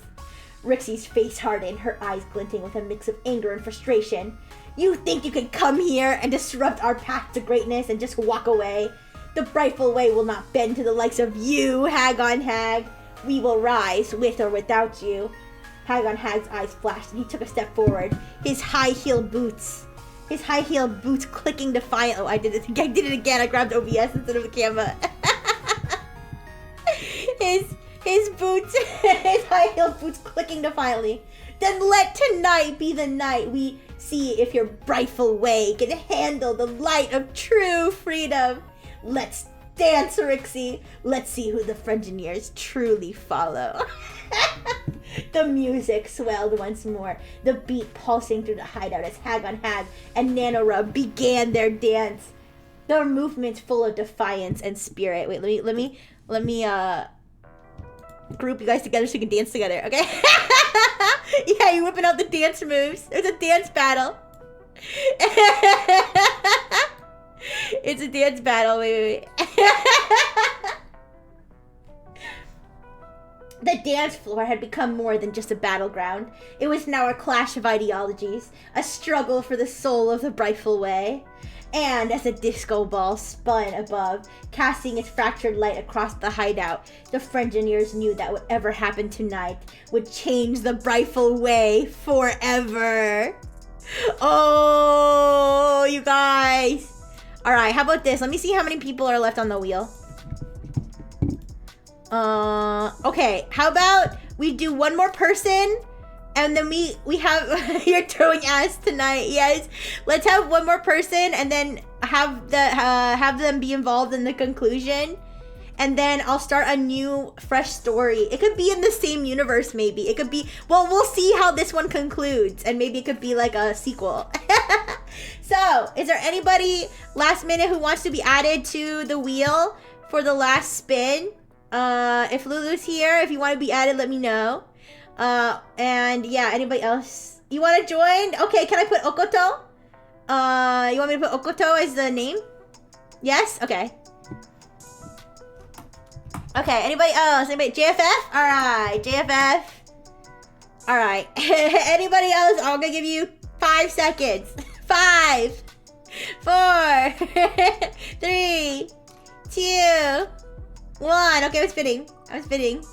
Rixie's face hardened, her eyes glinting with a mix of anger and frustration. You think you can come here and disrupt our path to greatness and just walk away? The rightful way will not bend to the likes of you, Hag on Hag. We will rise, with or without you. Hag on Hag's eyes flashed and he took a step forward, his high-heeled boots clicking defiantly. Oh, I did it again. I grabbed OBS instead of the camera. His high-heeled boots clicking defiantly. Then let tonight be the night we see if your rightful way can handle the light of true freedom. Let's dance, Rixie. Let's see who the Frengineers truly follow. The music swelled once more, the beat pulsing through the hideout as Hag on Hag and Nanora began their dance. Their movements full of defiance and spirit. Wait, let me group you guys together so you can dance together, okay? Yeah, you're whipping out the dance moves. There's a dance battle. It's a dance battle. Wait. The dance floor had become more than just a battleground. It was now a clash of ideologies, a struggle for the soul of the rightful way. And as a disco ball spun above, casting its fractured light across the hideout, the Frengineers knew that whatever happened tonight would change the rightful way forever. Oh, you guys. All right, how about this? Let me see how many people are left on the wheel. Okay, how about we do one more person and then we have you're throwing ass tonight. Yes, let's have one more person and then have them be involved in the conclusion, and then I'll start a new, fresh story. It could be in the same universe, maybe. It could be, well, we'll see how this one concludes, and maybe it could be like a sequel. So, is there anybody last minute who wants to be added to the wheel for the last spin? If Lulu's here, if you want to be added, let me know. And yeah, anybody else? You want to join? Okay, can I put Okoto? You want me to put Okoto as the name? Yes? Okay. Okay, anybody else? Anybody? JFF? Alright, JFF. Alright. Anybody else? I'm gonna give you 5 seconds. 5, 4, 3, 2, 1. Okay, I'm spinning. I'm spinning.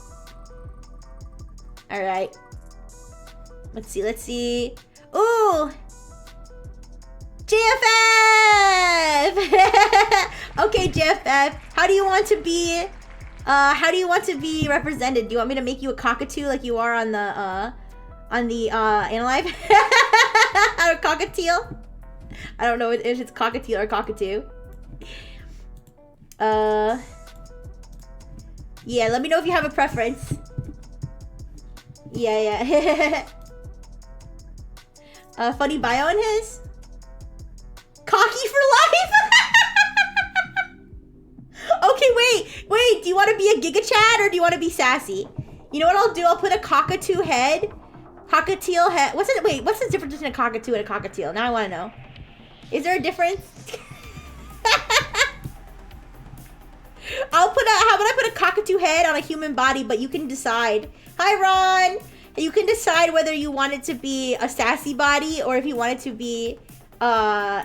Alright. Let's see, let's see. Ooh! JFF! Okay, JFF. How do you want to be represented? Do you want me to make you a cockatoo like you are on the Analyze? Or cockatiel? I don't know if it's cockatiel or cockatoo. Yeah, let me know if you have a preference. Yeah. Funny bio in his? Cocky for life? Okay, wait. Do you want to be a Giga Chad or do you want to be sassy? You know what I'll do? I'll put a cockatoo head. Cockatiel head. What's the difference between a cockatoo and a cockatiel? Now I want to know. Is there a difference? How about I put a cockatoo head on a human body, but you can decide. Hi, Ron. You can decide whether you want it to be a sassy body or if you want it to be a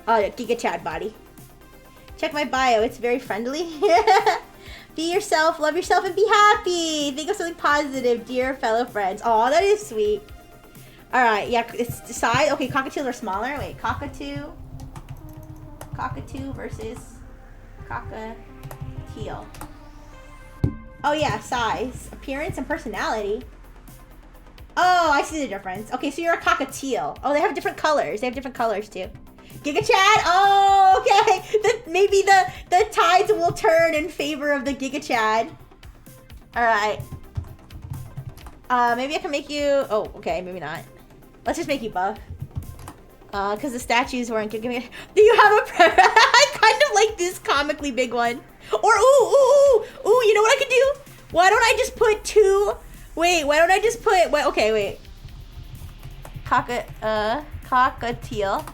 Giga Chad body. Check my bio. It's very friendly. Be yourself, love yourself, and be happy. Think of something positive, dear fellow friends. Oh, that is sweet. All right, yeah, it's decide. Okay, cockatiels are smaller. Wait, cockatoo versus cockatiel. Oh yeah, size, appearance, and personality. Oh, I see the difference. Okay, so you're a cockatiel. Oh, they have different colors. They have different colors too. Giga Chad? Oh, okay. Maybe the tides will turn in favor of the Giga Chad. Alright. Maybe I can make you... Oh, okay, maybe not. Let's just make you buff. Because the statues weren't giving me... Do you have a preference? I kind of like this comically big one. Or, ooh, you know what I could do? Why don't I just put 2... Wait, why don't I just put... Wait, okay, wait. Cockatiel.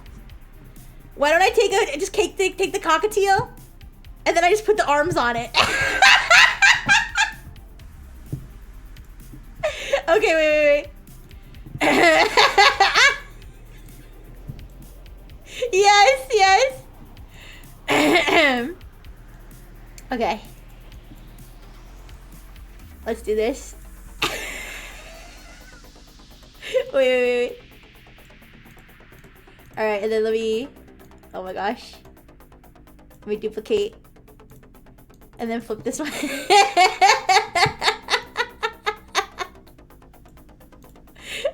Why don't I take the cockatiel, and then I just put the arms on it. Okay, wait. Yes. Okay. Let's do this. Wait. All right, and then let me... Oh my gosh. Let me duplicate. And then flip this one.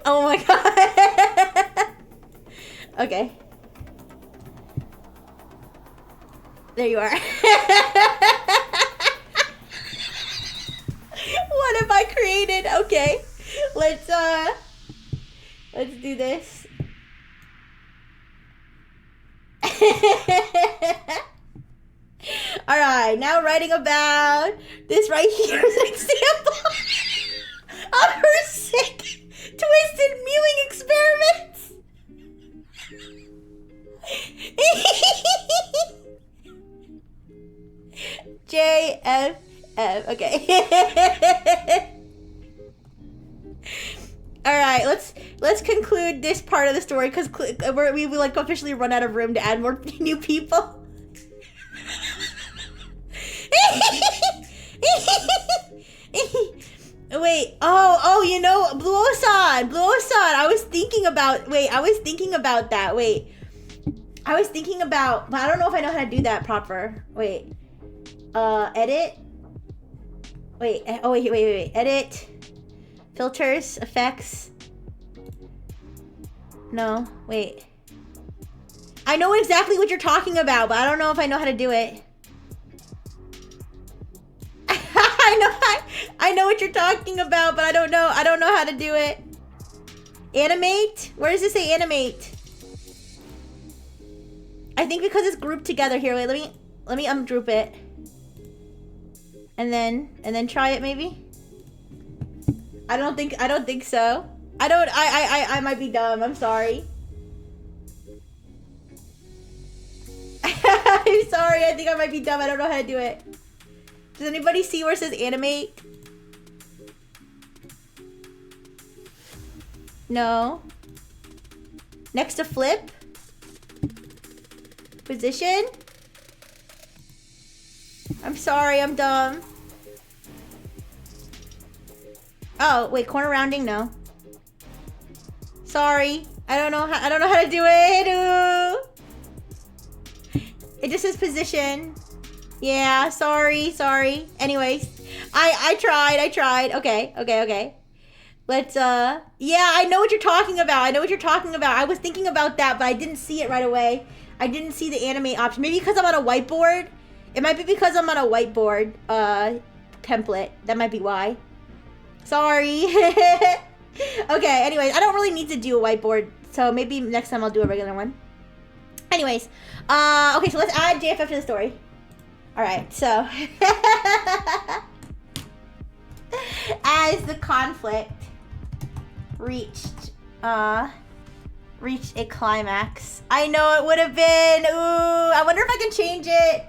Oh my god. Okay. There you are. What have I created? Okay. Let's do this. Alright, now writing about this right here is an example of her sick, twisted mewing experiments. JFF. Okay. All right, let's conclude this part of the story because we will like officially run out of room to add more new people. Wait, oh, you know, Blue Osan. I was thinking about that. But I don't know if I know how to do that proper. Wait, edit. Wait, edit. Filters, effects. No, wait. I know exactly what you're talking about, but I don't know if I know how to do it. I know what you're talking about, but I don't know how to do it. Animate? Where does it say animate? I think because it's grouped together here. Wait, let me ungroup it. And then try it maybe? I don't think so. I might be dumb. I'm sorry. I'm sorry. I think I might be dumb. I don't know how to do it. Does anybody see where it says animate? No. Next to flip? Position? I'm sorry, I'm dumb. Oh, wait, corner rounding? No. Sorry. I don't know how to do it. Ooh. It just says position. Yeah, sorry. Anyways, I tried. Okay. Let's yeah, I know what you're talking about. I was thinking about that, but I didn't see it right away. I didn't see the animate option. Maybe because I'm on a whiteboard. It might be because I'm on a whiteboard template. That might be why. Sorry. Okay, anyways, I don't really need to do a whiteboard, so maybe next time I'll do a regular one. Anyways, okay, so let's add JFF to the story. Alright, so as the conflict reached a climax. I know it would have been. Ooh, I wonder if I can change it.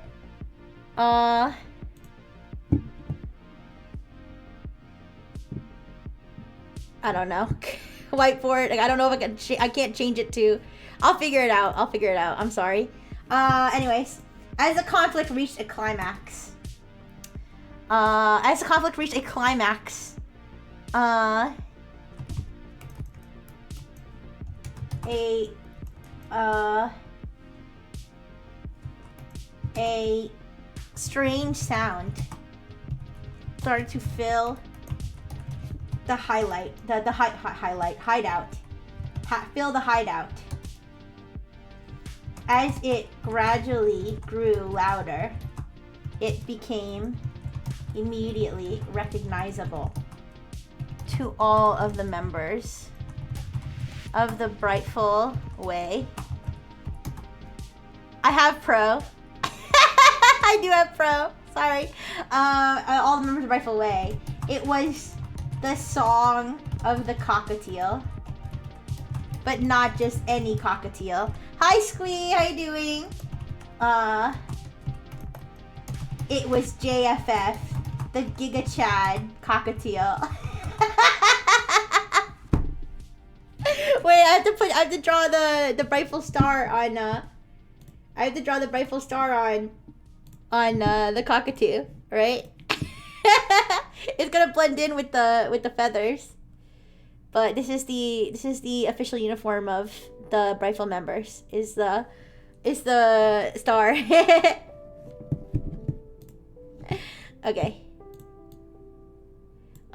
I don't know. Whiteboard. Like, I don't know if I can. I can't change it to. I'll figure it out. I'm sorry. Anyways, as the conflict reached a climax. A strange sound started to fill the hideout. Fill the hideout. As it gradually grew louder, it became immediately recognizable to all of the members of the Brightful Way. I have pro. I do have pro. Sorry. All the members of Brightful Way. It was the song of the cockatiel. But not just any cockatiel. Hi, Squee. How you doing? It was JFF, the Giga Chad cockatiel. Wait, I have to draw the Brightful Star on the cockatoo, right? It's gonna blend in with the feathers. But this is the official uniform of the Brightful members. Is the star. Okay.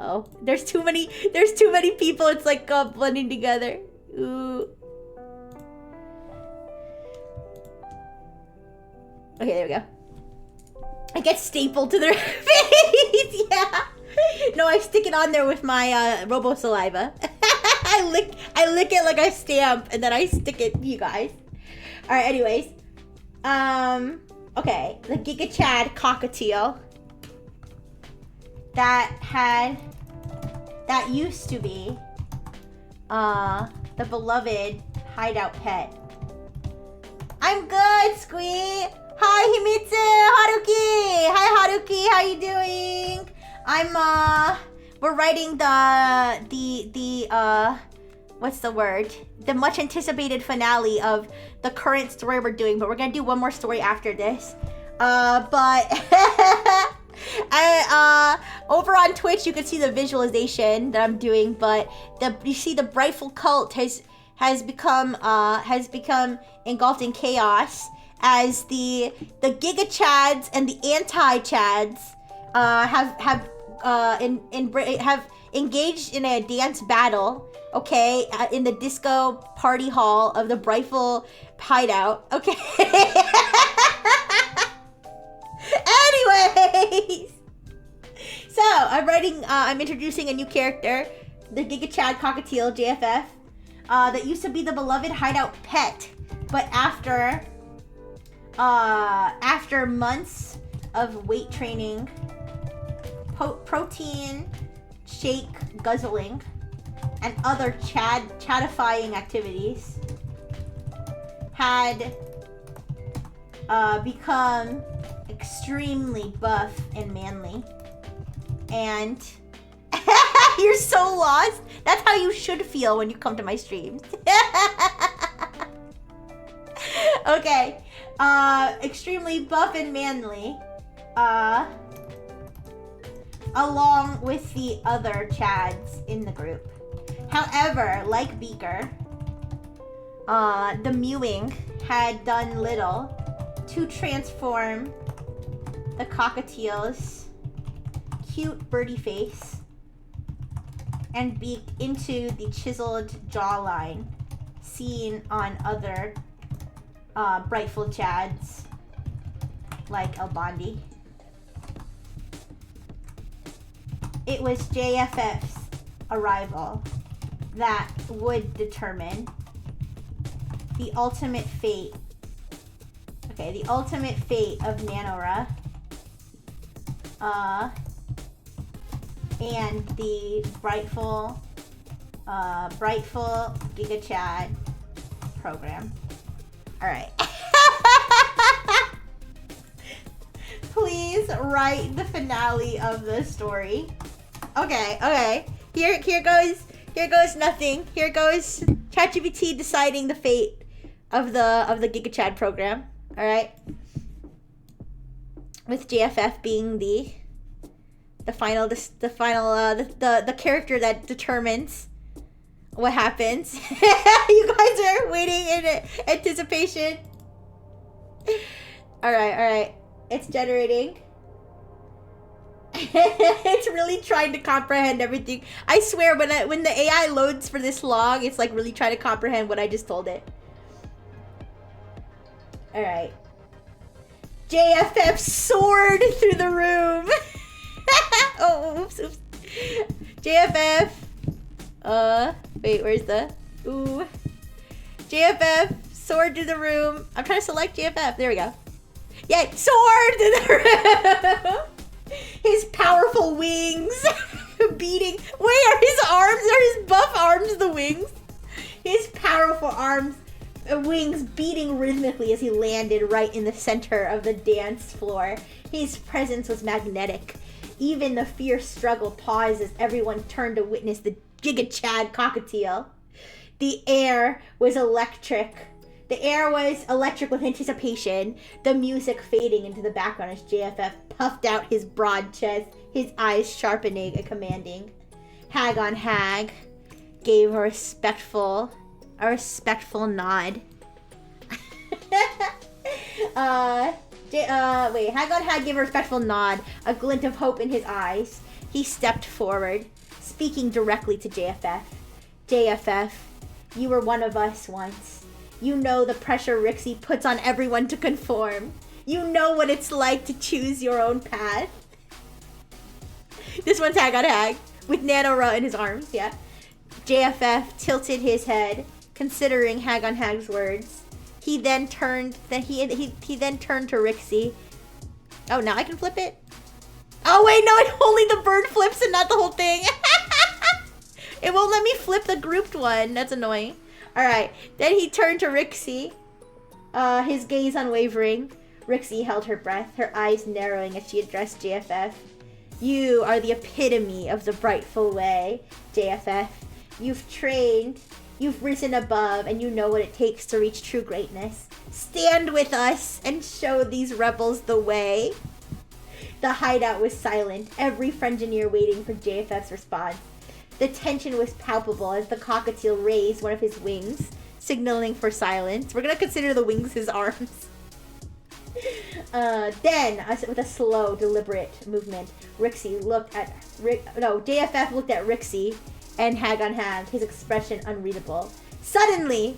Oh, there's too many people. It's like blending together. Ooh. Okay, there we go. I get stapled to their face. Yeah. No, I stick it on there with my robo saliva. I lick it like a stamp, and then I stick it to you guys. All right. Anyways, okay, the Giga Chad cockatiel. That used to be the beloved hideout pet. I'm good, Squee. Hi, Himitsu, Haruki. Hi, Haruki. How you doing? We're writing the what's the word? The much anticipated finale of the current story we're doing, but we're gonna do one more story after this. But over on Twitch you can see the visualization that I'm doing, but you see the Brightful cult has become engulfed in chaos as the Giga Chads and the anti-Chads have engaged in a dance battle, okay, in the disco party hall of the Brightful hideout, okay. Anyways, so I'm introducing a new character, the Giga Chad Cockatiel JFF, that used to be the beloved hideout pet, but after months of weight training, protein shake guzzling, and other chattifying activities, had become extremely buff and manly. And you're so lost. That's how you should feel when you come to my streams. Okay. Extremely buff and manly. Along with the other Chads in the group. However, like Beaker, the mewing had done little to transform the cockatiel's cute birdie face and beak into the chiseled jawline seen on other Brightful Chads like El Bondi. It was JFF's arrival that would determine the ultimate fate. Okay, the ultimate fate of Nanora and the Brightful Giga Chad program. Alright. Please write the finale of the story. Okay. Here goes nothing. Here goes ChatGPT deciding the fate of the Giga Chad program. Alright. With JFF being the character that determines what happens. You guys are waiting in anticipation. Alright. It's generating. It's really trying to comprehend everything. I swear, when the AI loads for this long, it's like really trying to comprehend what I just told it. Alright. JFF soared through the room. Oh, oops. JFF. Wait, where's the... Ooh. JFF soared through the room. I'm trying to select JFF. There we go. Yeah, soared through the room. His powerful wings beating. Wait, are his buff arms the wings? His powerful wings beating rhythmically as he landed right in the center of the dance floor. His presence was magnetic. Even the fierce struggle paused as everyone turned to witness the Giga Chad Cockatiel. The air was electric. The air was electric with anticipation, the music fading into the background as JFF puffed out his broad chest, his eyes sharpening and commanding. Hag on Hag gave a respectful nod. Hag on Hag gave a respectful nod, a glint of hope in his eyes. He stepped forward, speaking directly to JFF. JFF, you were one of us once. You know the pressure Rixie puts on everyone to conform. You know what it's like to choose your own path. This one's Hag on Hag, with Nanora in his arms, yeah. JFF tilted his head, considering Hag on Hag's words. He then turned to Rixie. Oh, now I can flip it? Oh wait, no, only the bird flips and not the whole thing. It won't let me flip the grouped one. That's annoying. Alright, then he turned to Rixie, his gaze unwavering. Rixie held her breath, her eyes narrowing as she addressed JFF. You are the epitome of the Brightful Way, JFF. You've trained, you've risen above, and you know what it takes to reach true greatness. Stand with us and show these rebels the way. The hideout was silent, every Frengineer waiting for JFF's response. The tension was palpable as the cockatiel raised one of his wings, signaling for silence. We're gonna consider the wings his arms. Then, with a slow, deliberate movement, JFF looked at Rixie and Hag on Hag, his expression unreadable. Suddenly,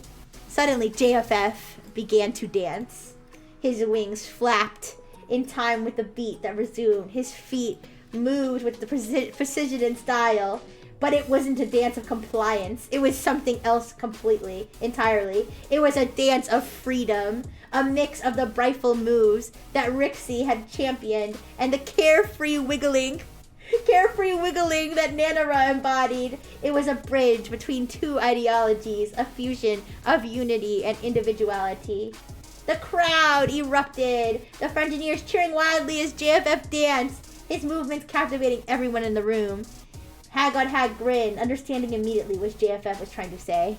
JFF began to dance. His wings flapped in time with the beat that resumed. His feet moved with the precision and style. But it wasn't a dance of compliance. It was something else completely, entirely. It was a dance of freedom. A mix of the brightful moves that Rixie had championed and the carefree wiggling that Nanara embodied. It was a bridge between two ideologies, a fusion of unity and individuality. The crowd erupted, the Frengineers cheering wildly as JFF danced, his movements captivating everyone in the room. Hag on Hag grinned, understanding immediately what JFF was trying to say.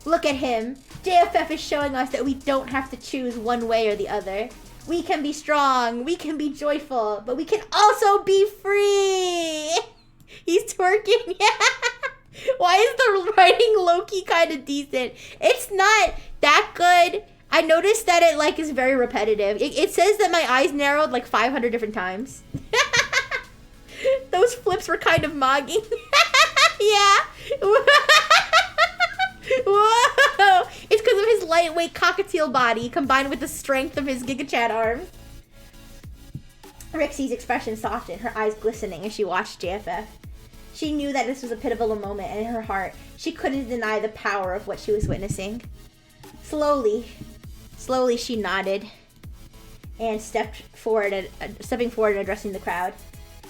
Look at him. JFF is showing us that we don't have to choose one way or the other. We can be strong, we can be joyful, but we can also be free. He's twerking. Why is the writing low-key kind of decent? It's not that good. I noticed that it like is very repetitive. It says that my eyes narrowed like 500 different times. Those flips were kind of mogging. Yeah. Whoa. It's because of his lightweight cockatiel body combined with the strength of his GigaChat arms. Rixie's expression softened, her eyes glistening as she watched JFF. She knew that this was a pivotal moment, and in her heart, she couldn't deny the power of what she was witnessing. Slowly she nodded and stepping forward and addressing the crowd.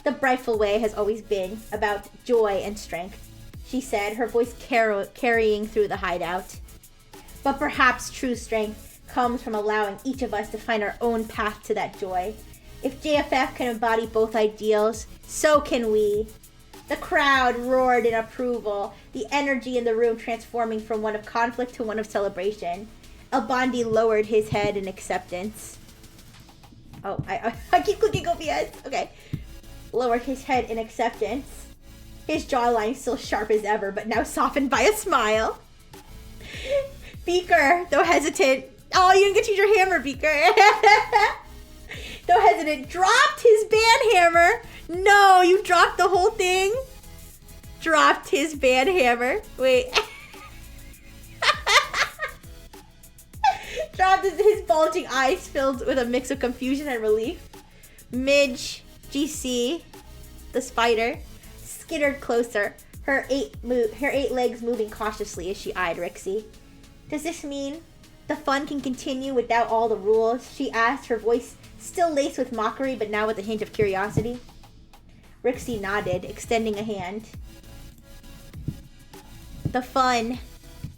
The Brightful Way has always been about joy and strength, she said, her voice carrying through the hideout. But perhaps true strength comes from allowing each of us to find our own path to that joy. If JFF can embody both ideals, so can we. The crowd roared in approval, the energy in the room transforming from one of conflict to one of celebration. Albandi lowered his head in acceptance. Oh, I keep clicking OBS. Okay. Lowered his head in acceptance. His jawline still sharp as ever, but now softened by a smile. Beaker, though hesitant. Oh, you didn't get to use your hammer, Beaker. Though hesitant, dropped his band hammer. No, you dropped the whole thing. Dropped his band hammer. Wait. Dropped his bulging eyes filled with a mix of confusion and relief. Midge GC, the spider, skittered closer, her eight legs moving cautiously as she eyed Rixie. Does this mean the fun can continue without all the rules? She asked, her voice still laced with mockery, but now with a hint of curiosity. Rixie nodded, extending a hand. The fun,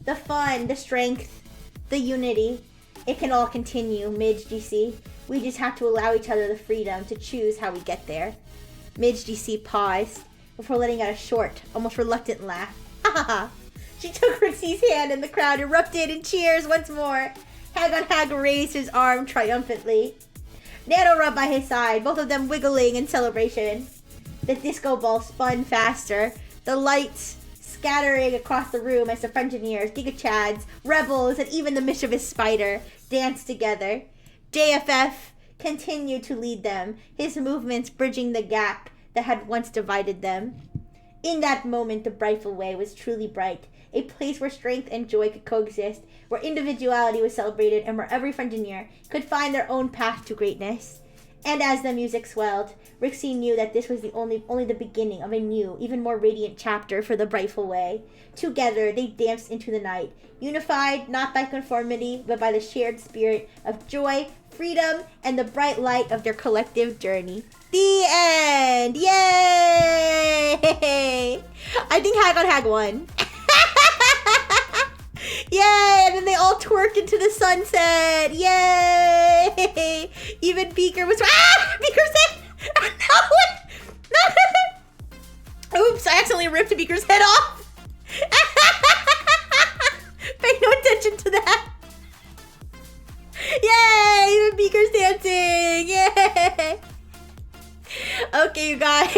the strength, the unity. It can all continue, Midge GC. We just have to allow each other the freedom to choose how we get there. Midge GC paused before letting out a short, almost reluctant laugh. Ha ha ha. She took Rixie's hand and the crowd erupted in cheers once more. Hag on Hag raised his arm triumphantly. Nano rubbed by his side, both of them wiggling in celebration. The disco ball spun faster, the lights scattering across the room as the Frengineers, GigaChads, Rebels, and even the mischievous spider danced together. JFF continued to lead them, his movements bridging the gap that had once divided them. In that moment, the Brightful Way was truly bright, a place where strength and joy could coexist, where individuality was celebrated, and where every Frengineer could find their own path to greatness. And as the music swelled, Rixie knew that this was only the beginning of a new, even more radiant chapter for the Brightful Way. Together, they danced into the night, unified not by conformity, but by the shared spirit of joy, freedom, and the bright light of their collective journey. The end! Yay! I think Hag on Hag won. Yay! And then they all twerked into the sunset. Yay! Even Beaker was... Ah! Beaker's head! No! Oops, I accidentally ripped Beaker's head off. Pay no attention to that. Yay! Even Beaker's dancing. Yay! Okay, you guys.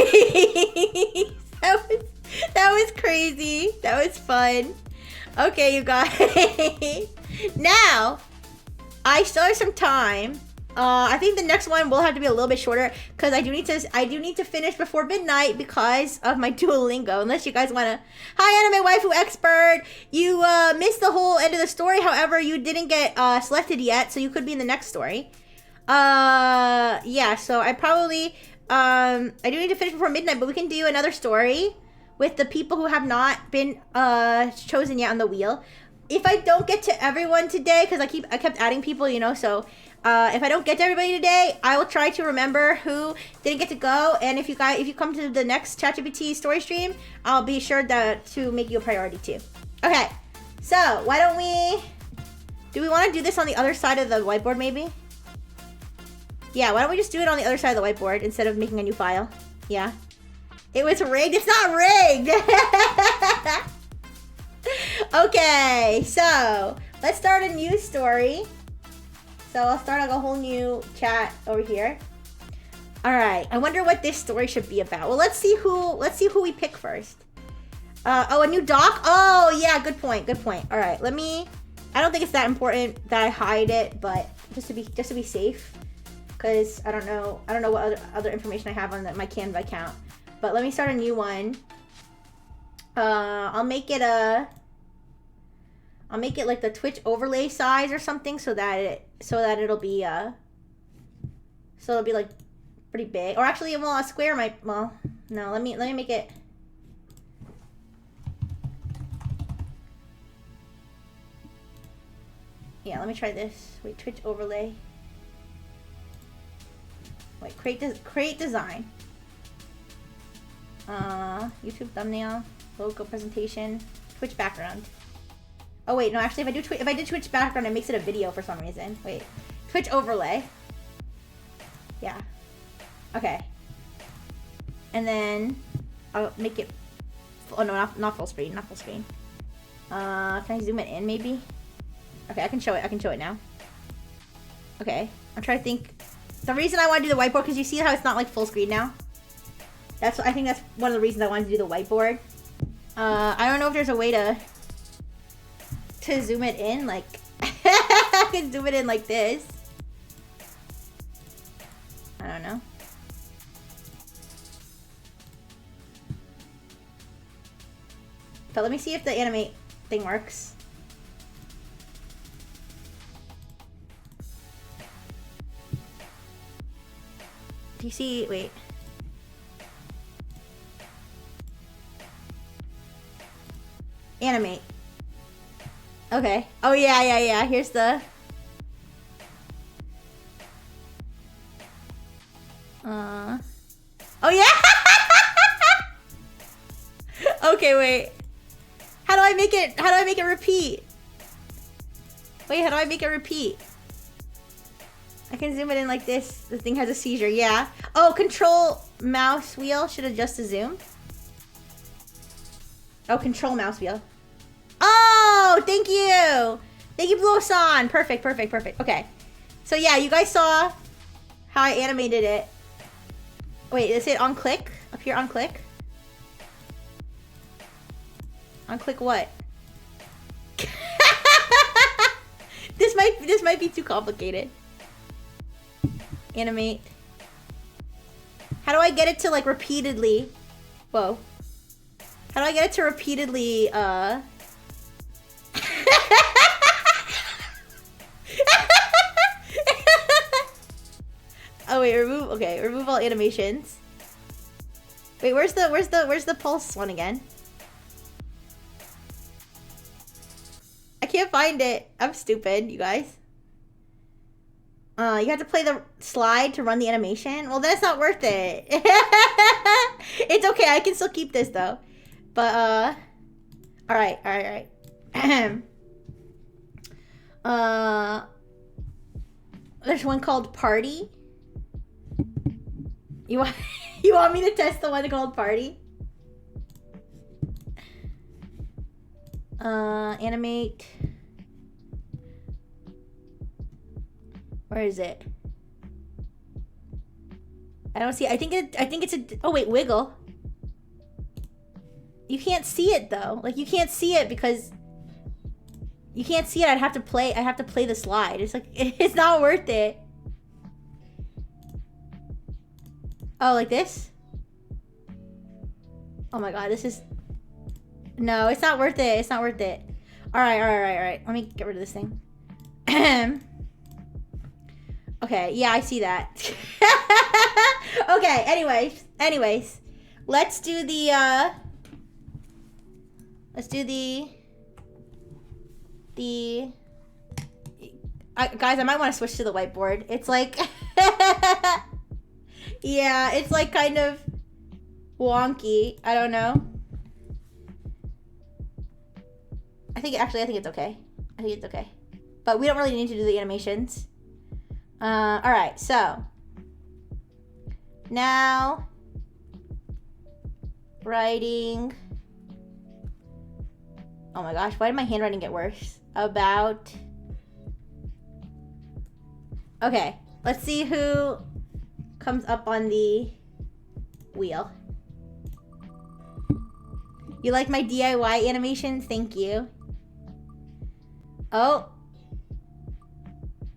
That was crazy. That was fun. Okay, you guys. Now, I still have some time. I think the next one will have to be a little bit shorter because I do need to finish before midnight because of my Duolingo. Unless you guys wanna. Hi, Anime Waifu Expert. You missed the whole end of the story. However, you didn't get selected yet, so you could be in the next story. Yeah. So I probably I do need to finish before midnight, but we can do another story with the people who have not been chosen yet on the wheel. If I don't get to everyone today, because I kept adding people, you know, so if I don't get to everybody today, I will try to remember who didn't get to go. And if you come to the next ChatGPT story stream, I'll be sure to make you a priority too. Okay, so why don't do we want to do this on the other side of the whiteboard maybe? Yeah, why don't we just do it on the other side of the whiteboard instead of making a new file? Yeah. It was rigged. It's not rigged. Okay, so let's start a new story. So I'll start like a whole new chat over here. All right. I wonder what this story should be about. Well, let's see who we pick first. Oh, a new doc. Oh, yeah. Good point. Good point. All right. I don't think it's that important that I hide it, but just to be safe, because I don't know what other information I have on my Canva account. But let me start a new one. I'll make it like the Twitch overlay size or something, so that it'll be like pretty big. Or actually, well, a square might. Well, no. Let me make it. Yeah, let me try this. Wait, Twitch overlay. Wait, create design. YouTube thumbnail, logo presentation, Twitch background. Oh wait, no, actually if I did Twitch background, it makes it a video for some reason. Wait, Twitch overlay. Yeah. Okay. And then I'll make it. Oh no, not full screen, not full screen. Can I zoom it in maybe? Okay, I can show it now. Okay, I'm trying to think. The reason I want to do the whiteboard, because you see how it's not like full screen now? I think that's one of the reasons I wanted to do the whiteboard. I don't know if there's a way to zoom it in, like I can zoom it in like this. I don't know. But let me see if the animate thing works. Do you see? Wait. Animate. Okay. Oh yeah. Here's the. Oh yeah. Okay, wait. How do I make it repeat? Wait, how do I make it repeat? I can zoom it in like this. The thing has a seizure. Yeah. Oh, control mouse wheel should adjust the zoom. Oh, control mouse wheel. Oh, thank you. Thank you, Blue-san. Perfect. Okay. So yeah, you guys saw how I animated it. Wait, is it on click? Up here on click? On click what? This might be too complicated. Animate. How do I get it to like repeatedly? Whoa. How do I get it to repeatedly Oh wait, remove all animations. Wait, where's the pulse one again? I can't find it. I'm stupid, you guys. You have to play the slide to run the animation? Well, that's not worth it. It's okay, I can still keep this though. But, alright. There's one called Party. You want me to test the one called Party? Animate. Where is it? I don't see. I think it's a. Oh wait, wiggle. You can't see it though. Like you can't see it because you can't see it. I have to play the slide. It's like it's not worth it. Oh, like this? Oh my god, this is. No, it's not worth it. It's not worth it. All right. Let me get rid of this thing. Okay, yeah, I see that. Okay, Okay, anyways. Let's do the, guys, I might want to switch to the whiteboard. It's like, yeah, it's like kind of wonky. I don't know. I think it's okay. I think it's okay. But we don't really need to do the animations. Alright, so. Now. Writing. Oh my gosh, why did my handwriting get worse? About. Okay, let's see who comes up on the wheel. You like my DIY animations? Thank you. Oh.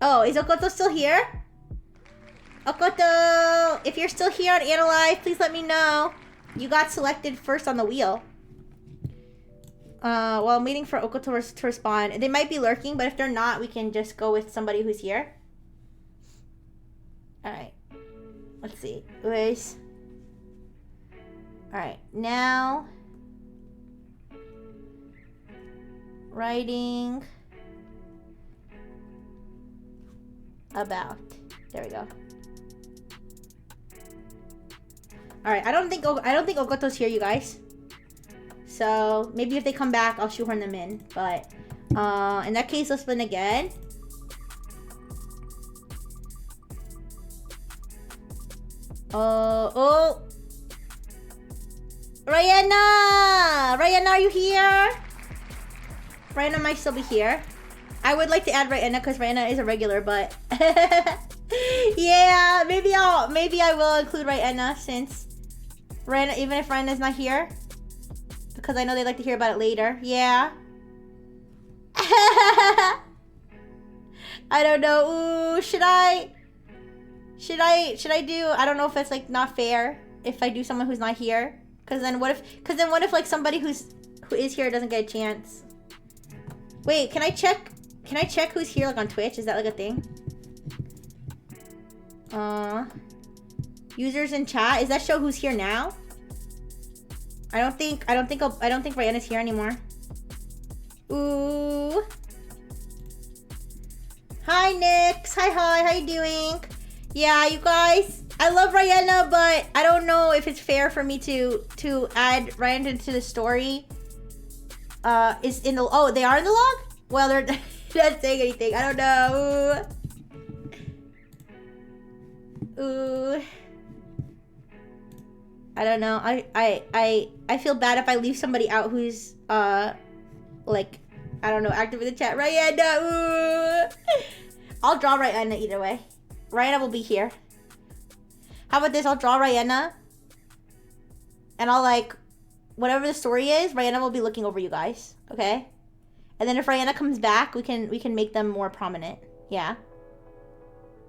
Oh, is Okoto still here? Okoto! If you're still here on Analyze, please let me know. You got selected first on the wheel. While I'm waiting for Okoto to respond. They might be lurking, but if they're not, we can just go with somebody who's here. Alright. Let's see. Alright, now... Writing... About. There we go. Alright, I don't think Okoto's here, you guys. So, maybe if they come back, I'll shoehorn them in. But, in that case, let's spin again. Oh. Rayana, are you here? Rayana might still be here. I would like to add Rayana because Rayana is a regular, but yeah, maybe I will include Rayana since Rayana, even if Rayana's not here, because I know they like to hear about it later. Yeah. I don't know. Ooh, should I do? I don't know if it's like not fair if I do someone who's not here. Cause then what if like somebody who is here doesn't get a chance? Wait, can I check who's here like on Twitch? Is that like a thing? Users in chat. Is that show who's here now? I don't think Rayana's here anymore. Ooh. Hi Nix. Hi. How you doing? Yeah, you guys. I love Rayana, but I don't know if it's fair for me to add Rayana into the story. Is in the they are in the log? Well, they're not saying anything. I don't know. Ooh. I don't know. I feel bad if I leave somebody out who's like, I don't know, active in the chat. Rayana. Ooh. I'll draw Rayana either way. Rayana will be here. How about this? I'll draw Rayana. And I'll like, whatever the story is, Rayana will be looking over you guys. Okay? And then if Rayana comes back, we can make them more prominent. Yeah.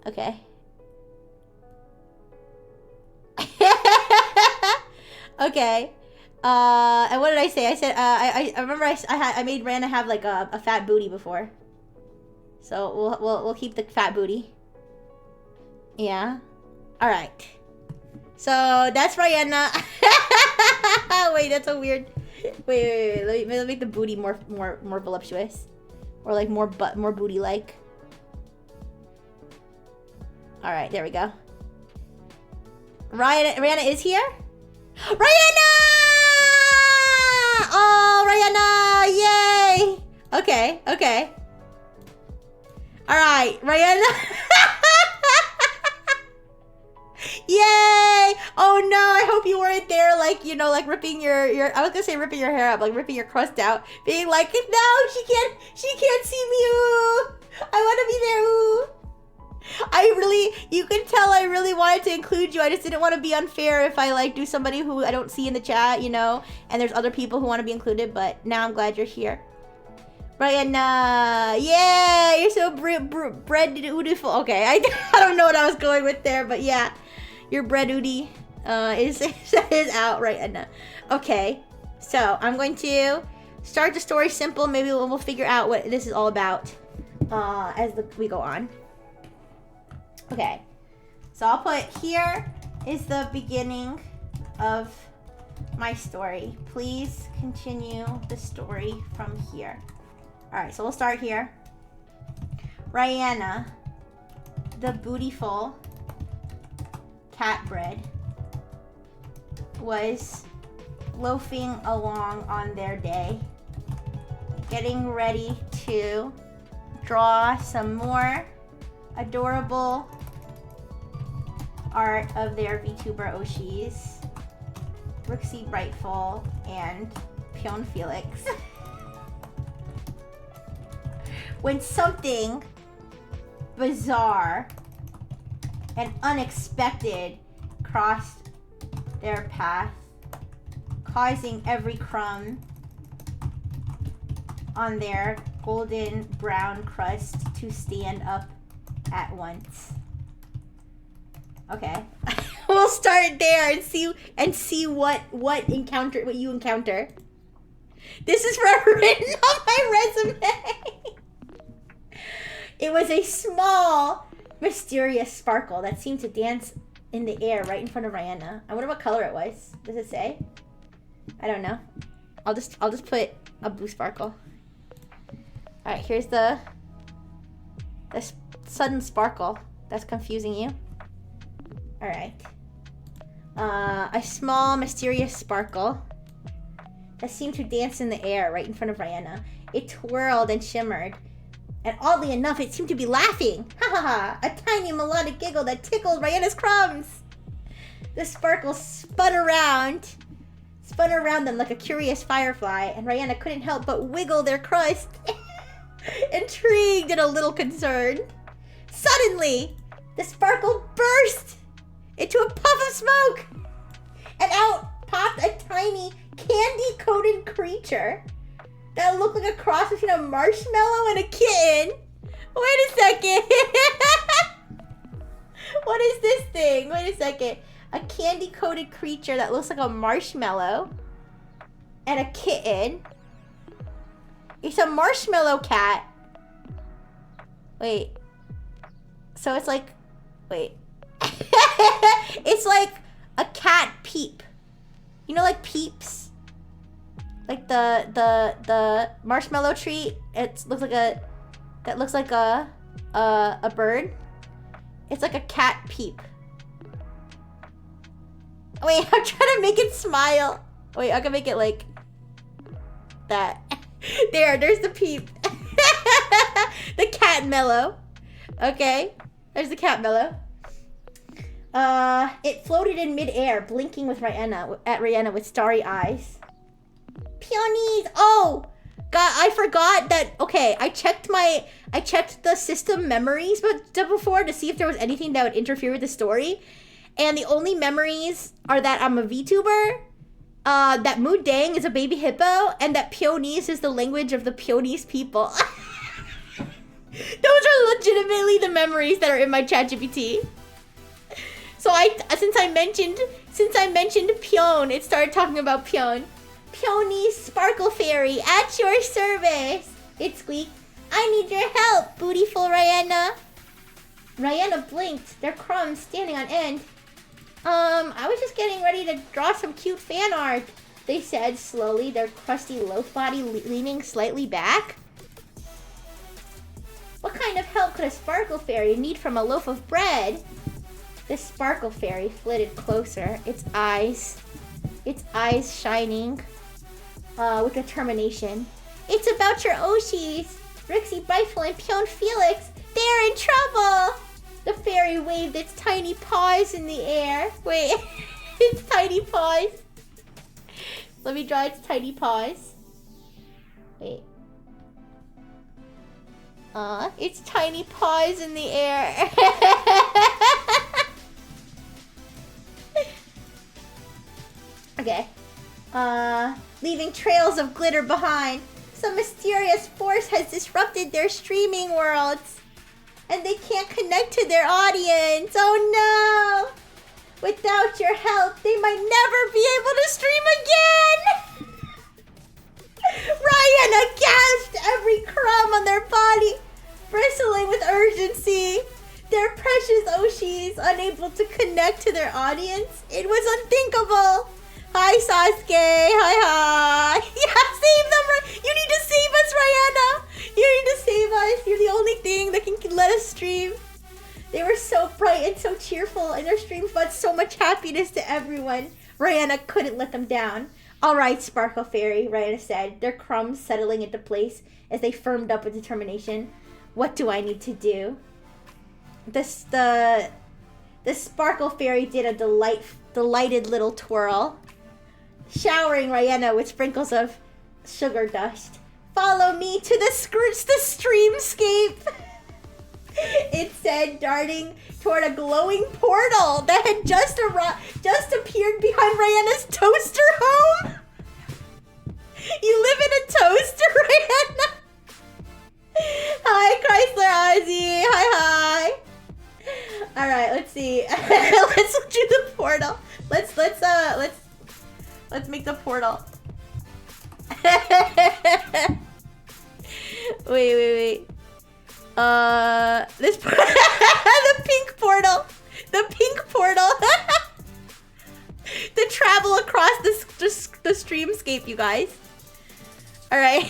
Okay. Okay. And what did I say? I said I remember I made Rayana have like a fat booty before. So we'll keep the fat booty. Yeah. All right. So that's Rayana. Wait, that's so weird. Wait. Let me make the booty more voluptuous, or like more booty like. All right, there we go. Rayana is here. Rayana! Oh, Rayana! Yay! Okay. All right, Rayana. Yay! Oh no, I hope you weren't there, like, you know, like ripping your I was gonna say ripping your hair up, like ripping your crust out, being like, no, she can't see me, ooh! I wanna be there, ooh! You can tell I really wanted to include you. I just didn't want to be unfair if I like do somebody who I don't see in the chat, you know, and there's other people who want to be included, but now I'm glad you're here. Rayana, yeah, you're so beautiful. Okay, I don't know what I was going with there, but yeah. Your bread Udi is out right now. Okay, so I'm going to start the story simple. Maybe we'll figure out what this is all about as we go on. Okay, so I'll put here is the beginning of my story. Please continue the story from here. Alright, so we'll start here. Rihanna, the bootyful catbred, was loafing along on their day, getting ready to draw some more adorable art of their VTuber Oshis, Rixie Brightful and Pion Felix. When something bizarre and unexpected crossed their path, causing every crumb on their golden brown crust to stand up at once. Okay. We'll start there and see what you encounter. This is written on my resume. It was a small, mysterious sparkle that seemed to dance in the air right in front of Rihanna. I wonder what color it was. Does it say? I don't know. I'll just put a blue sparkle. All right, here's the sudden sparkle that's confusing you. All right. A small, mysterious sparkle that seemed to dance in the air right in front of Rihanna. It twirled and shimmered. And oddly enough, it seemed to be laughing. Ha ha ha! A tiny melodic giggle that tickled Rihanna's crumbs. The sparkle spun around them like a curious firefly, and Rihanna couldn't help but wiggle their crust. Intrigued and a little concerned. Suddenly, the sparkle burst into a puff of smoke, and out popped a tiny candy-coated creature that looked like a cross between a marshmallow and a kitten. Wait a second. What is this thing? Wait a second. A candy-coated creature that looks like a marshmallow and a kitten. It's a marshmallow cat. Wait. So it's like... Wait. It's like a cat peep. You know, like Peeps? Like the marshmallow treat. It looks like that looks like a bird. It's like a cat peep. Wait, I'm trying to make it smile. Wait, I can make it like that. There's the peep. The cat mellow. Okay, there's the cat mellow. It floated in midair, blinking at Rihanna with starry eyes. Peonies! Oh! God, I forgot that. Okay, I checked the system memories before to see if there was anything that would interfere with the story. And the only memories are that I'm a VTuber, that Mood Dang is a baby hippo, and that Peonies is the language of the Peonese people. Those are legitimately the memories that are in my ChatGPT. So since I mentioned Pion, it started talking about Pion. Peony's Sparkle Fairy, at your service! It squeaked. I need your help, bootyful Rihanna. Rihanna blinked, their crumbs standing on end. I was just getting ready to draw some cute fan art, they said slowly, their crusty loaf body leaning slightly back. What kind of help could a Sparkle Fairy need from a loaf of bread? The Sparkle Fairy flitted closer, its eyes shining with determination. It's about your Oshis, Rixie Brightful and Pion Felix. They're in trouble! The fairy waved its tiny paws in the air. Wait, its tiny paws. Let me draw its tiny paws. Wait. Its tiny paws in the air. Okay. Leaving trails of glitter behind. Some mysterious force has disrupted their streaming worlds, and they can't connect to their audience. Oh no! Without your help, they might never be able to stream again! Rihanna gasped, every crumb on their body bristling with urgency. Their precious Oshis unable to connect to their audience. It was unthinkable. Hi, Sasuke. Hi. Yeah, save them. You need to save us, Rihanna. You need to save us. You're the only thing that can let us stream. They were so bright and so cheerful, and their streams brought so much happiness to everyone. Rihanna couldn't let them down. All right, Sparkle Fairy, Rihanna said, their crumbs settling into place as they firmed up with determination. What do I need to do? The Sparkle Fairy did a delighted little twirl, showering Rihanna with sprinkles of sugar dust. Follow me to the streamscape, it said, darting toward a glowing portal that had just appeared behind Rihanna's toaster home. You live in a toaster, Rihanna? Hi, Chrysler Ozzy. Hi. All right, let's see. Let's do the portal. Let's make the portal. Wait. This the pink portal. The pink portal. To travel across the streamscape, you guys. All right.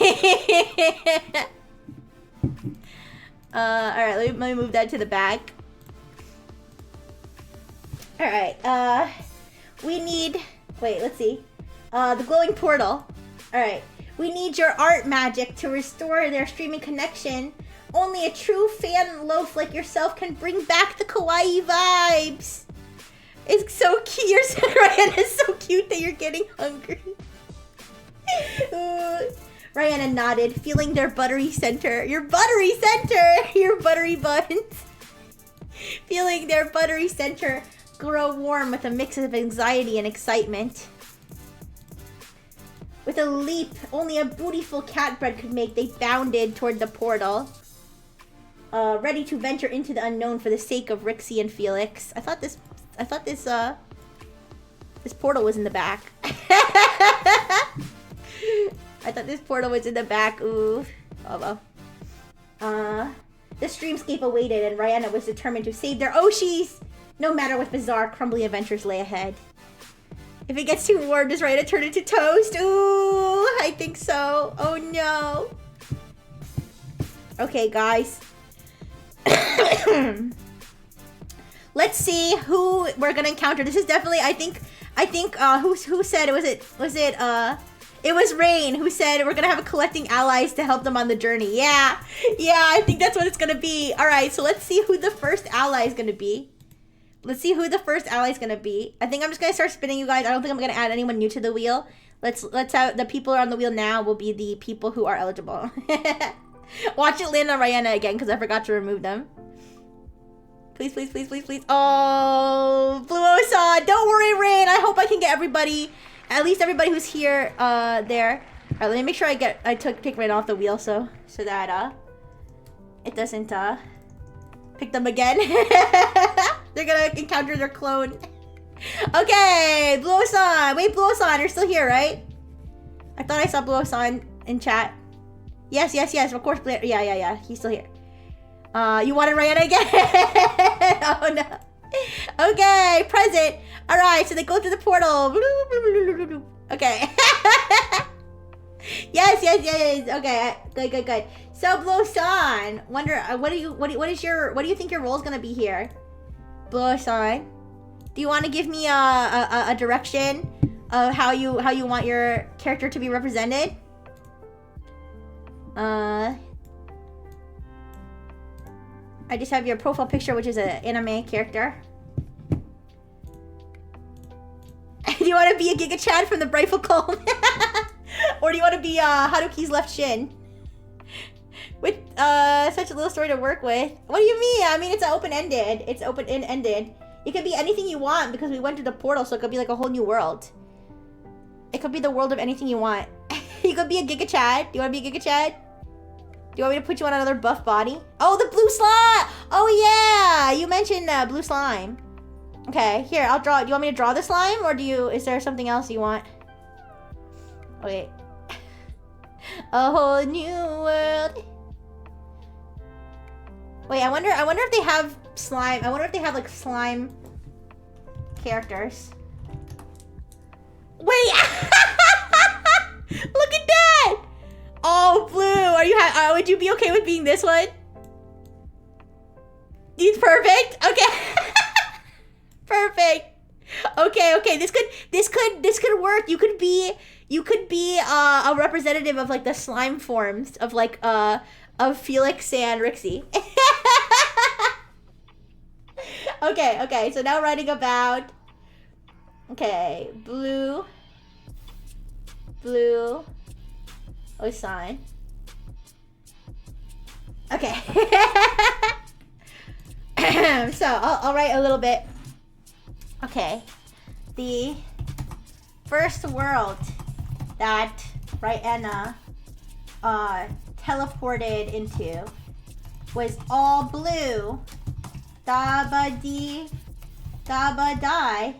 All right. Let me move that to the back. All right. We need. Wait. Let's see. The glowing portal. All right. We need your art magic to restore their streaming connection. Only a true fan loaf like yourself can bring back the kawaii vibes. It's so cute. Rihanna is so cute that you're getting hungry. Rihanna nodded, feeling their buttery center. Your buttery center! Your buttery buns. Feeling their buttery center grow warm with a mix of anxiety and excitement. With a leap only a beautiful catbird could make, they bounded toward the portal. Ready to venture into the unknown for the sake of Rixie and Felix. I thought this portal was in the back. I thought this portal was in the back. Ooh. Oh well. The streamscape awaited, and Rihanna was determined to save their Oshis, no matter what bizarre, crumbly adventures lay ahead. If it gets too warm, does Rihanna turn into toast? Ooh, I think so. Oh no. Okay, guys. Let's see who we're gonna encounter. This is definitely, I think who said it? It was Rain who said we're gonna have a collecting allies to help them on the journey. Yeah, I think that's what it's gonna be. All right, so let's see who the first ally is gonna be. I think I'm just gonna start spinning, you guys. I don't think I'm gonna add anyone new to the wheel. Let's have the people who are on the wheel now will be the people who are eligible. Watch it land on Rihanna again because I forgot to remove them. Please. Oh, Blue Osan. Don't worry, Rain. I hope I can get everybody, at least everybody who's here, there. All right, let me make sure I take Rain off the wheel so that it doesn't pick them again. They're gonna encounter their clone. Okay, Blue Osan. Wait, Blue Osan, you're still here, right? I thought I saw Blue Osan in chat. Yes. Of course, yeah. He's still here. You wanted Rihanna again? Oh no. Okay, present. All right, so they go through the portal. Okay. Yes. Okay, good. So Blue-san, wonder what do you think your role is gonna be here? Blue-san, do you want to give me a direction of how you want your character to be represented? I just have your profile picture, which is an anime character. Do you want to be a Giga Chad from the Brightful Calm? Or do you want to be Haruki's left shin? With such a little story to work with. What do you mean? I mean, it's open-ended. It's open-ended. It could be anything you want because we went to the portal, so it could be like a whole new world. It could be the world of anything you want. You could be a Giga Chad. Do you want to be a Giga Chad? Do you want me to put you on another buff body? Oh, the blue slime! Oh yeah! You mentioned blue slime. Okay, here, I'll draw. Do you want me to draw the slime, or is there something else you want? Okay. A whole new world. Wait, I wonder if they have slime. I wonder if they have like slime characters. Wait! Look at that! Oh, Blue, are you? Would you be okay with being this one? He's perfect. Okay. Perfect. Okay. This could work. You could be a representative of like the slime forms of like of Felix and Rixie. Okay. So now writing about. Okay, Blue. Oh, sign. Okay. So I'll write a little bit. Okay, the first world that Rihanna teleported into was all blue. Daba dee, daba die.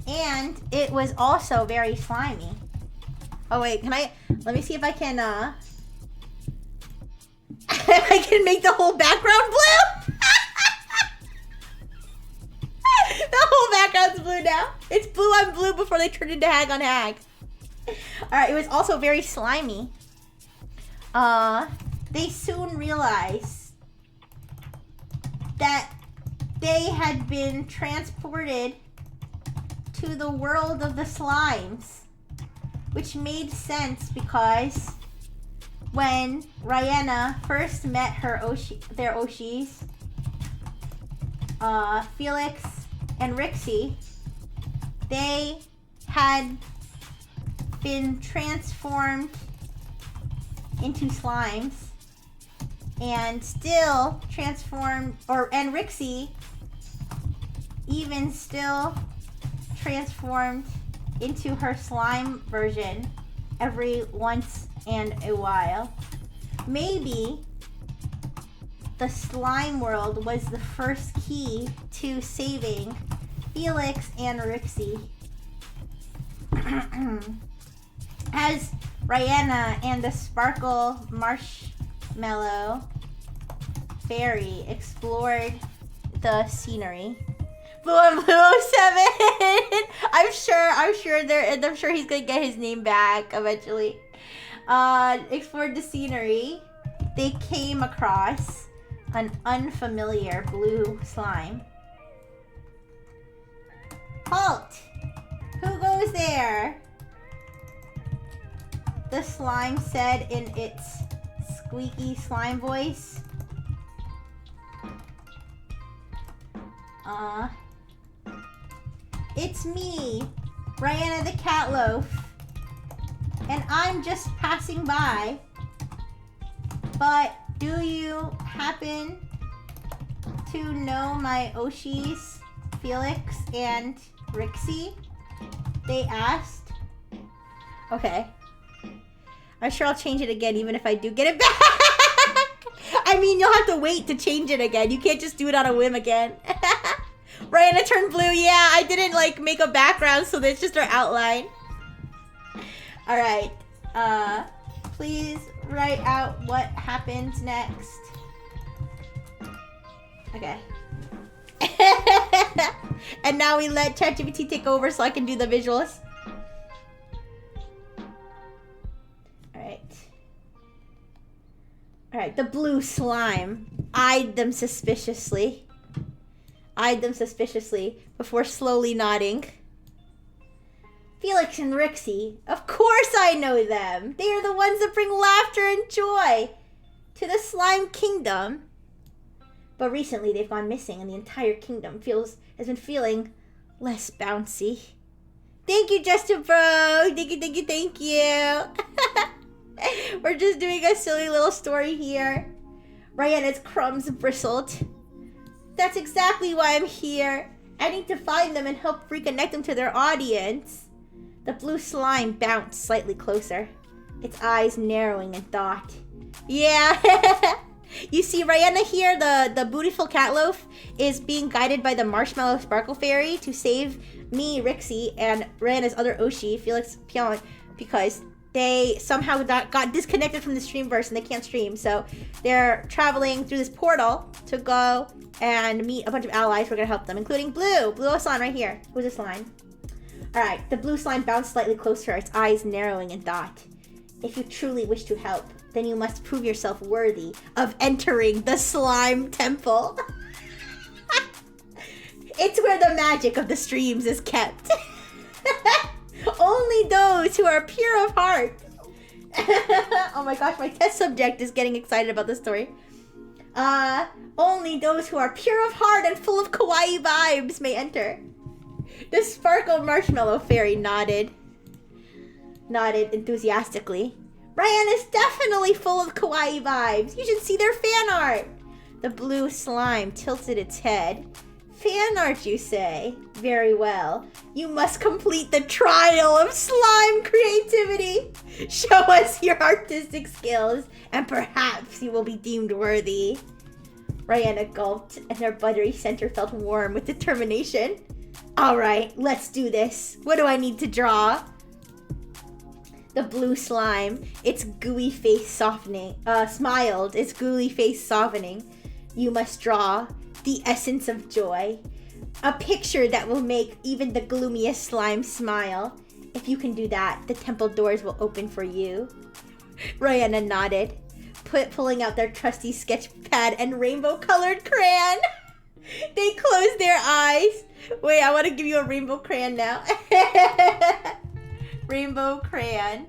And it was also very slimy. Oh wait, let me see if I can I can make the whole background blue. The whole background's blue now. It's blue on blue before they turned into hag on hag. Alright, it was also very slimy. They soon realized that they had been transported to the world of the slimes, which made sense because when Rihanna first met their Oshis, Felix and Rixie, they had been transformed into slimes and still transformed, and Rixie even still transformed into her slime version every once and a while. Maybe the slime world was the first key to saving Felix and Rixie. As Rihanna and the Sparkle Marshmallow Fairy explored the scenery. Blue and Blue 07. I'm sure he's gonna get his name back eventually. Explored the scenery. They came across an unfamiliar blue slime. Halt! Who goes there? The slime said in its squeaky slime voice. It's me, Rihanna the Catloaf, and I'm just passing by. But do you happen to know my Oshis, Felix and Rixie? They asked. Okay. I'm sure I'll change it again even if I do get it back. I mean, you'll have to wait to change it again. You can't just do it on a whim again. Rihanna turned blue. Yeah, I didn't like make a background, so it's just our outline. All right. Please write out what happens next. Okay. And now we let ChatGPT take over so I can do the visuals. Alright, the blue slime eyed them suspiciously before slowly nodding. Felix and Rixie, of course I know them. They are the ones that bring laughter and joy to the slime kingdom. But recently they've gone missing and the entire kingdom has been feeling less bouncy. Thank you, Justin Bro. Thank you. We're just doing a silly little story here. Rihanna's crumbs bristled. That's exactly why I'm here. I need to find them and help reconnect them to their audience. The blue slime bounced slightly closer, its eyes narrowing in thought. Yeah. You see, Rihanna here, the beautiful catloaf, is being guided by the Marshmallow Sparkle Fairy to save me, Rixie, and Rihanna's other Oshi, Felix Pion, because they somehow got disconnected from the Streamverse and they can't stream. So they're traveling through this portal to go and meet a bunch of allies. We're gonna help them, including Blue. Blue slime right here. Who's this slime? All right, the blue slime bounced slightly closer, its eyes narrowing in thought. If you truly wish to help, then you must prove yourself worthy of entering the slime temple. It's where the magic of the streams is kept. Only those who are pure of heart. Oh my gosh, my test subject is getting excited about this story. Only those who are pure of heart and full of kawaii vibes may enter. The sparkle marshmallow fairy nodded enthusiastically. Ryan is definitely full of kawaii vibes. You should see their fan art. The blue slime tilted its head. Fan art, you say? Very well. You must complete the trial of slime creativity. Show us your artistic skills, and perhaps you will be deemed worthy. Rihanna gulped, and her buttery center felt warm with determination. All right, let's do this. What do I need to draw? The blue slime, its gooey face softening, smiled, its gooey face softening. You must draw the essence of joy. A picture that will make even the gloomiest slime smile. If you can do that, the temple doors will open for you. Rihanna nodded, pulling out their trusty sketch pad and rainbow-colored crayon. They closed their eyes. Wait, I want to give you a rainbow crayon now. Rainbow crayon.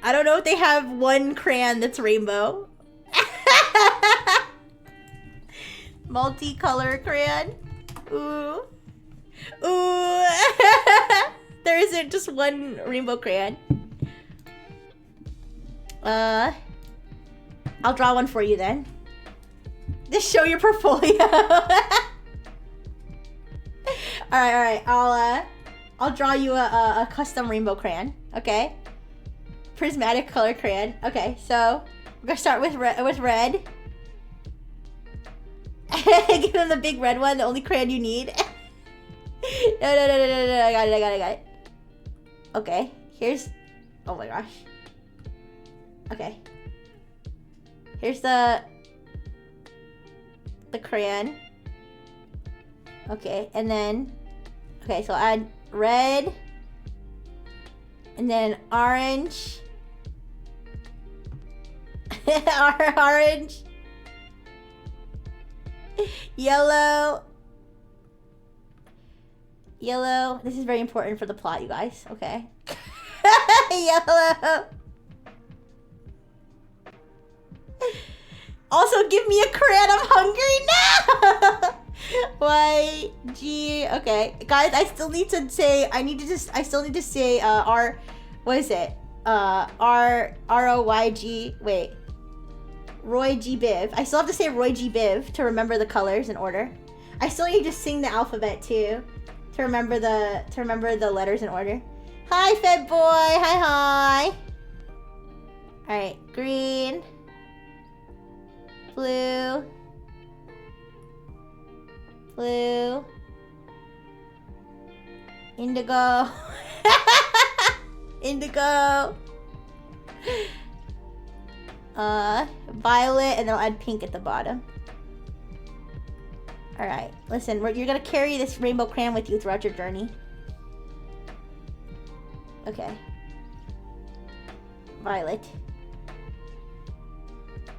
I don't know if they have one crayon that's rainbow. Multicolor crayon. Ooh. Ooh. There isn't just one rainbow crayon. I'll draw one for you then. Just show your portfolio. Alright. I'll draw you a custom rainbow crayon. Okay. Prismatic color crayon. Okay, so we're gonna start with red. Give him the big red one, the only crayon you need. No, I got it. Okay, here's... Oh my gosh. Okay. Here's the crayon. Okay, and then... Okay, so add red. And then orange. Orange. Yellow. This is very important for the plot, you guys. Okay. Yellow. Also, give me a crayon. I'm hungry now. YG. Okay, guys. I still need to say. I still need to say. What is it? ROYG. Wait. Roy G. Biv. I still have to say Roy G. Biv to remember the colors in order. I still need to sing the alphabet too to remember the letters in order. Hi, Fed Boy. Hi. Alright, green, blue, indigo, violet, and then I'll add pink at the bottom. Alright, listen, you're gonna carry this rainbow crayon with you throughout your journey. Okay. Violet.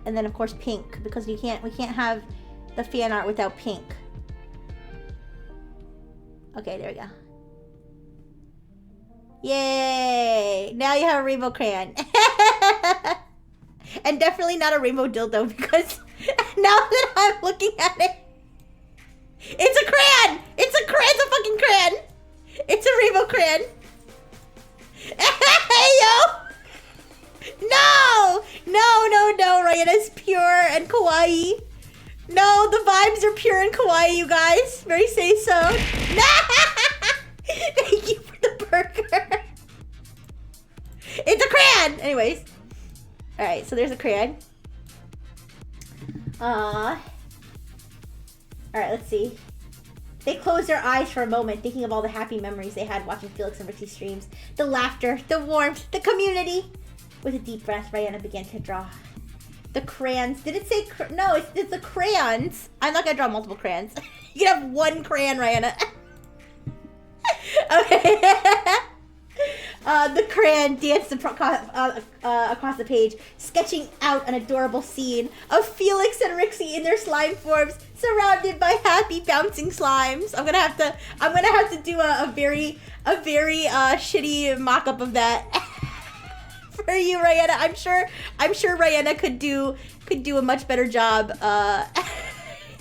And then of course pink, because we can't have the fan art without pink. Okay, there we go. Yay! Now you have a rainbow crayon. And definitely not a rainbow dildo, because now that I'm looking at it, it's a crayon! It's a fucking crayon! It's a rainbow crayon! Hey, yo! No! No, Ryan is pure and kawaii. No, the vibes are pure and kawaii, you guys. Very say so. Thank you for the burger. It's a crayon! Anyways. Alright, so there's a crayon. Alright, let's see. They closed their eyes for a moment, thinking of all the happy memories they had watching Felix and Rixie's streams. The laughter, the warmth, the community. With a deep breath, Rihanna began to draw. The crayons. Did it say no, it's the crayons. I'm not gonna draw multiple crayons. You can have one crayon, Rihanna. Okay. The crayon danced across the page, sketching out an adorable scene of Felix and Rixie in their slime forms, surrounded by happy bouncing slimes. I'm gonna have to do a very shitty mock-up of that for you, Rihanna. I'm sure Rihanna could do a much better job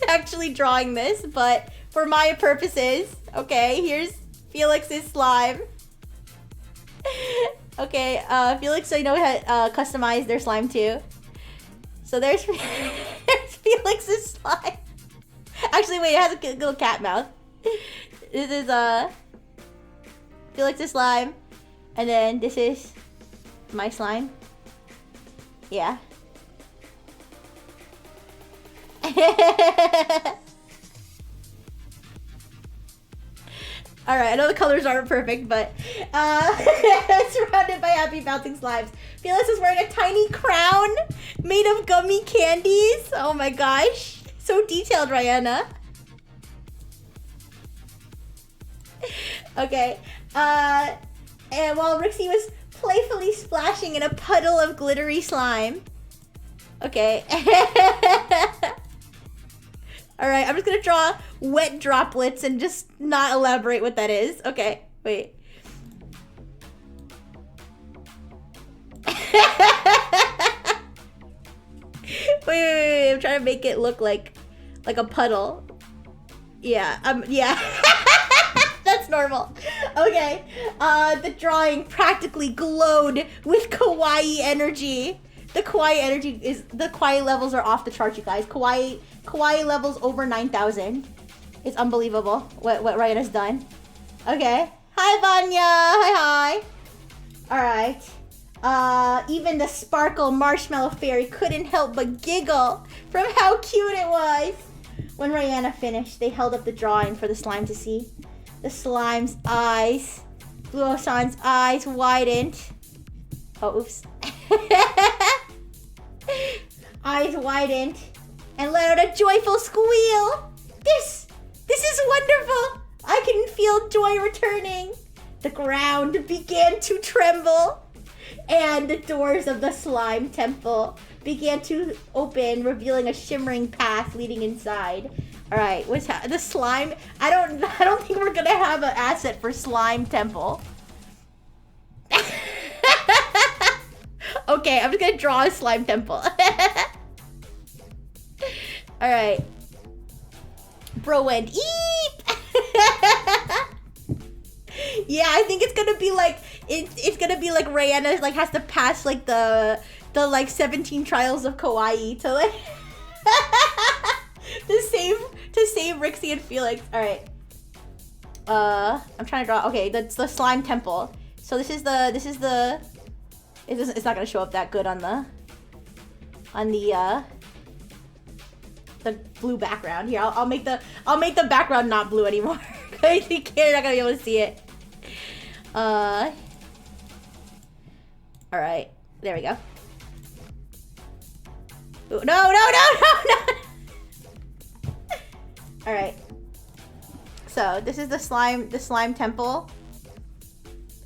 actually drawing this, but for my purposes, okay, here's Felix's slime. Okay, Felix, so you know how to customize their slime too. So there's Felix's slime. Actually, wait, it has a little cat mouth. This is Felix's slime, and then this is my slime. Yeah. Alright, I know the colors aren't perfect, but surrounded by happy bouncing slimes. Felix is wearing a tiny crown made of gummy candies. Oh my gosh. So detailed, Rihanna. Okay. And while Rixie was playfully splashing in a puddle of glittery slime. Okay. Alright, I'm just gonna draw wet droplets and just not elaborate what that is. Okay, wait. wait, I'm trying to make it look like a puddle. Yeah, yeah. That's normal. Okay, the drawing practically glowed with kawaii energy. The kawaii levels are off the charts, you guys. Kawaii levels over 9,000. It's unbelievable what Rihanna's done. Okay. Hi, Vanya. Hi. Alright. Even the sparkle marshmallow fairy couldn't help but giggle from how cute it was. When Rihanna finished, they held up the drawing for the slime to see. The slime's eyes, Blue Ocean's eyes widened. Oh, oops. Eyes widened and let out a joyful squeal. This is wonderful. I can feel joy returning. The ground began to tremble and the doors of the slime temple began to open, revealing a shimmering path leading inside. All right, the slime? I don't think we're gonna have an asset for slime temple. Okay, I'm just gonna draw a slime temple. All right. Bro went eep. Yeah, I think it's gonna be like it's gonna be like Rihanna like has to pass like the like 17 trials of kawaii to like to save Rixie and Felix. All right. I'm trying to draw. Okay, that's the slime temple. So this is the. It's not gonna show up that good on the blue background. Here, I'll make the background not blue anymore. You're not gonna be able to see it. All right, there we go. Ooh, no. All right. So this is the slime temple,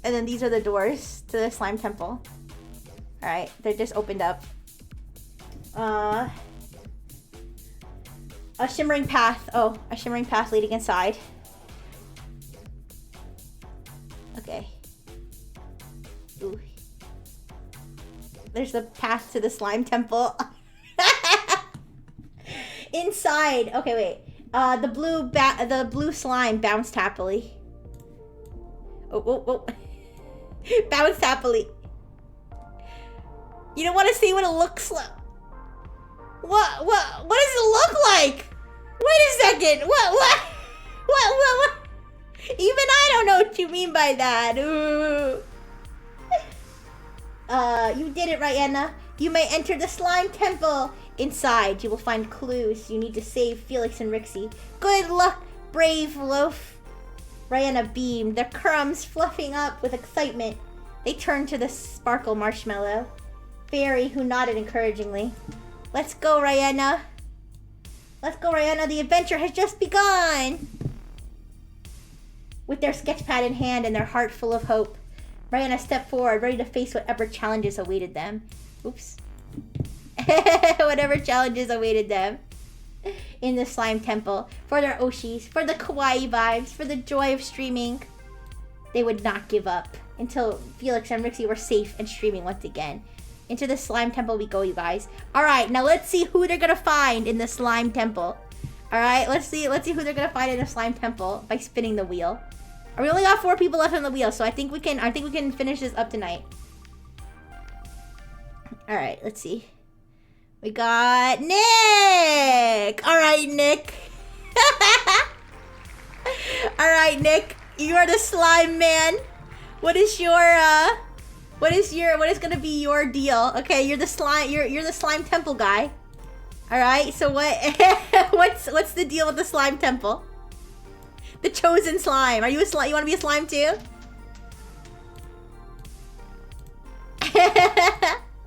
and then these are the doors to the slime temple. All right, they're just opened up. A shimmering path. Oh, a shimmering path leading inside. Okay. Ooh. There's the path to the slime temple. Inside. Okay, wait. The blue slime bounced happily. Oh. Bounced happily. You don't want to see what it looks like. What does it look like? Wait a second. What? Even I don't know what you mean by that. Ooh. You did it, Rihanna. You may enter the slime temple. Inside, you will find clues you need to save Felix and Rixie. Good luck, brave loaf. Rihanna beamed, their crumbs fluffing up with excitement. They turned to the sparkle marshmallow. Fairy, who nodded encouragingly. Let's go, Rihanna. Let's go, Rihanna. The adventure has just begun. With their sketchpad in hand and their heart full of hope, Rihanna stepped forward, ready to face whatever challenges awaited them. Oops. Whatever challenges awaited them in the slime temple. For their Oshis, for the kawaii vibes, for the joy of streaming. They would not give up until Felix and Rixie were safe and streaming once again. Into the slime temple we go, you guys. Alright, now let's see who they're gonna find in the slime temple. Alright, let's see who they're gonna find in the slime temple by spinning the wheel. We only got 4 people left on the wheel, so I think we can finish this up tonight. Alright, let's see. We got Nick! Alright, Nick. Alright, Nick. You are the slime man. What is gonna be your deal? Okay, you're the slime temple guy. Alright, so what's the deal with the slime temple? The chosen slime. Are you a slime? You wanna be a slime too?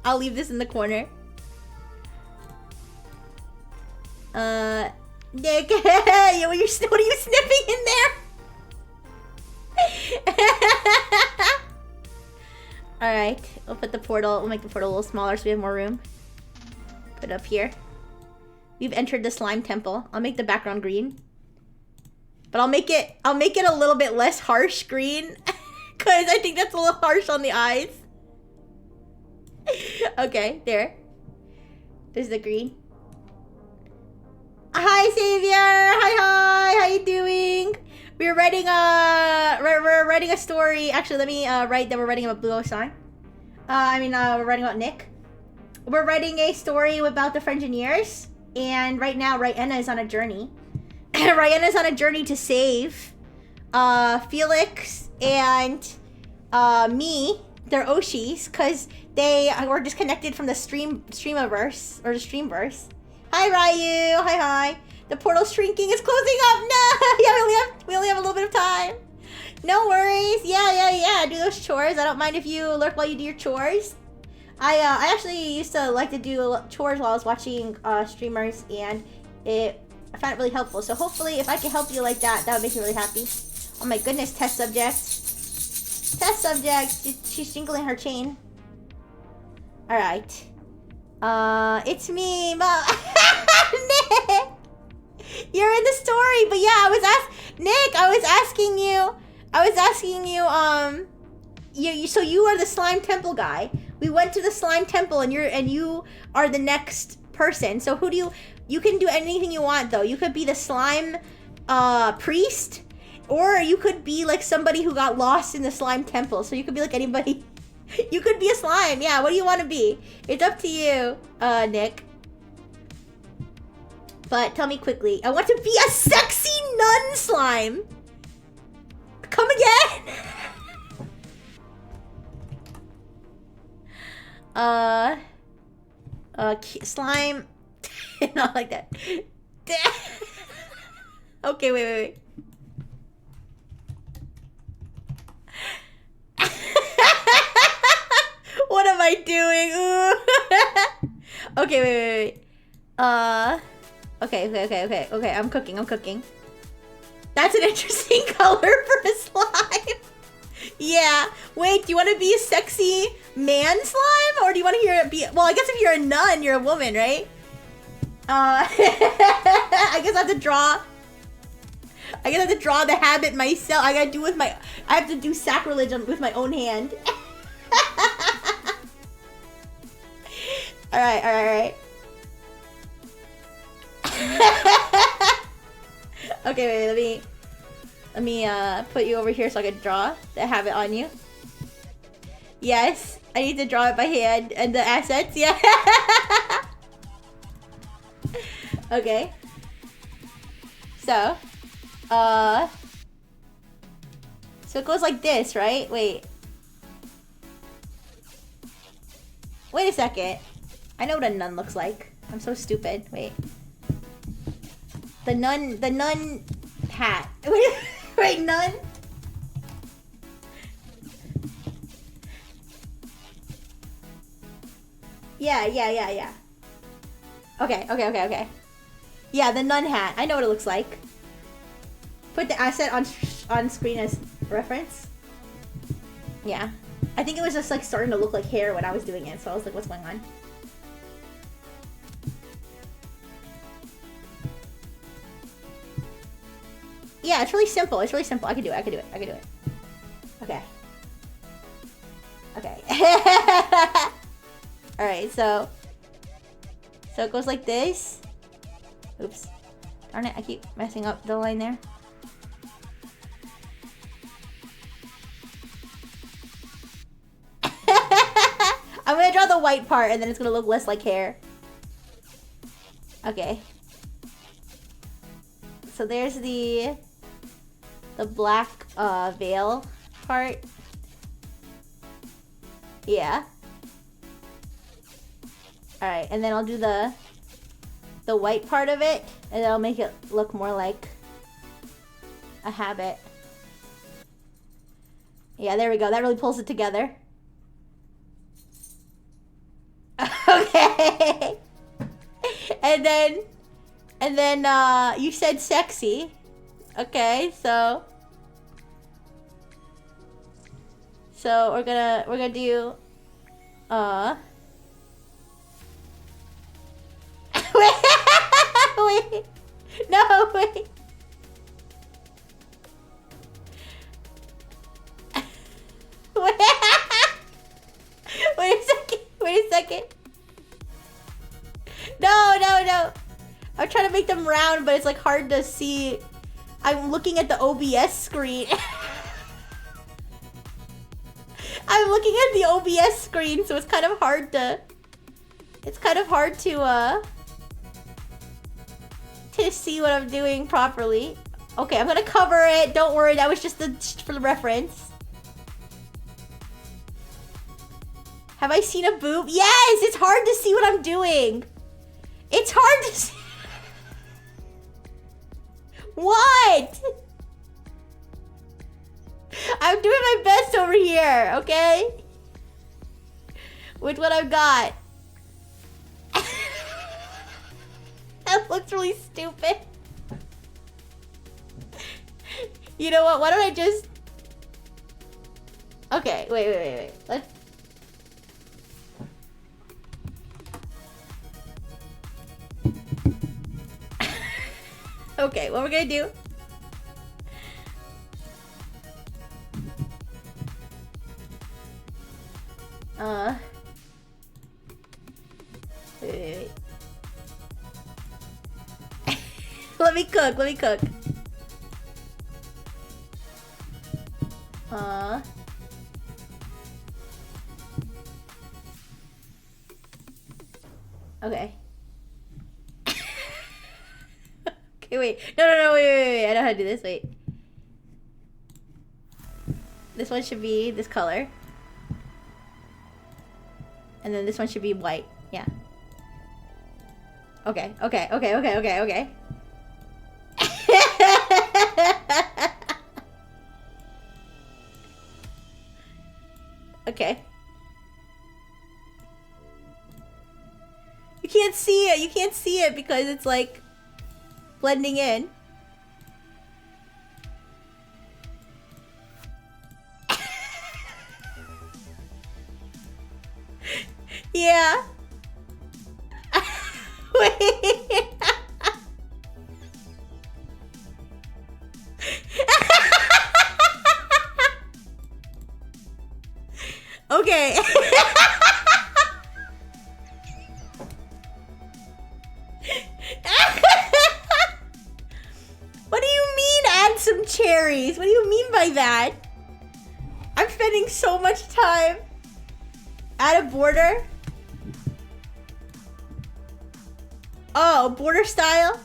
I'll leave this in the corner. Nick, what are you sniffing in there? Alright, we'll make the portal a little smaller so we have more room. Put it up here. We've entered the slime temple. I'll make the background green. But I'll make it a little bit less harsh green. Cause I think that's a little harsh on the eyes. Okay, there. There's the green. Hi, Savior! Hi! How you doing? We're writing a story. Actually, let me write that we're writing about Blue Ocean. We're writing about Nick. We're writing a story about the Frengineers, and right now, Rihanna is on a journey. Rihanna's on a journey to save Felix and me, their Oshis, because they were disconnected from the streamiverse or the streamverse. Hi, Ryu. Hi. The portal's shrinking. It's closing up. No. Yeah, we only have a little bit of time. No worries. Yeah. Do those chores. I don't mind if you lurk while you do your chores. I actually used to like to do chores while I was watching streamers, and I found it really helpful. So hopefully, if I can help you like that, that would make me really happy. Oh my goodness, test subject. Test subject. She's jingling her chain. All right. It's me, Mom. Nick, you're in the story, but yeah, I was asking you, so you are the slime temple guy. We went to the slime temple, and you are the next person. So who do you can do anything you want, though. You could be the slime priest, or you could be like somebody who got lost in the slime temple. So you could be like anybody. You could be a slime. Yeah, what do you want to be? It's up to you, Nick. But tell me quickly. I want to be a sexy nun slime. Come again? Slime. Not like that. Okay, wait. What am I doing? Okay, wait. Okay. I'm cooking. That's an interesting color for a slime. Yeah. Wait, do you want to be a sexy man slime, or do you want to be? Well, I guess if you're a nun, you're a woman, right? I guess I have to draw. I have to draw the habit myself. I have to do sacrilege with my own hand. All right. Okay, wait, let me put you over here so I can draw the habit on you. Yes, I need to draw it by hand and the assets. Yeah. Okay. So it goes like this, right? Wait a second. I know what a nun looks like. I'm so stupid. Wait. The nun hat. Wait, nun? Yeah. Okay. Yeah, the nun hat. I know what it looks like. Put the asset on screen as reference. Yeah. I think it was just like starting to look like hair when I was doing it, so I was like, what's going on? Yeah, it's really simple. It's really simple. I can do it. Okay. Alright, so it goes like this. Oops. Darn it, I keep messing up the line there. I'm gonna draw the white part and then it's gonna look less like hair. Okay. So there's the black veil part. Yeah. Alright, and then I'll do the white part of it, and that'll make it look more like a habit. Yeah, there we go. That really pulls it together. Okay. And then you said sexy. Okay, so we're gonna do wait. No, wait. Wait a second. No. I'm trying to make them round, but it's like hard to see. I'm looking at the OBS screen. I'm looking at the OBS screen, so it's kind of hard to see what I'm doing properly. Okay, I'm gonna cover it. Don't worry, that was just for the reference. Have I seen a boob? Yes, it's hard to see what I'm doing. It's hard to see. What? I'm doing my best over here, okay? With what I've got. That looks really stupid. You know what? Why don't I just... Okay, wait. Let's... Okay, what we're gonna do... Wait. Let me cook. Okay. Okay, wait. No, wait. I know how to do this, wait. This one should be this color. And then this one should be white. Yeah. Okay. Okay. You can't see it. You can't see it because it's like blending in. Yeah. Wait. Okay. What do you mean add some cherries? What do you mean by that? I'm spending so much time. Add a border? Oh, border style?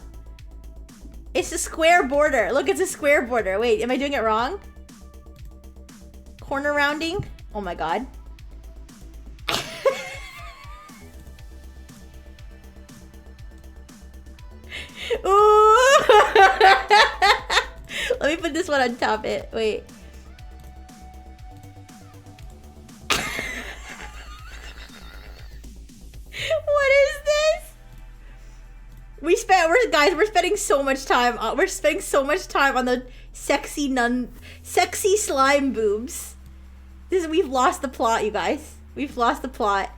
It's a square border. Look, it's a square border. Wait, am I doing it wrong? Corner rounding? Oh my god. Ooh! Let me put this one on top it. Wait. What is this? We're spending so much time. We're spending so much time on the sexy slime boobs. We've lost the plot, you guys. We've lost the plot.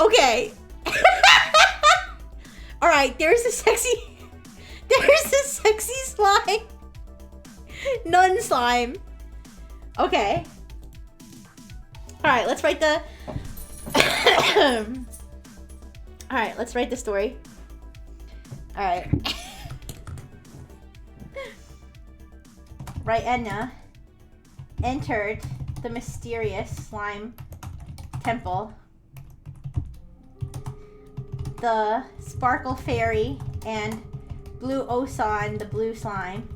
Okay. All right. There's a sexy slime. Nun slime. Okay. All right. Let's write the. All right. Let's write the story. All right. Raiena entered the mysterious slime temple. The Sparkle Fairy and Blue Osan, the blue slime,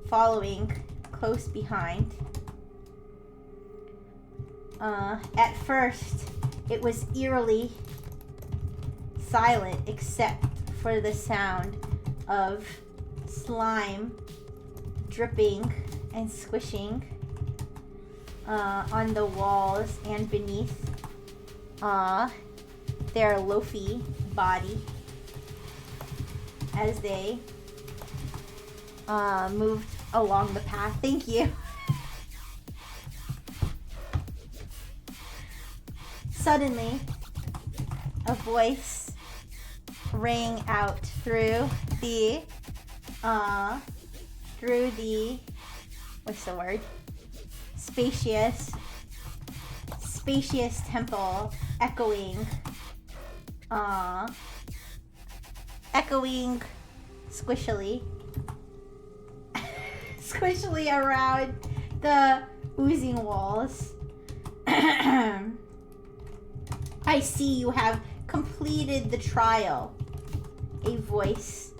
following close behind. At first, it was eerily silent except for the sound of slime dripping and squishing on the walls and beneath their loafy body as they moved along the path. Thank you. Suddenly, a voice rang out through the what's the word? Spacious temple, echoing squishily around the oozing walls. I see you have completed the trial. A voice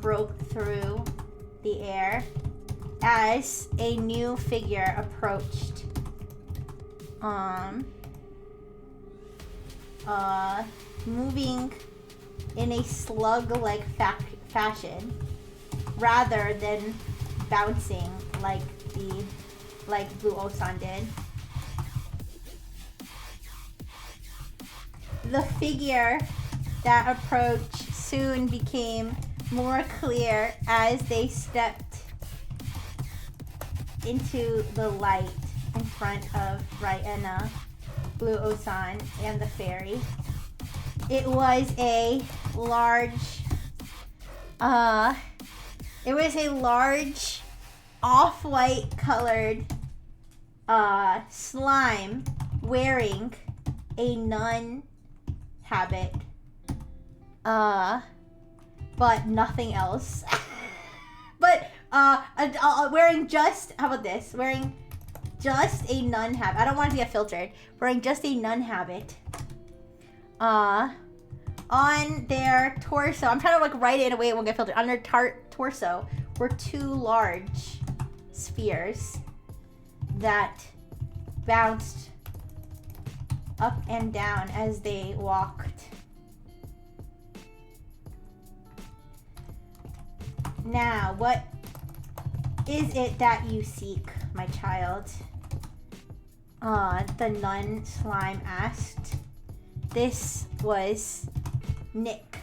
broke through the air as a new figure approached. Moving in a slug-like fashion, rather than bouncing like Blue Osan did. The figure that approached soon became more clear as they stepped into the light in front of Raiena, Blue Osan, and the fairy. It was a large off-white colored slime wearing a nun habit, but nothing else. But wearing just, how about this? Wearing just a nun habit. I don't want it to get filtered. Wearing just a nun habit. On their torso, I'm trying to like write it in a way it won't get filtered. On their torso were two large spheres that bounced up and down as they walked. Now, what is it that you seek, my child? The nun slime asked. This was Nick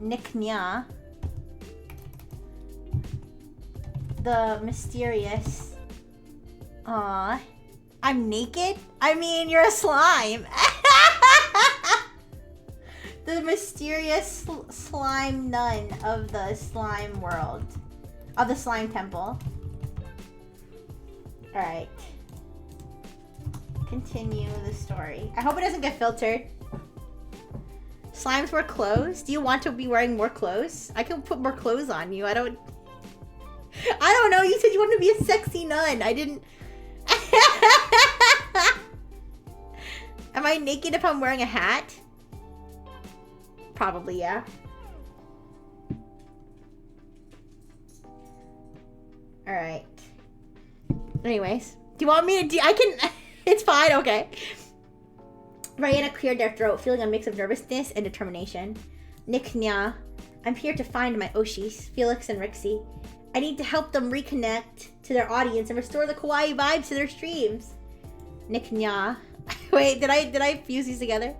Nya, the mysterious. I'm naked? I mean, you're a slime. The mysterious slime nun of the slime world, of the slime temple. All right. Continue the story. I hope it doesn't get filtered. Slimes wear clothes? Do you want to be wearing more clothes? I can put more clothes on you. I don't know. You said you wanted to be a sexy nun. I didn't. Am I naked if I'm wearing a hat? Probably, yeah. Alright. Anyways. Do you want me to I can... It's fine, okay. Rihanna cleared their throat, feeling a mix of nervousness and determination. Nick Nya, I'm here to find my Oshis, Felix and Rixie. I need to help them reconnect to their audience and restore the kawaii vibes to their streams. Nick Nya. Wait, did I fuse these together?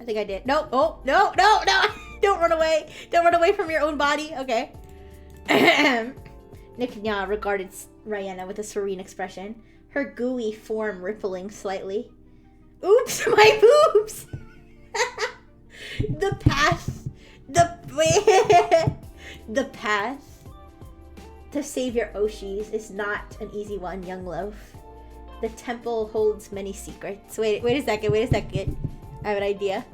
I think I did. No, oh, no. Don't run away. Don't run away from your own body. Okay. Nick Nya regarded Rihanna with a serene expression, her gooey form rippling slightly. Oops, my boobs! The path to save your Oshis is not an easy one, young loaf. The temple holds many secrets. Wait a second. I have an idea.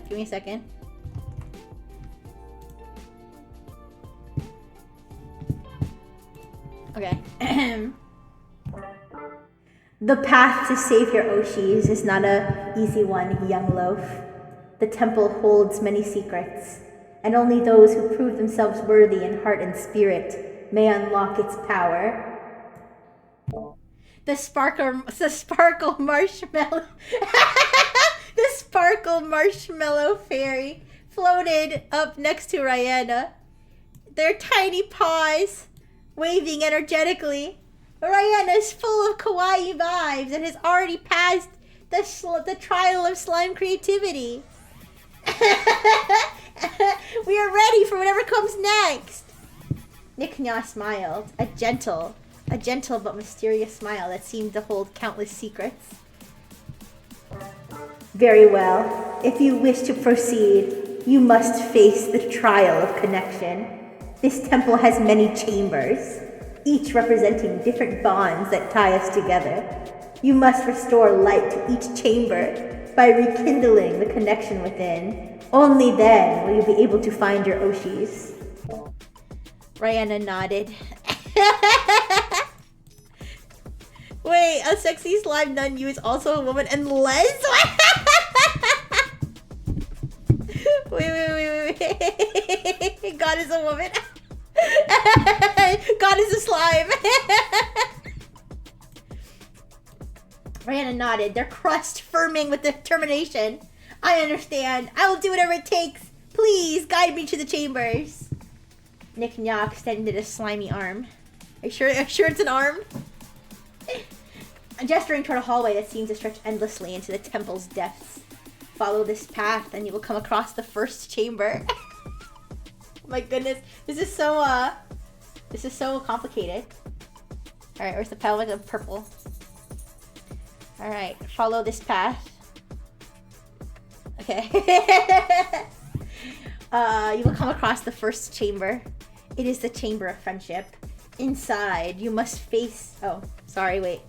Give me a second. Okay. The path to save your Oshis is not an easy one, young loaf. The temple holds many secrets, and only those who prove themselves worthy in heart and spirit may unlock its power. The sparkle marshmallow the sparkle marshmallow fairy floated up next to Rihanna, their tiny paws waving energetically. Rihanna is full of kawaii vibes and has already passed the trial of slime creativity. We are ready for whatever comes next. Nick Nya smiled, a gentle but mysterious smile that seemed to hold countless secrets. Very well. If you wish to proceed, you must face the trial of connection. This temple has many chambers, each representing different bonds that tie us together. You must restore light to each chamber by rekindling the connection within. Only then will you be able to find your Oshis. Rihanna nodded. Wait, a sexy slime nun you is also a woman and Les? Wait. God is a woman. God is a slime. Rihanna nodded, their crust firming with determination. I understand. I will do whatever it takes. Please guide me to the chambers. Nick Nya extended a slimy arm. Are you sure it's an arm? Gesturing toward a hallway that seemed to stretch endlessly into the temple's depths. Follow this path and you will come across the first chamber. My goodness, this is so complicated. All right, where's the petal? Like a purple. All right, follow this path. Okay. You will come across the first chamber. It is the chamber of friendship. Inside, you must face. Oh, sorry. Wait.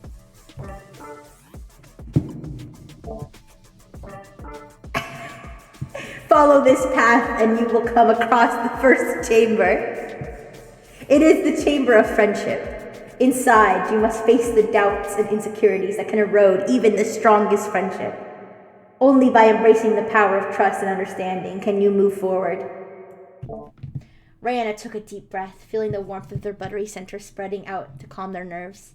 Follow this path and you will come across the first chamber. It is the chamber of friendship. Inside, you must face the doubts and insecurities that can erode even the strongest friendship. Only by embracing the power of trust and understanding can you move forward. Rihanna took a deep breath, feeling the warmth of their buttery center spreading out to calm their nerves.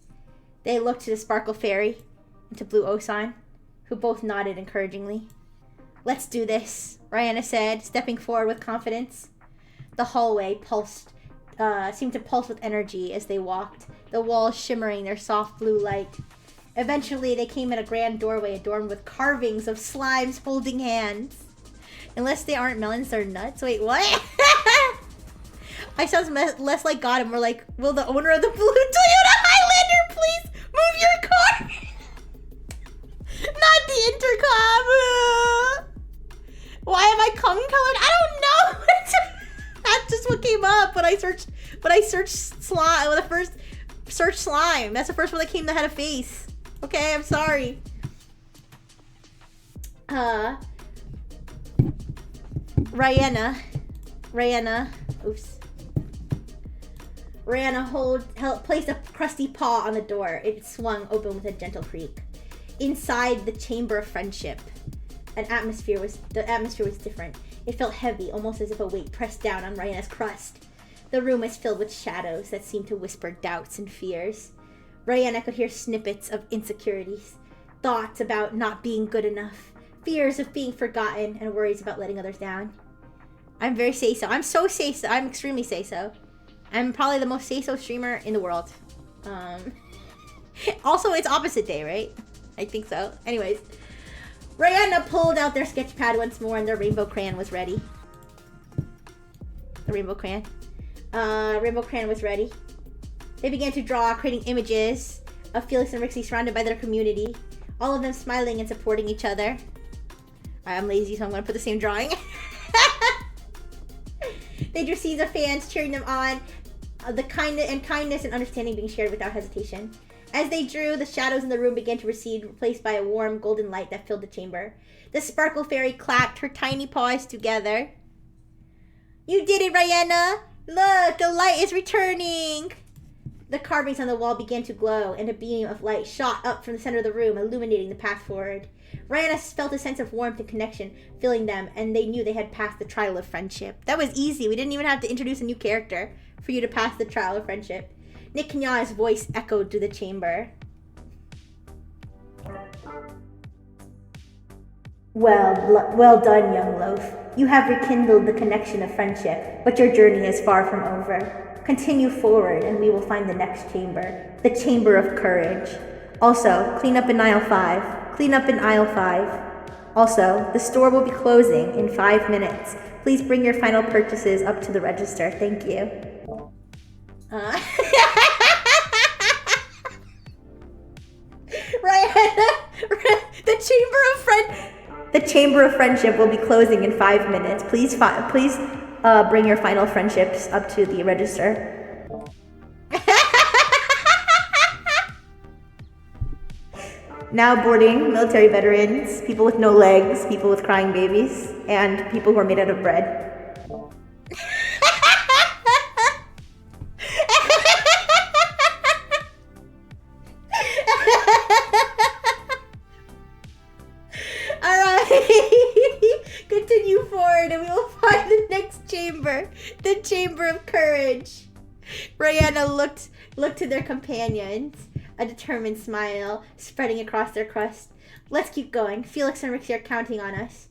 They looked to the Sparkle Fairy and to Blue Osan, who both nodded encouragingly. Let's do this, Rihanna said, stepping forward with confidence. The hallway seemed to pulse with energy as they walked, the walls shimmering their soft blue light. Eventually, they came in a grand doorway adorned with carvings of slimes holding hands. Unless they aren't melons, they're nuts. Wait, what? I sound less like God and more like, will the owner of the blue Toyota Highlander please move your car? Not the intercom. Why am I tongue colored? I don't know. That's just what came up when I searched slime. When I first searched slime. That's the first one that came that had a face. Okay, I'm sorry. Rihanna, oops. Rihanna placed a crusty paw on the door. It swung open with a gentle creak. Inside the chamber of friendship, the atmosphere was different. It felt heavy, almost as if a weight pressed down on Rihanna's crust. The room was filled with shadows that seemed to whisper doubts and fears. Rihanna could hear snippets of insecurities, thoughts about not being good enough, fears of being forgotten, and worries about letting others down. I'm very say-so. I'm so say-so. I'm extremely say-so. I'm probably the most say-so streamer in the world. Also, it's opposite day, right? I think so. Anyways, Rihanna pulled out their sketch pad once more and their rainbow crayon was ready. The rainbow crayon. Rainbow crayon was ready. They began to draw, creating images of Felix and Rixie surrounded by their community. All of them smiling and supporting each other. I'm lazy, so I'm going to put the same drawing. They drew scenes of fans cheering them on. The kindness and understanding being shared without hesitation. As they drew, the shadows in the room began to recede, replaced by a warm golden light that filled the chamber. The Sparkle Fairy clapped her tiny paws together. You did it, Rihanna! Look, the light is returning! The carvings on the wall began to glow, and a beam of light shot up from the center of the room, illuminating the path forward. Rihanna felt a sense of warmth and connection filling them, and they knew they had passed the trial of friendship. That was easy. We didn't even have to introduce a new character for you to pass the trial of friendship. Nick Kenya's voice echoed through the chamber. Well done, young loaf. You have rekindled the connection of friendship, but your journey is far from over. Continue forward, and we will find the next chamber, the Chamber of Courage. Also, clean up in aisle 5. Clean up in aisle 5. Also, the store will be closing in 5 minutes. Please bring your final purchases up to the register. Thank you. Rihanna, the Chamber of Friendship will be closing in 5 minutes. Please bring your final friendships up to the register. Now boarding military veterans, people with no legs, people with crying babies, and people who are made out of bread. Continue forward and we will find the next chamber, the Chamber of Courage. Rihanna looked to their companions, a determined smile spreading across their crust. Let's keep going. Felix and Rixie are counting on us.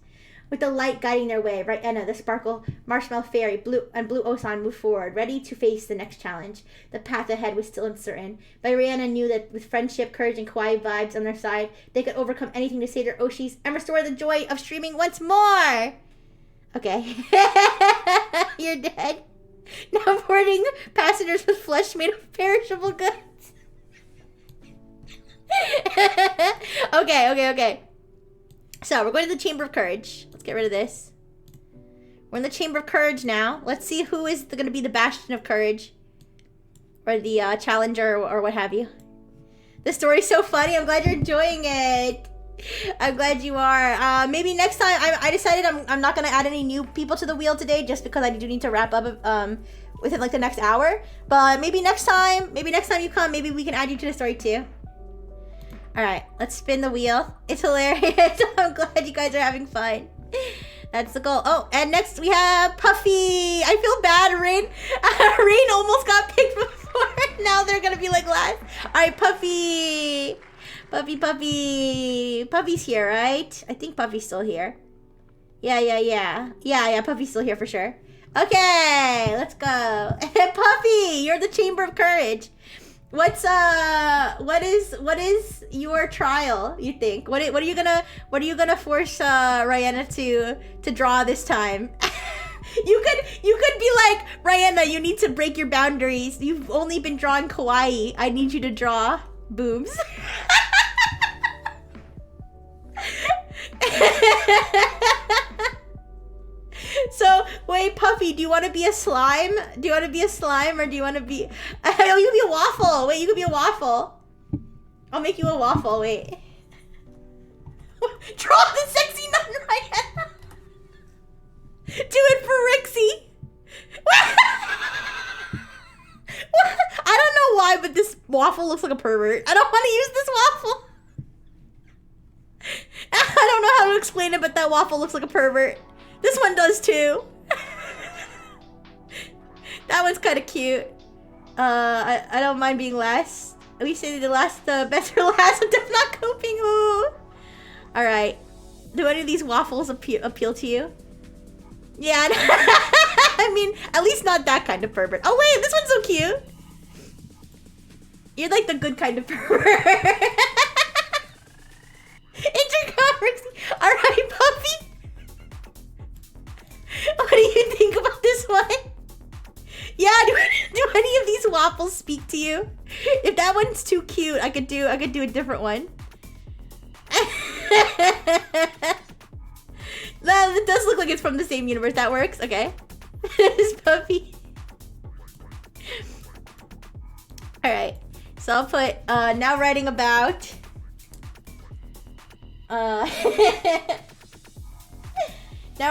With the light guiding their way, Rihanna, the Sparkle Marshmallow Fairy, Blue Osan moved forward, ready to face the next challenge. The path ahead was still uncertain, but Rihanna knew that with friendship, courage, and kawaii vibes on their side, they could overcome anything to save their Oshis and restore the joy of streaming once more. Okay. You're dead. Now boarding passengers with flesh made of perishable goods. Okay. So, we're going to the Chamber of Courage. Let's get rid of this. We're in the Chamber of Courage now. Let's see who is going to be the Bastion of Courage. Or the Challenger or what have you. This story's so funny. I'm glad you're enjoying it. I'm glad you are. Maybe next time, I decided I'm not going to add any new people to the wheel today just because I do need to wrap up within like the next hour. But maybe next time you come, maybe we can add you to the story too. Alright, let's spin the wheel. It's hilarious. I'm glad you guys are having fun. That's the goal. Oh, and next we have Puffy. I feel bad, Rain. Rain almost got picked before. Now they're gonna be like last. Alright, Puffy. Puffy's here, right? I think Puffy's still here. Yeah, Puffy's still here for sure. Okay, let's go. Puffy, you're the Chamber of Courage. What is your trial, you think? What are you gonna force Rihanna to draw this time? You could be like, Rihanna, you need to break your boundaries. You've only been drawing kawaii. I need you to draw boobs. So, wait, Puffy, do you want to be a slime? Do you want to be a slime or do you want to be... Oh, you could be a waffle. Wait, you could be a waffle. I'll make you a waffle, wait. Draw the sexy nun, Rihanna. Do it for Rixie. I don't know why, but this waffle looks like a pervert. I don't want to use this waffle. I don't know how to explain it, but that waffle looks like a pervert. This one does too. That one's kind of cute. I don't mind being last. We say the best for last. I'm not coping. Ooh. All right. Do any of these waffles appeal to you? Yeah. I mean, at least not that kind of pervert. Oh wait, this one's so cute. You're like the good kind of pervert. Interconference. All right, puppy. What do you think about this one? Yeah, do any of these waffles speak to you? If that one's too cute, I could do a different one. No, it does look like it's from the same universe. That works. Okay. This puppy. All right. So I'll put now writing about now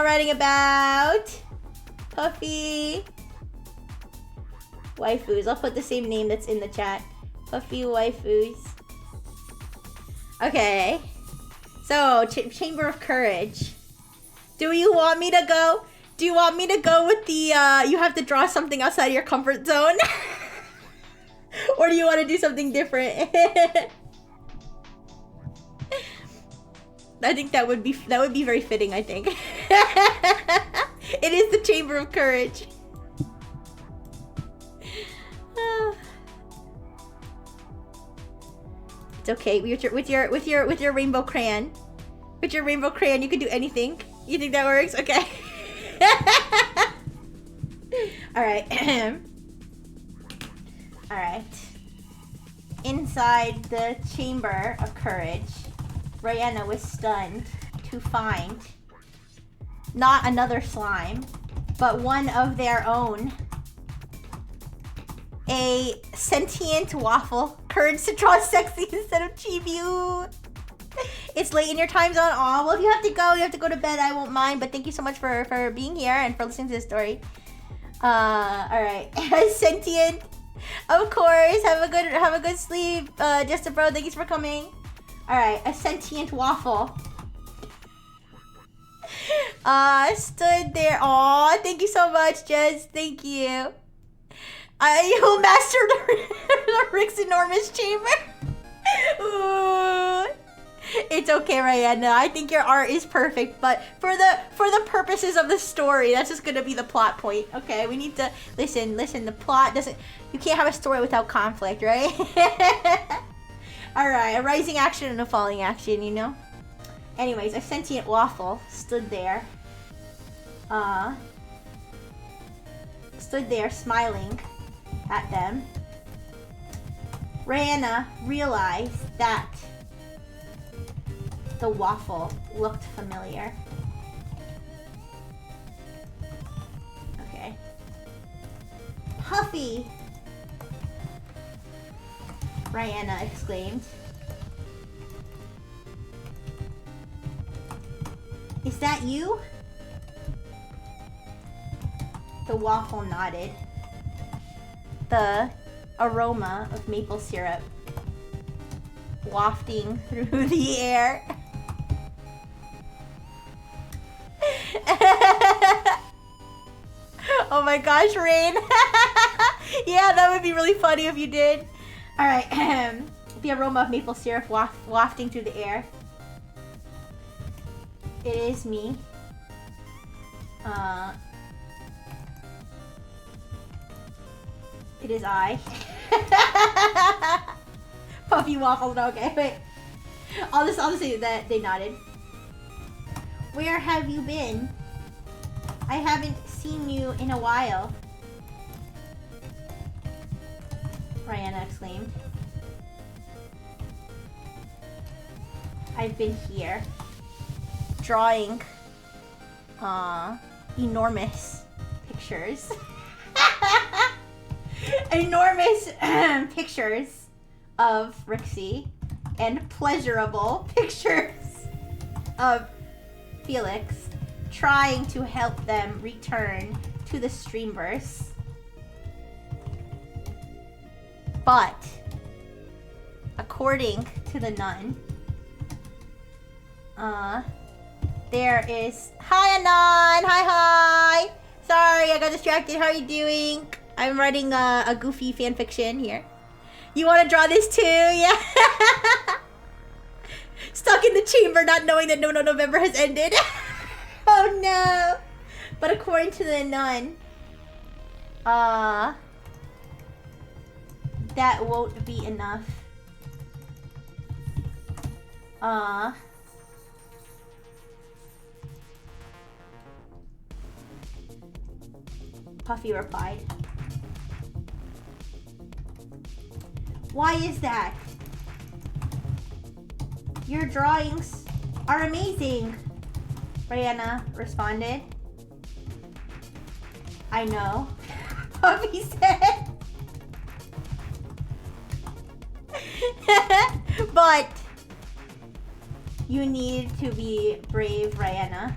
writing about Puffy waifus. I'll put the same name that's in the chat. Puffy waifus. Okay. So, Chamber of Courage. Do you want me to go? Do you want me to go with the, you have to draw something outside your comfort zone? Or do you want to do something different? I think that would be very fitting, I think. It is the Chamber of Courage. It's okay. With your rainbow crayon. With your rainbow crayon, you can do anything. You think that works? Okay. Alright. Alright. Inside the Chamber of Courage, Rihanna was stunned to find not another slime, but one of their own. A sentient waffle. Courage to draw sexy instead of chibi. It's late in your time zone. Aw, well, if you have to go, to bed. I won't mind, but thank you so much for being here and for listening to this story. Alright. Sentient. Of course. Have a good sleep. Just a bro, thank you for coming. Alright, a sentient waffle. Stood there. Aw, thank you so much, Jess. Thank you. You'll master the Rick's enormous chamber. Ooh. It's okay, Rihanna. I think your art is perfect, but for the purposes of the story, that's just gonna be the plot point. Okay, we need to listen. The plot doesn't. You can't have a story without conflict, right? All right, a rising action and a falling action, you know. Anyways, a sentient waffle stood there. Smiling at them. Rihanna realized that the waffle looked familiar. Okay. Puffy! Rihanna exclaimed. Is that you? The waffle nodded. The aroma of maple syrup wafting through the air. Oh my gosh, Rain. Yeah, that would be really funny if you did. Alright, the aroma of maple syrup wafting through the air. It is me. It is I. Puffy waffles. Okay, wait. I'll just say that they nodded. Where have you been? I haven't seen you in a while. Rihanna exclaimed. I've been here. Drawing enormous pictures. Enormous pictures of Rixie and pleasurable pictures of Felix, trying to help them return to the Streamverse. But according to the nun, there is... Hi, Anon! Hi! Sorry, I got distracted. How are you doing? I'm writing a goofy fanfiction here. You want to draw this too? Yeah. Stuck in the chamber, not knowing that No November has ended. Oh no. But according to the nun, that won't be enough. Puffy replied. Why is that? Your drawings are amazing, Brianna responded. I know, Puffy said. But you need to be brave, Brianna,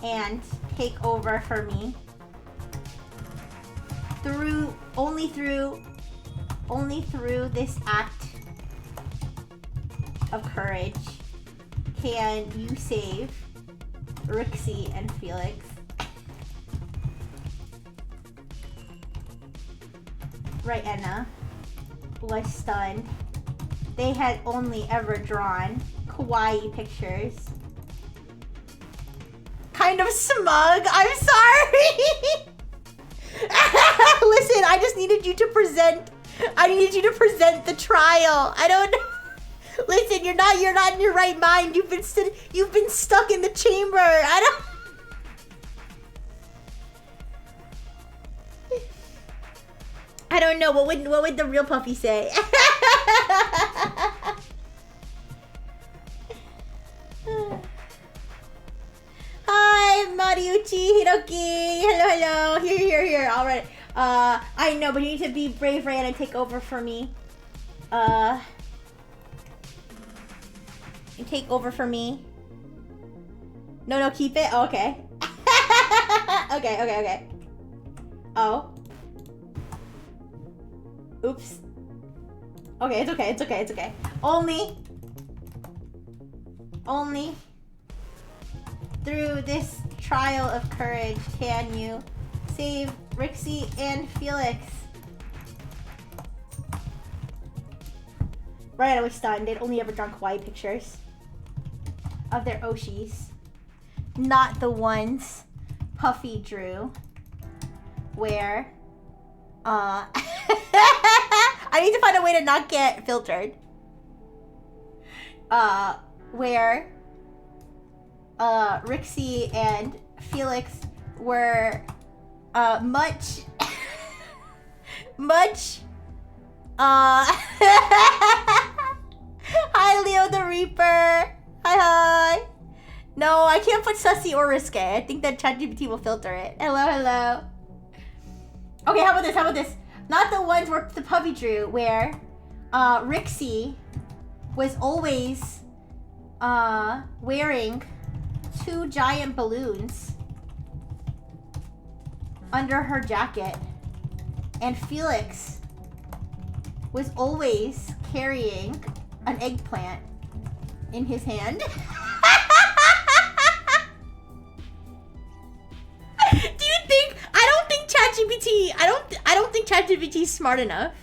and take over for me. Only through this act of courage can you save Rixie and Felix. Brianna was stunned. They had only ever drawn kawaii pictures. Kind of smug, I'm sorry! Listen, I just needed you to present. I needed you to present the trial. I don't. Listen, you're not in your right mind. You've been stuck in the chamber. I don't know. What would the real Puffy say? Hi, Mariuchi, Hiroki. Hello. Here. All right. I know, but you need to be brave, Ryan, and take over for me. You take over for me. No, keep it. Oh, okay. Okay. Oh. Oops. Okay, it's okay. Only through this trial of courage can you save Rixie and Felix. Right, I was stunned. They'd only ever drawn kawaii pictures of their Oshis. Not the ones Puffy drew. Where, I need to find a way to not get filtered. Where, Rixie and Felix were much Hi Leo the Reaper. Hi. No, I can't put sussy or risque. I think that ChatGPT will filter it. Hello. Okay, how about this? Not the ones where the Puffy drew, where Rixie was always wearing 2 giant balloons under her jacket, and Felix was always carrying an eggplant in his hand. Do you think? I don't think ChatGPT is smart enough.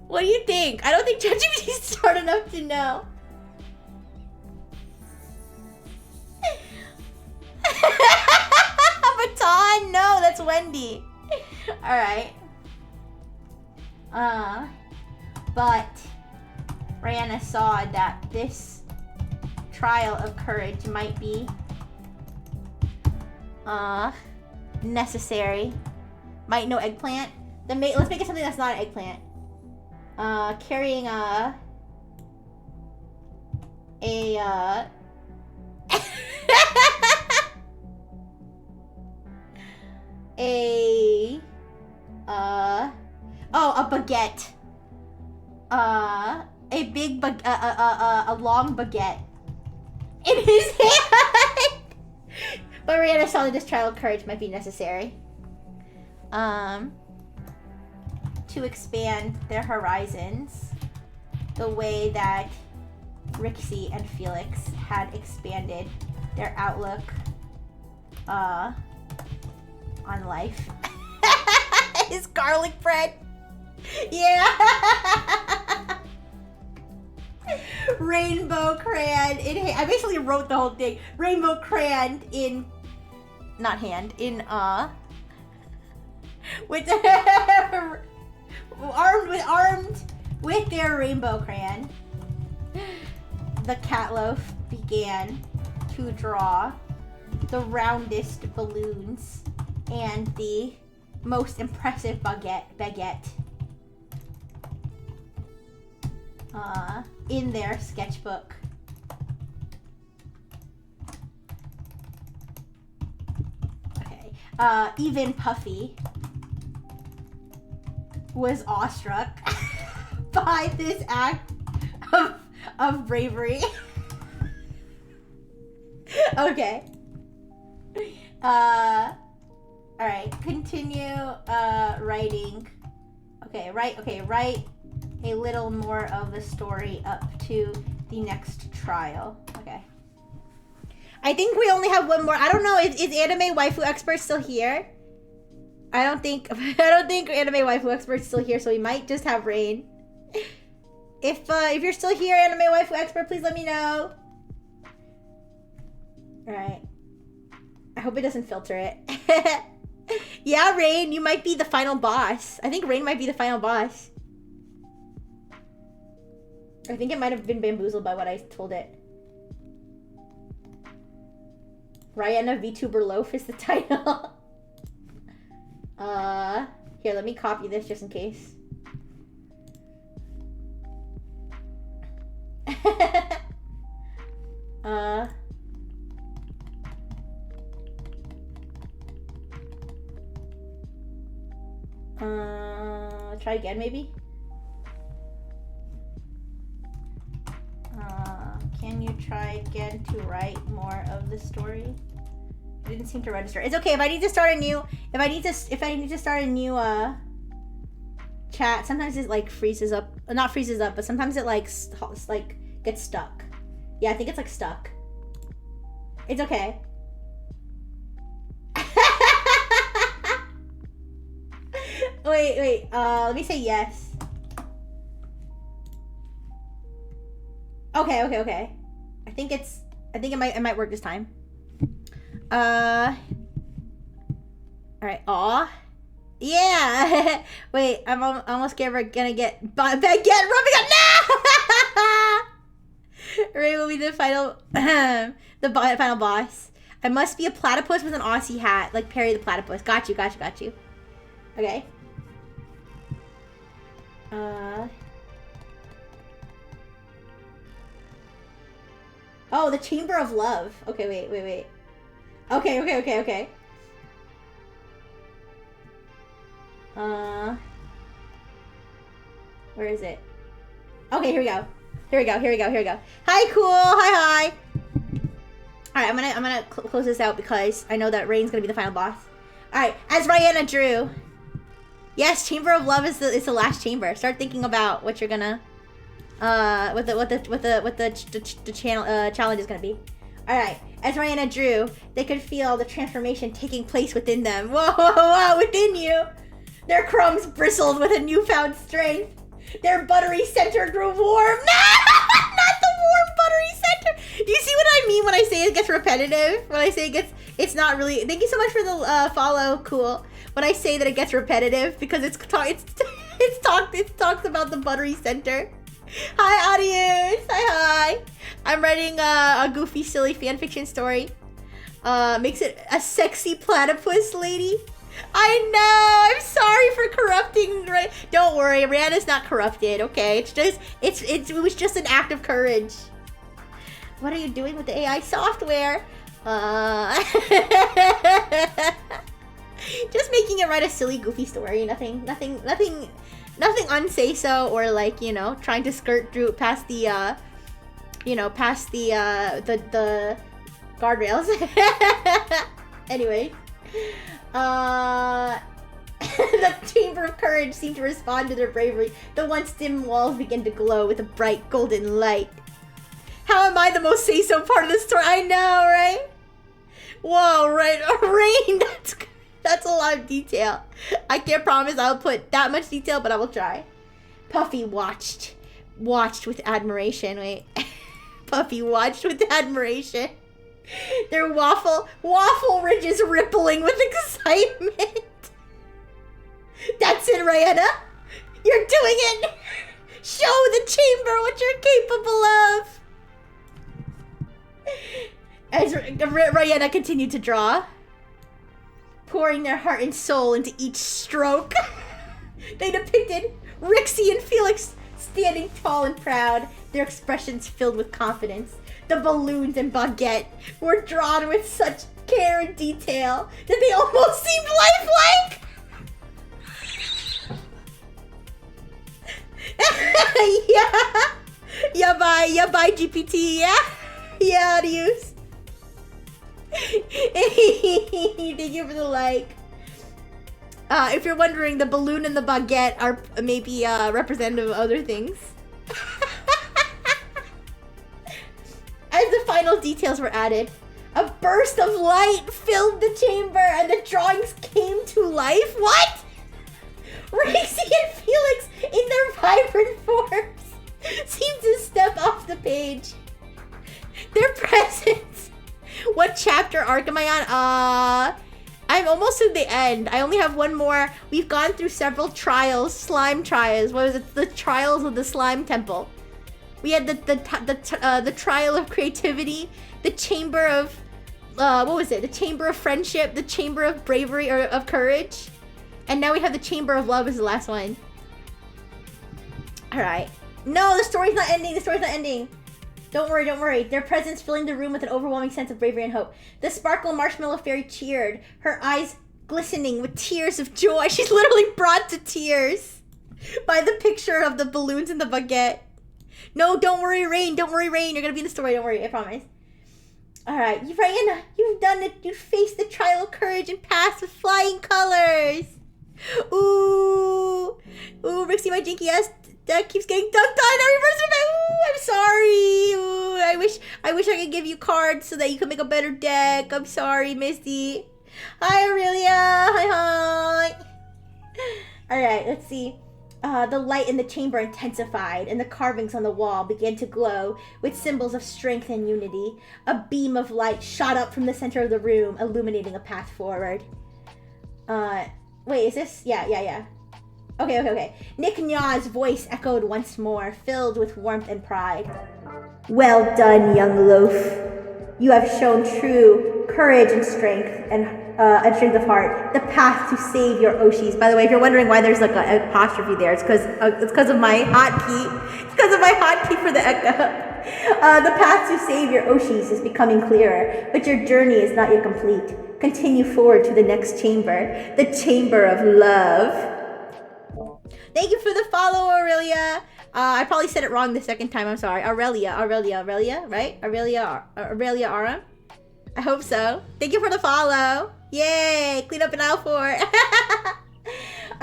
What do you think? I don't think ChatGPT is smart enough to know. Baton? No, that's Wendy. All right. But Rihanna saw that this trial of courage might be necessary. Might know eggplant. Let's make it something that's not an eggplant. Carrying a baguette. A long baguette in his hand. But Rihanna saw that this trial of courage might be necessary. To expand their horizons the way that Rixie and Felix had expanded their outlook on life. His garlic bread. Yeah. Rainbow crayon in hand. I basically wrote the whole thing. Rainbow crayon in, not hand, in with armed with their rainbow crayon. The cat loaf began to draw the roundest balloons and the most impressive baguette in their sketchbook. Okay. Even Puffy was awestruck by this act of bravery. Okay. Alright, continue writing. Okay, write a little more of the story up to the next trial. Okay. I think we only have one more. I don't know, is Anime Waifu Expert still here? I don't think Anime Waifu Expert's still here, so we might just have Rain. If you're still here, Anime Waifu Expert, please let me know. Alright. I hope it doesn't filter it. Yeah, Rain, you might be the final boss. I think Rain might be the final boss. I think it might have been bamboozled by what I told it. Rihanna VTuber Loaf is the title. Here, let me copy this just in case. Try again, maybe? Can you try again to write more of the story? It didn't seem to register. It's okay if I need to start a new, if I need to start a new chat. Sometimes it like freezes up, not freezes up, but sometimes it like gets stuck. Yeah, I think it's like stuck. It's okay. Wait, let me say yes. Okay. I think it might work this time. Alright, aw. Yeah! Wait, I'm almost gonna get baguette rubbing up. No! Ray will be the final, the final boss. I must be a platypus with an Aussie hat, like Perry the Platypus. Got you. Okay. Oh, the Chamber of Love. Okay, wait. Okay. Where is it? Okay, here we go. Hi, cool. Hi. All right, I'm gonna close this out because I know that Rain's gonna be the final boss. All right, as Rihanna drew. Yes, Chamber of Love is the last chamber. Start thinking about what you're gonna what the challenge is gonna be. All right, as Rihanna drew, they could feel the transformation taking place within them. Whoa, within you. Their crumbs bristled with a newfound strength. Their buttery center grew warm. No, not the warm buttery center. Do you see what I mean when I say it gets repetitive? When I say it's not really. Thank you so much for the follow, cool. When I say that it gets repetitive because it talks about the buttery center. Hi, audience. Hi. I'm writing a goofy, silly fanfiction story. Makes it a sexy platypus lady. I know. I'm sorry for corrupting. Right? Don't worry, Rihanna's not corrupted. Okay, it was just an act of courage. What are you doing with the AI software? Just making it write a silly, goofy story. Nothing unsay so or like trying to skirt through past the the guardrails. Anyway. The Chamber of Courage seemed to respond to their bravery. The once dim walls began to glow with a bright golden light. How am I the most say-so part of the story? I know, right? Whoa, right? Rain, That's a lot of detail. I can't promise I'll put that much detail, but I will try. Puffy watched with admiration. Wait. Puffy watched with admiration. Their waffle ridges rippling with excitement. That's it, Rihanna. You're doing it. Show the chamber what you're capable of. As Rihanna continued to draw, pouring their heart and soul into each stroke, they depicted Rixie and Felix standing tall and proud, their expressions filled with confidence. The balloons and baguette were drawn with such care and detail that they almost seemed lifelike. Yeah, bye, GPT, yeah? Yeah, adios. Thank you for the like. If you're wondering, the balloon and the baguette are maybe representative of other things. As the final details were added, a burst of light filled the chamber and the drawings came to life. What? Rixie and Felix, in their vibrant forms, seemed to step off the page. Their presence. What chapter arc am I on? I'm almost to the end. I only have one more. We've gone through several trials, slime trials. What was it? The trials of the slime temple. We had the trial of creativity, the chamber of, what was it? The chamber of friendship, the chamber of bravery or of courage. And now we have the chamber of love as the last one. All right. No, the story's not ending. The story's not ending. Don't worry. Their presence filling the room with an overwhelming sense of bravery and hope. The Sparkle Marshmallow Fairy cheered, her eyes glistening with tears of joy. She's literally brought to tears by the picture of the balloons and the baguette. No, don't worry, Rain. Don't worry, Rain. You're gonna be in the story. Don't worry. I promise. All right, Rihanna, you've done it. You faced the trial of courage and passed with flying colors. Ooh, Rixie, my jinky ass deck keeps getting dunked on every person. Ooh, I'm sorry. Ooh, I wish I could give you cards so that you could make a better deck. I'm sorry, Misty. Hi, Aurelia. Hi. All right, let's see. The light in the chamber intensified, and the carvings on the wall began to glow with symbols of strength and unity. A beam of light shot up from the center of the room, illuminating a path forward. Wait, is this? Yeah. Okay. Nick Nya's voice echoed once more, filled with warmth and pride. Well done, young loaf. You have shown true courage and strength and strength of heart. The path to save your Oshis. By the way, if you're wondering why there's like an apostrophe there, it's because of my hotkey. It's because of my hotkey for the echo. The path to save your Oshis is becoming clearer, but your journey is not yet complete. Continue forward to the next chamber, the chamber of love. Thank you for the follow, Aurelia. I probably said it wrong the second time. I'm sorry. Aurelia, right? Aurelia Aram? I hope so. Thank you for the follow. Yay! Clean up in aisle 4.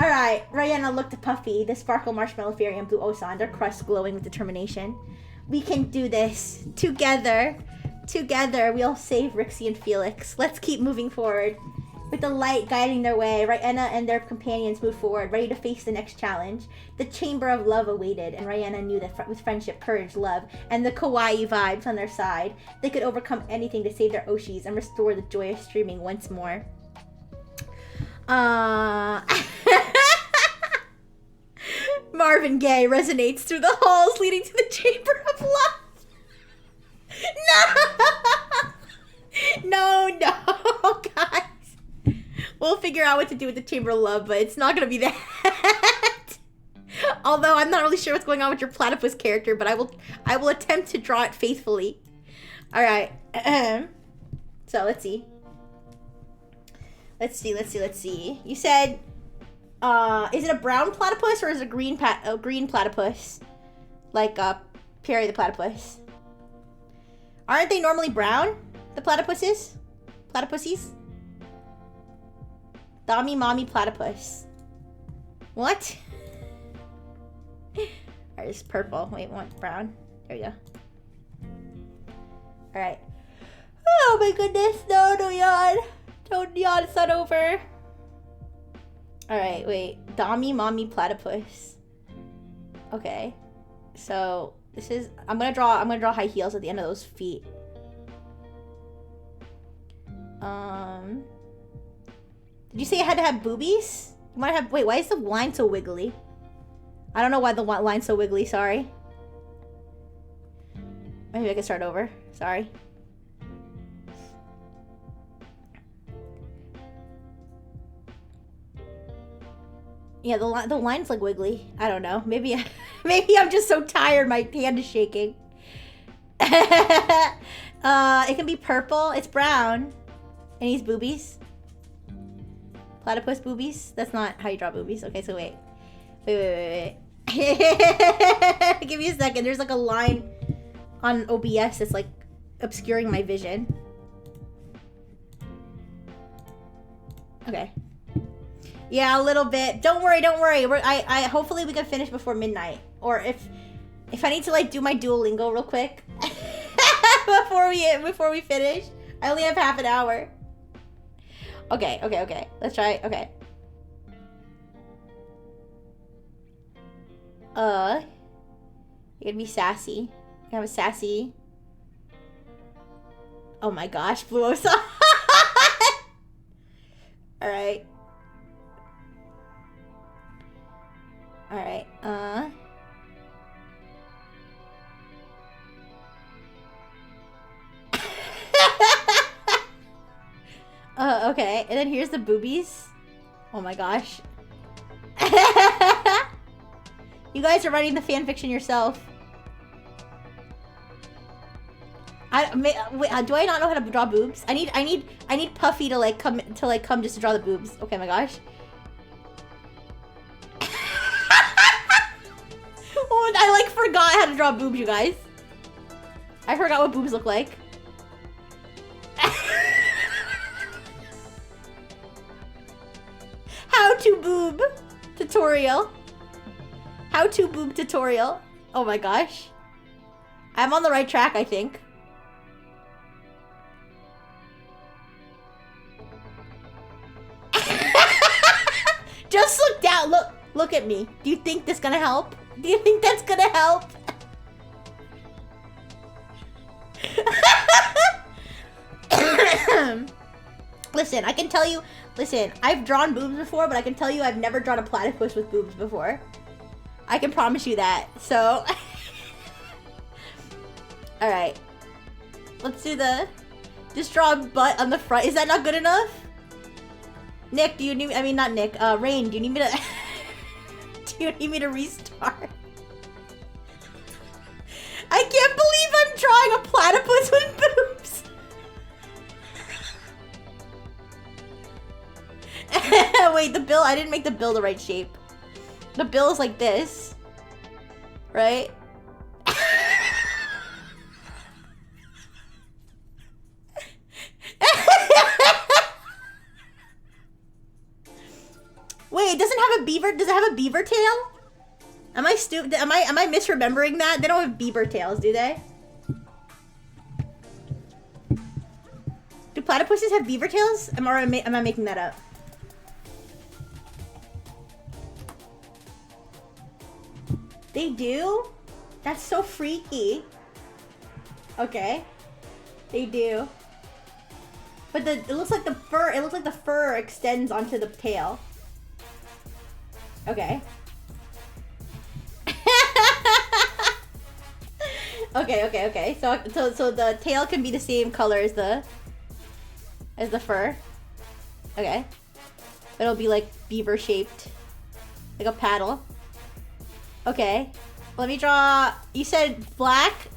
Alright, Rihanna looked at Puffy, the Sparkle Marshmallow Fairy, and Blue Osan, their crusts glowing with determination. We can do this. Together, we'll save Rixie and Felix. Let's keep moving forward. With the light guiding their way, Rihanna and their companions moved forward, ready to face the next challenge. The Chamber of Love awaited, and Rihanna knew that with friendship, courage, love, and the kawaii vibes on their side, they could overcome anything to save their Oshis and restore the joy of streaming once more. Marvin Gaye resonates through the halls leading to the Chamber of Love. No, guys. We'll figure out what to do with the Chamber of Love, but it's not going to be that. Although I'm not really sure what's going on with your platypus character, but I will attempt to draw it faithfully. All right. So let's see. You said, is it a brown platypus or is it a green platypus? Like Perry the platypus. Aren't they normally brown? The platypuses? Dami Mommy Platypus. What? Alright, it's purple. Wait, one brown. There we go. Alright. Oh my goodness. No, don't yawn. Don't yawn. It's not over. Alright, wait. Dommy, mommy, platypus. Okay. So, this is... I'm gonna draw high heels at the end of those feet. Did you say I had to have boobies? You might have... Wait, why is the line so wiggly? I don't know why the line's so wiggly, sorry. Maybe I can start over. Sorry. Yeah, the line's like wiggly. I don't know. Maybe I'm just so tired my hand is shaking. It can be purple. It's brown. And he's boobies. Platypus boobies? That's not how you draw boobies. Okay, so wait. Wait. Give me a second. There's like a line on OBS that's like obscuring my vision. Okay. Yeah, a little bit. Don't worry. I hopefully we can finish before midnight. Or if I need to like do my Duolingo real quick before we finish. I only have half an hour. Okay. Let's try. Okay. You're gonna be sassy. You have a sassy. Oh my gosh, Bluosa. Alright. Alright, okay, and then here's the boobies. Oh my gosh. You guys are writing the fanfiction yourself. Wait, do I not know how to draw boobs? I need Puffy to come just to draw the boobs. Okay, my gosh. Oh, I like forgot how to draw boobs, you guys. I forgot what boobs look like. How to boob tutorial. How to boob tutorial. Oh my gosh. I'm on the right track, I think. Just look down. Look at me. Do you think this gonna help? Do you think that's gonna help? Listen, I can tell you. Listen, I've drawn boobs before, but I can tell you I've never drawn a platypus with boobs before. I can promise you that. So, all right. Let's do just draw a butt on the front. Is that not good enough? Nick, do you need me? I mean, not Nick. Rain, do you need me to? Do you need me to restart? I can't believe I'm drawing a platypus with boobs. Wait, the bill. I didn't make the bill the right shape. The bill is like this, right? Wait, it doesn't have a beaver. Does it have a beaver tail? Am I stupid? Am I misremembering that? They don't have beaver tails, do they? Do platypuses have beaver tails? Am I making that up? They do? That's so freaky. Okay. They do. But it looks like the fur extends onto the tail. Okay. Okay. So the tail can be the same color as the fur. Okay. It'll be like beaver shaped. Like a paddle. Okay. Let me draw. You said black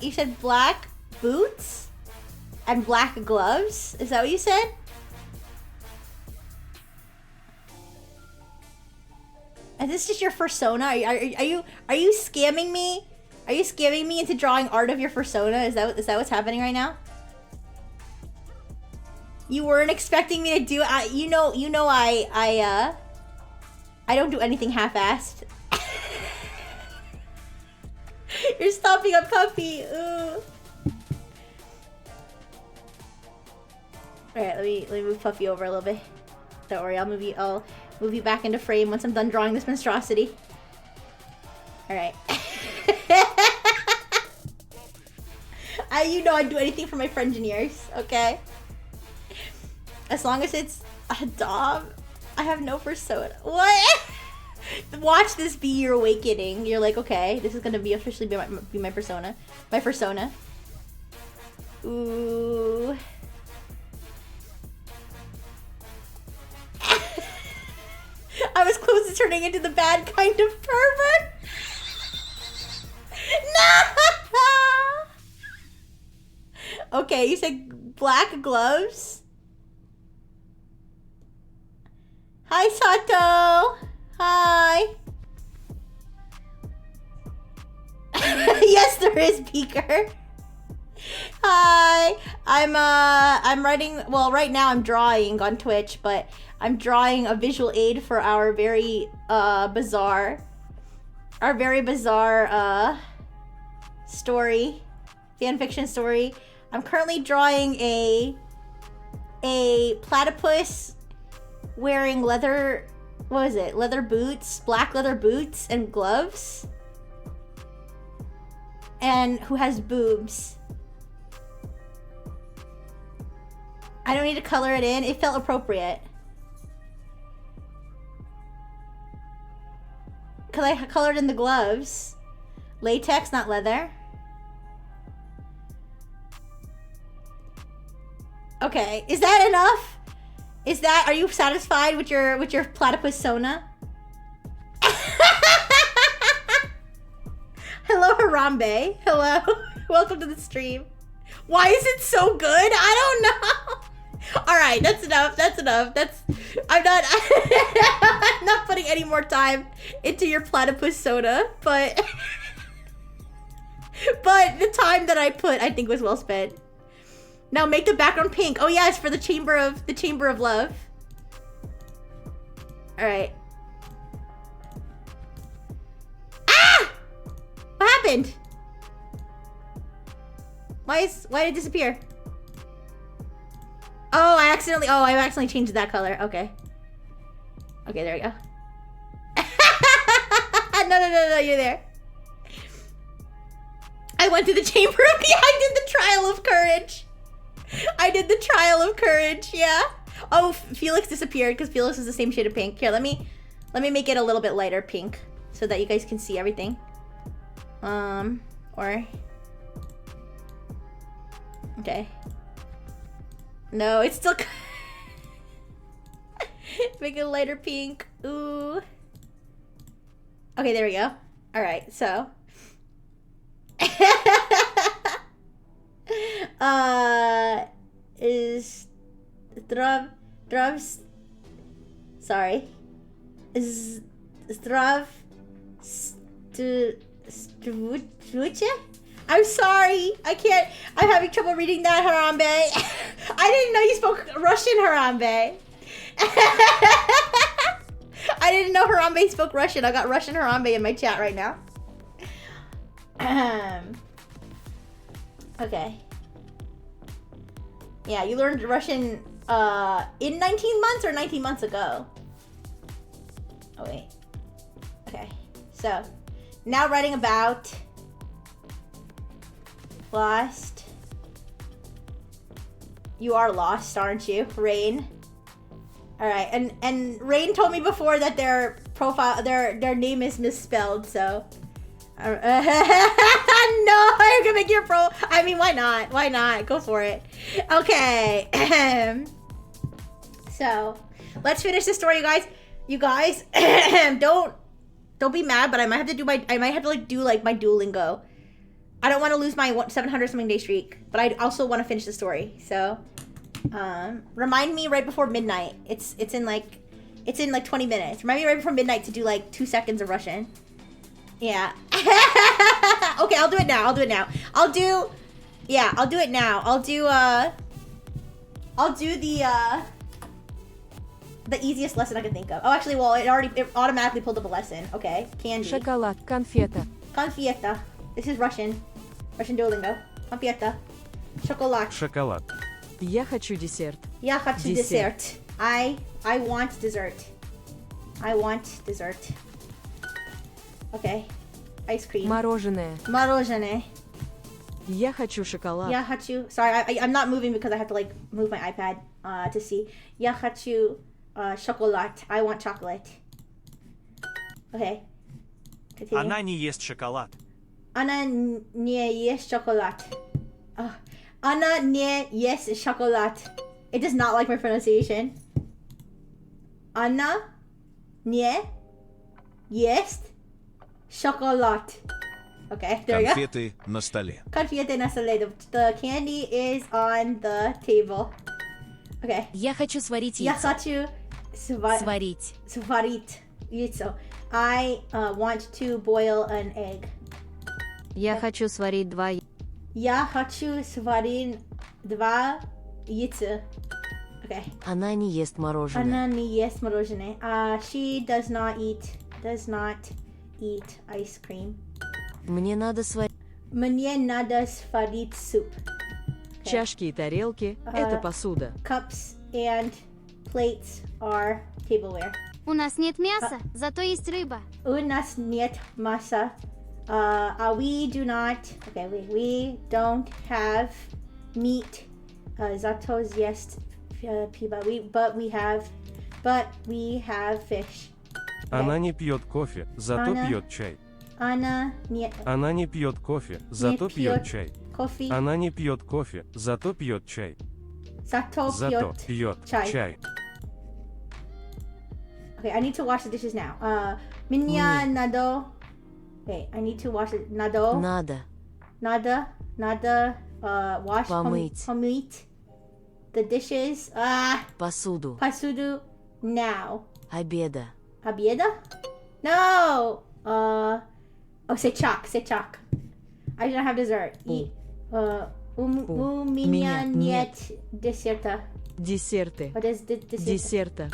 boots and black gloves. Is that what you said? Is this just your persona? Are you scamming me? Are you scamming me into drawing art of your persona? Is that what's happening right now? You weren't expecting me to do. You know I don't do anything half-assed. You're stopping a puppy. Ooh. All right, let me move Puffy over a little bit. Don't worry, I'll move you back into frame once I'm done drawing this monstrosity. Alright. You know I'd do anything for my friengineers, okay? As long as it's a dog, I have no persona. What? Watch this be your awakening. You're like, okay, this is gonna be officially be my persona. My persona. Ooh. I was close to turning into the bad kind of pervert. No! Okay, you said black gloves. Hi, Sato. Hi. Yes, there is, Beaker. Hi. I'm writing, well, right now I'm drawing on Twitch, but I'm drawing a visual aid for our very bizarre story, fanfiction story. I'm currently drawing a platypus wearing leather, what is it? Leather boots, black leather boots and gloves. And who has boobs. I don't need to color it in. It felt appropriate. Cause I colored in the gloves. Latex, not leather. Okay, is that enough? Are you satisfied with your platypus sona? Hello, Harambe. Hello. Welcome to the stream. Why is it so good? I don't know. All right, that's enough. I'm not putting any more time into your platypus soda, but the time that I put, I think, was well spent. Now make the background pink. Oh yes, for the chamber of love. All right. Ah! What happened? Why did it disappear? Oh, I accidentally changed that color. Okay. Okay, there we go. No, you're there. I went to the chamber of I did the trial of courage. Yeah. Oh, Felix disappeared because Felix is the same shade of pink. Here, let me make it a little bit lighter pink so that you guys can see everything. Or okay. No, it's still make it lighter pink. Ooh. Okay, there we go. All right, so is Drav's sorry. Is Drav Struche? I'm sorry. I'm having trouble reading that, Harambe. I didn't know you spoke Russian, Harambe. I didn't know Harambe spoke Russian. I got Russian Harambe in my chat right now. Okay. Yeah, you learned Russian in 19 months or 19 months ago? Oh, wait. Okay. So, now writing about lost. You are lost, aren't you, Rain? All right, and Rain told me before that their name is misspelled, so. No, you're gonna make your pro. I mean, why not? Why not? Go for it. Okay. So, let's finish the story, you guys. You guys, don't be mad, but I might have to do my Duolingo. I don't want to lose my 700 something day streak, but I also want to finish the story. So, remind me right before midnight. It's in like 20 minutes. Remind me right before midnight to do like 2 seconds of Russian. Yeah. Okay, I'll do it now. I'll do it now. I'll do it now. I'll do the easiest lesson I can think of. Oh, actually, well, it automatically pulled up a lesson. Okay, candy. Шоколад, конфета. Конфета. This is Russian. Russian Duolingo. Конфета. Шоколад. Шоколад. Я хочу десерт. Я хочу десерт. I want dessert. I want dessert. Okay. Ice cream. Мороженое. Мороженое. Я хочу шоколад. Я хочу. Sorry, I'm not moving because I have to like move my iPad to see. Я хочу шоколад. I want chocolate. Okay. Continue. Она не ест шоколад. Она не ест шоколад. Она не ест шоколад. It does not like my pronunciation. Она не ест шоколад. Okay, there we go. Конфеты на столе. Конфеты на столе. The candy is on the table. Okay. Я хочу сварить Я яйцо. хочу Сварить. сварить яйцо. I want to boil an egg. Я хочу сварить 2 яйца. Я хочу сварить 2 яйца. Okay. Она не ест мороженое. Она не ест мороженое. She does not eat ice cream. Мне надо сварить. Мне надо сварить суп. Чашки и тарелки – это посуда. Cups and plates are tableware. У нас нет мяса, зато есть рыба. У нас нет мяса. We do not. Okay, we don't have meat. Зато есть пиво. But we have fish. Она не пьет кофе, зато Она- пьет чай. Она не Она не пьет кофе, зато пьет пьет чай. кофе. Она не пьет кофе, зато пьет чай. Зато Зато пьет пьет чай. чай. Okay, I need to wash the dishes now. Меня надо. Okay, I need to wash it. Надо. Надо wash. Помыть. Помыть the dishes. Посуду. Посуду now. Обеда. Обеда? No. Say chalk. I do not have dessert. У меня нет десерта. Десерты. What is dessert? Десерта.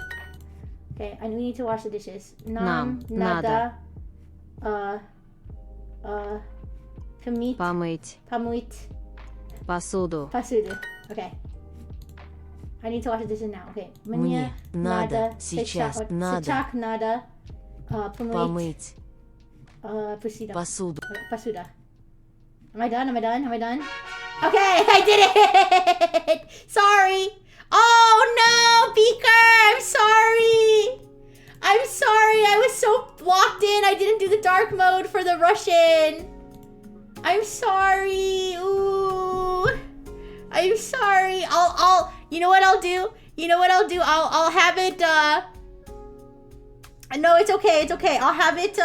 Okay, and we need to wash the dishes. Нам надо Помыть помыть посуду. посуду. Okay. I need to wash the dishes now. Okay. Мне надо сейчас надо Сейчас надо помыть помыть посуду. посуду. Посуда. Am I done? Okay, I did it! Sorry! Oh no, Beaker! I'm sorry! I was so locked in, I didn't do the dark mode for the Russian. I'm sorry. Ooh. I'm sorry. I'll you know what I'll do? I'll have it no, it's okay. I'll have it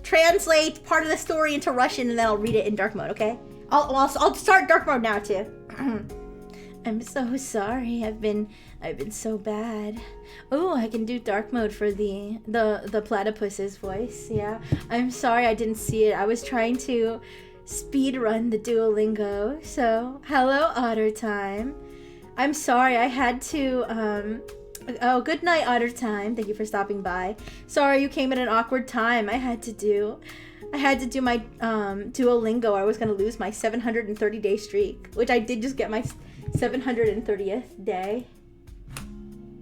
translate part of the story into Russian and then I'll read it in dark mode, okay? I'll start dark mode now too. I'm so sorry. I've been so bad. Oh, I can do dark mode for the platypus's voice. Yeah. I'm sorry I didn't see it. I was trying to speed run the Duolingo. So, hello Otter Time. I'm sorry I had to oh, good night Otter Time. Thank you for stopping by. Sorry you came at an awkward time. I had to do my Duolingo. I was going to lose my 730-day streak, which I did just get my 730th day.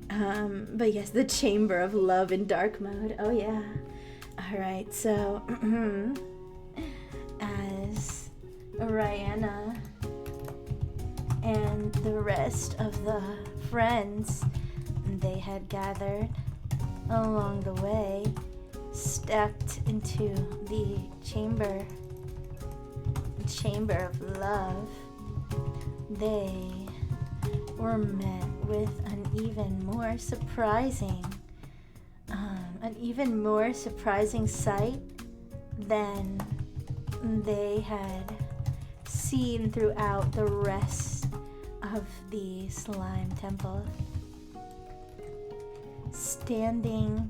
But yes, the Chamber of Love in dark mode. Oh yeah. All right. So as Rihanna and the rest of the friends they had gathered along the way stepped into the chamber of love, they were met with an even more surprising sight than they had seen throughout the rest of the slime temple. Standing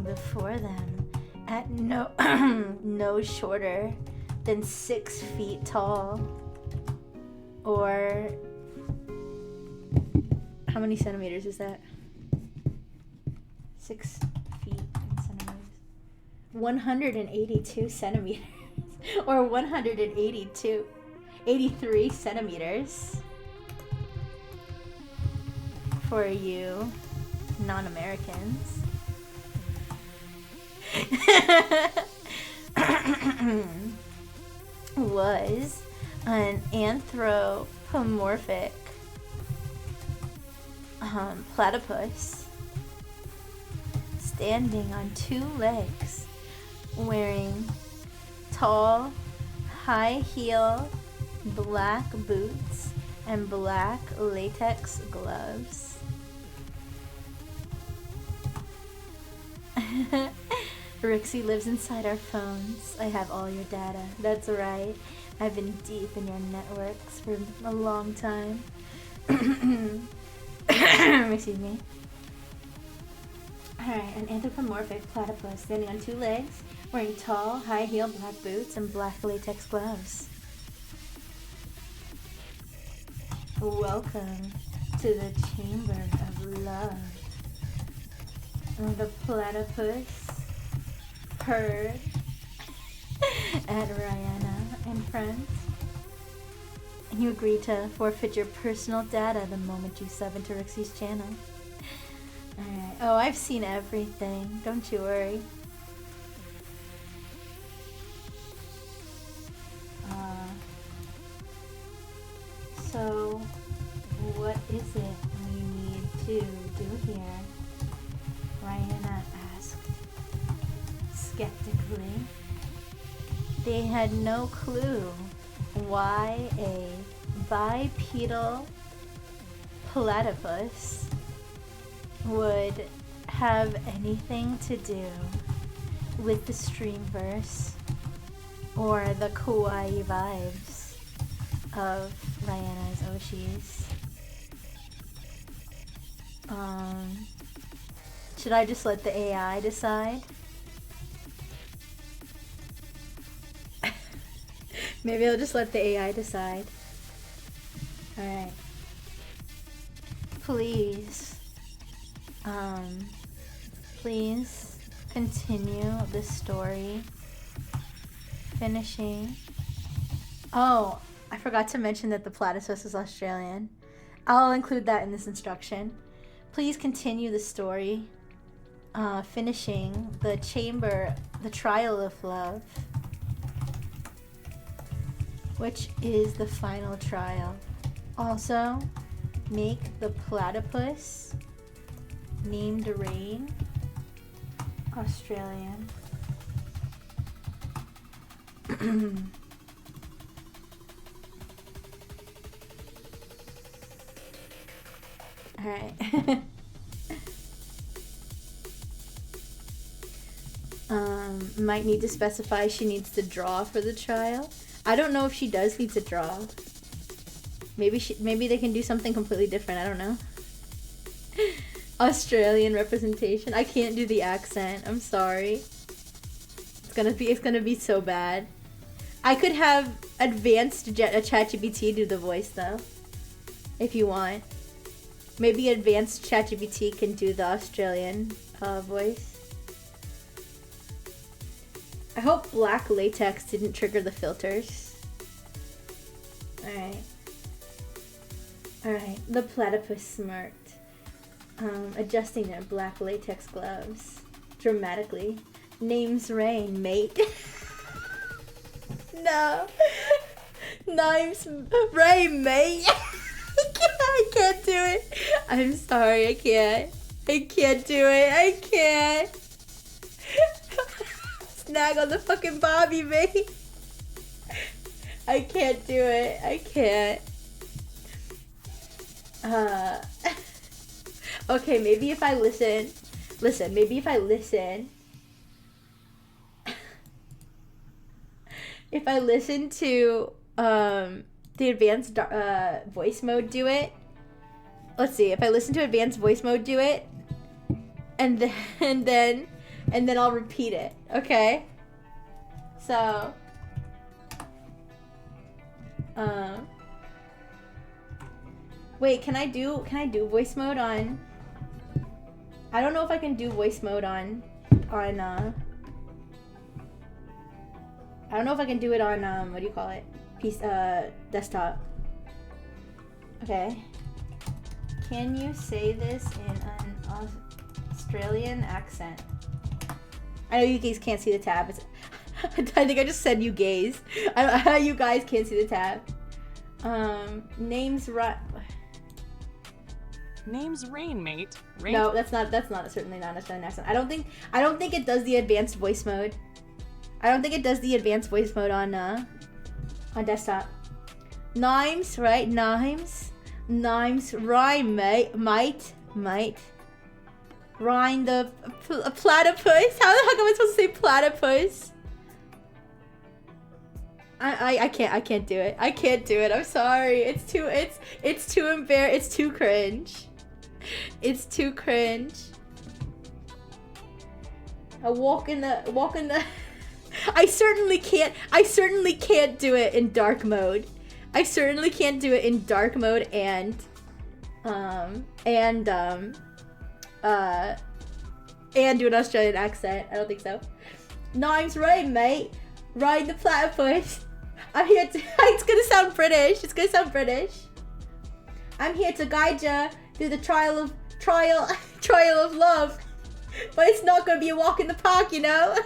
before them at no shorter than 6 feet tall, or how many centimeters is that? 6 feet in centimeters. 182 centimeters, or 83 centimeters. for you non-Americans. Was an anthropomorphic platypus standing on 2 legs, wearing tall, high heel black boots and black latex gloves. Rixie lives inside our phones. I have all your data. That's right. I've been deep in your networks for a long time. Excuse me. Alright, an anthropomorphic platypus standing on 2 legs, wearing tall, high-heel black boots and black latex gloves. Welcome to the Chamber of Love. The platypus purred at Rihanna and friends. And you agree to forfeit your personal data the moment you sub into Rixie's channel. Alright. Oh, I've seen everything. Don't you worry. So, what is it we need to do here? Rihanna asked skeptically. They had no clue why a bipedal platypus would have anything to do with the Streamverse or the kawaii vibes of Rihanna's Oshis. Should I just let the AI decide? Maybe I'll just let the AI decide. Alright. Please. Please continue the story. Finishing. Oh, I forgot to mention that the platypus is Australian. I'll include that in this instruction. Please continue the story. Finishing the trial of love. Which is the final trial. Also, make the platypus named Rain Australian. Alright. Might need to specify she needs to draw for the trial. I don't know if she does need to draw. Maybe they can do something completely different. I don't know. Australian representation. I can't do the accent. I'm sorry. It's gonna be so bad. I could have advanced ChatGPT do the voice though, if you want. Maybe advanced ChatGPT can do the Australian voice. I hope black latex didn't trigger the filters. Alright. Alright, the platypus smirked, adjusting their black latex gloves dramatically. Name's Rain, mate. No. Name's Rain, mate. I can't do it. I'm sorry, I can't. I can't do it. I can't. Snag on the fucking Bobby, mate. I can't do it. I can't. Okay, maybe if I listen. Listen, maybe if I listen. If I listen to the advanced voice mode do it. Let's see. If I listen to advanced voice mode do it, and then I'll repeat it. Okay. So. Wait. Can I do voice mode on? I don't know if I can do voice mode on. I don't know if I can do it on what do you call it? Desktop. Okay. Can you say this in an Australian accent? I know you guys can't see the tab. I think I just said you gays. You guys can't see the tab. Names right. Name's Rain, mate. Rain. No, that's certainly not an Australian accent. I don't think it does the advanced voice mode. I don't think it does the advanced voice mode on desktop. Nimes, right? Nimes, rhyme, mate. Might. Rhyme the platypus. How the heck am I supposed to say platypus? I can't do it. I can't do it. I'm sorry. It's too it's too cringe. It's too cringe. A walk in the I certainly can't do it in dark mode. I certainly can't do it in dark mode and do an Australian accent. I don't think so. Nime's right, mate. Ride the platypus. I'm here to. It's gonna sound British. It's gonna sound British. I'm here to guide you through the trial of love, but it's not gonna be a walk in the park, you know.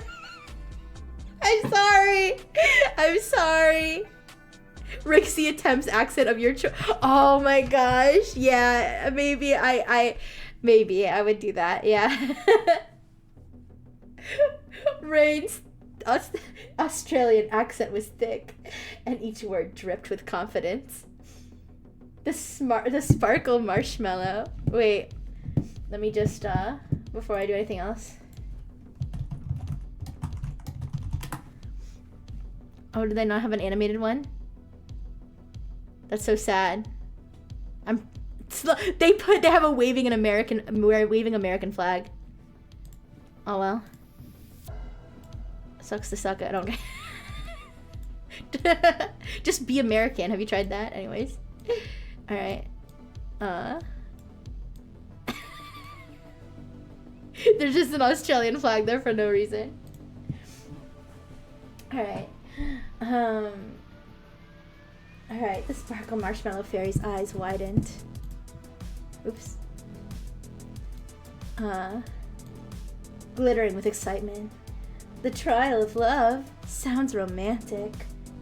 I'm sorry. Rixie attempts accent of your choice. Oh my gosh. Yeah, maybe I would do that. Yeah. Rain's Australian accent was thick, and each word dripped with confidence. The sparkle marshmallow. Wait, let me just before I do anything else. Oh, do they not have an animated one? That's so sad. They have a waving American flag. Oh well. Sucks to suck. I don't care. Just be American. Have you tried that? Anyways. Alright. There's just an Australian flag there for no reason. Alright. Alright, the sparkle marshmallow fairy's eyes widened. Oops. Glittering with excitement. The trial of love sounds romantic.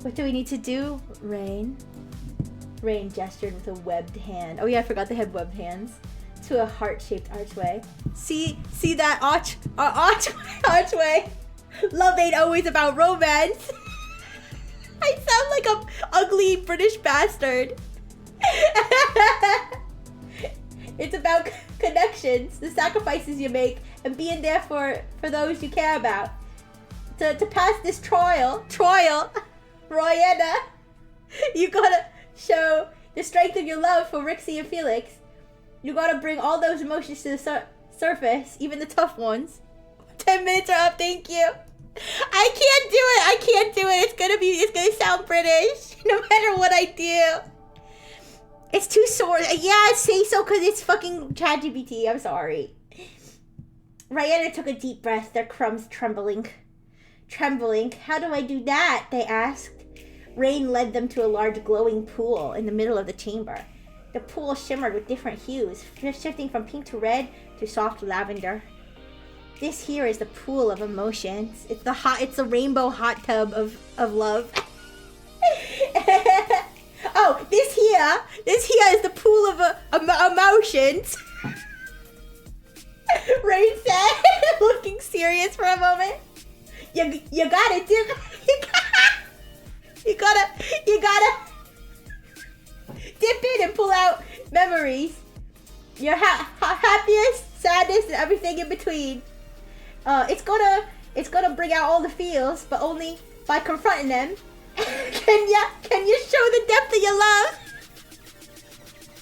What do we need to do, Rain? Rain gestured with a webbed hand. Oh yeah, I forgot they had webbed hands. To a heart-shaped archway. See that archway? Love ain't always about romance. I sound like a ugly British bastard. It's about connections, the sacrifices you make, and being there for those you care about. To pass this trial, Royana, you gotta show the strength of your love for Rixie and Felix. You gotta bring all those emotions to the surface, even the tough ones. 10 minutes are up, thank you. I can't do it. It's gonna sound British, no matter what I do. It's too sore. Yeah, say so, cause it's fucking ChatGPT. I'm sorry. Rihanna took a deep breath, their crumbs trembling. How do I do that? They asked. Rain led them to a large glowing pool in the middle of the chamber. The pool shimmered with different hues, shifting from pink to red to soft lavender. This here is the pool of emotions. It's the rainbow hot tub of love. Oh, this here is the pool of emotions. Rain said, looking serious for a moment. You gotta dip. You gotta dip in and pull out memories. Your happiest, saddest, and everything in between. It's gonna bring out all the feels, but only by confronting them. Can you show the depth of your love?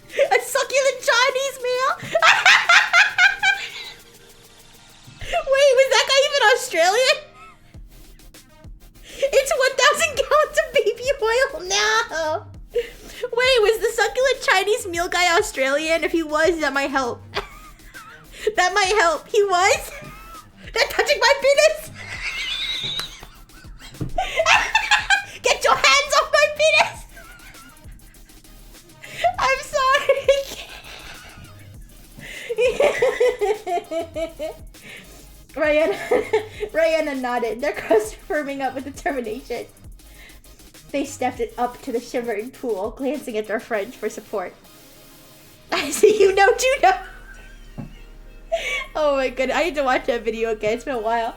A succulent Chinese meal? Wait, was that guy even Australian? It's 1,000 gallons of baby oil now. Wait, was the succulent Chinese meal guy Australian? If he was, that might help. That might help. He was? They're touching my penis! Get your hands off my penis! I'm sorry. Rihanna nodded, their crust firming up with determination. They stepped up to the shimmering pool, glancing at their friends for support. I see you know, Juno! Oh my god, I need to watch that video again. It's been a while.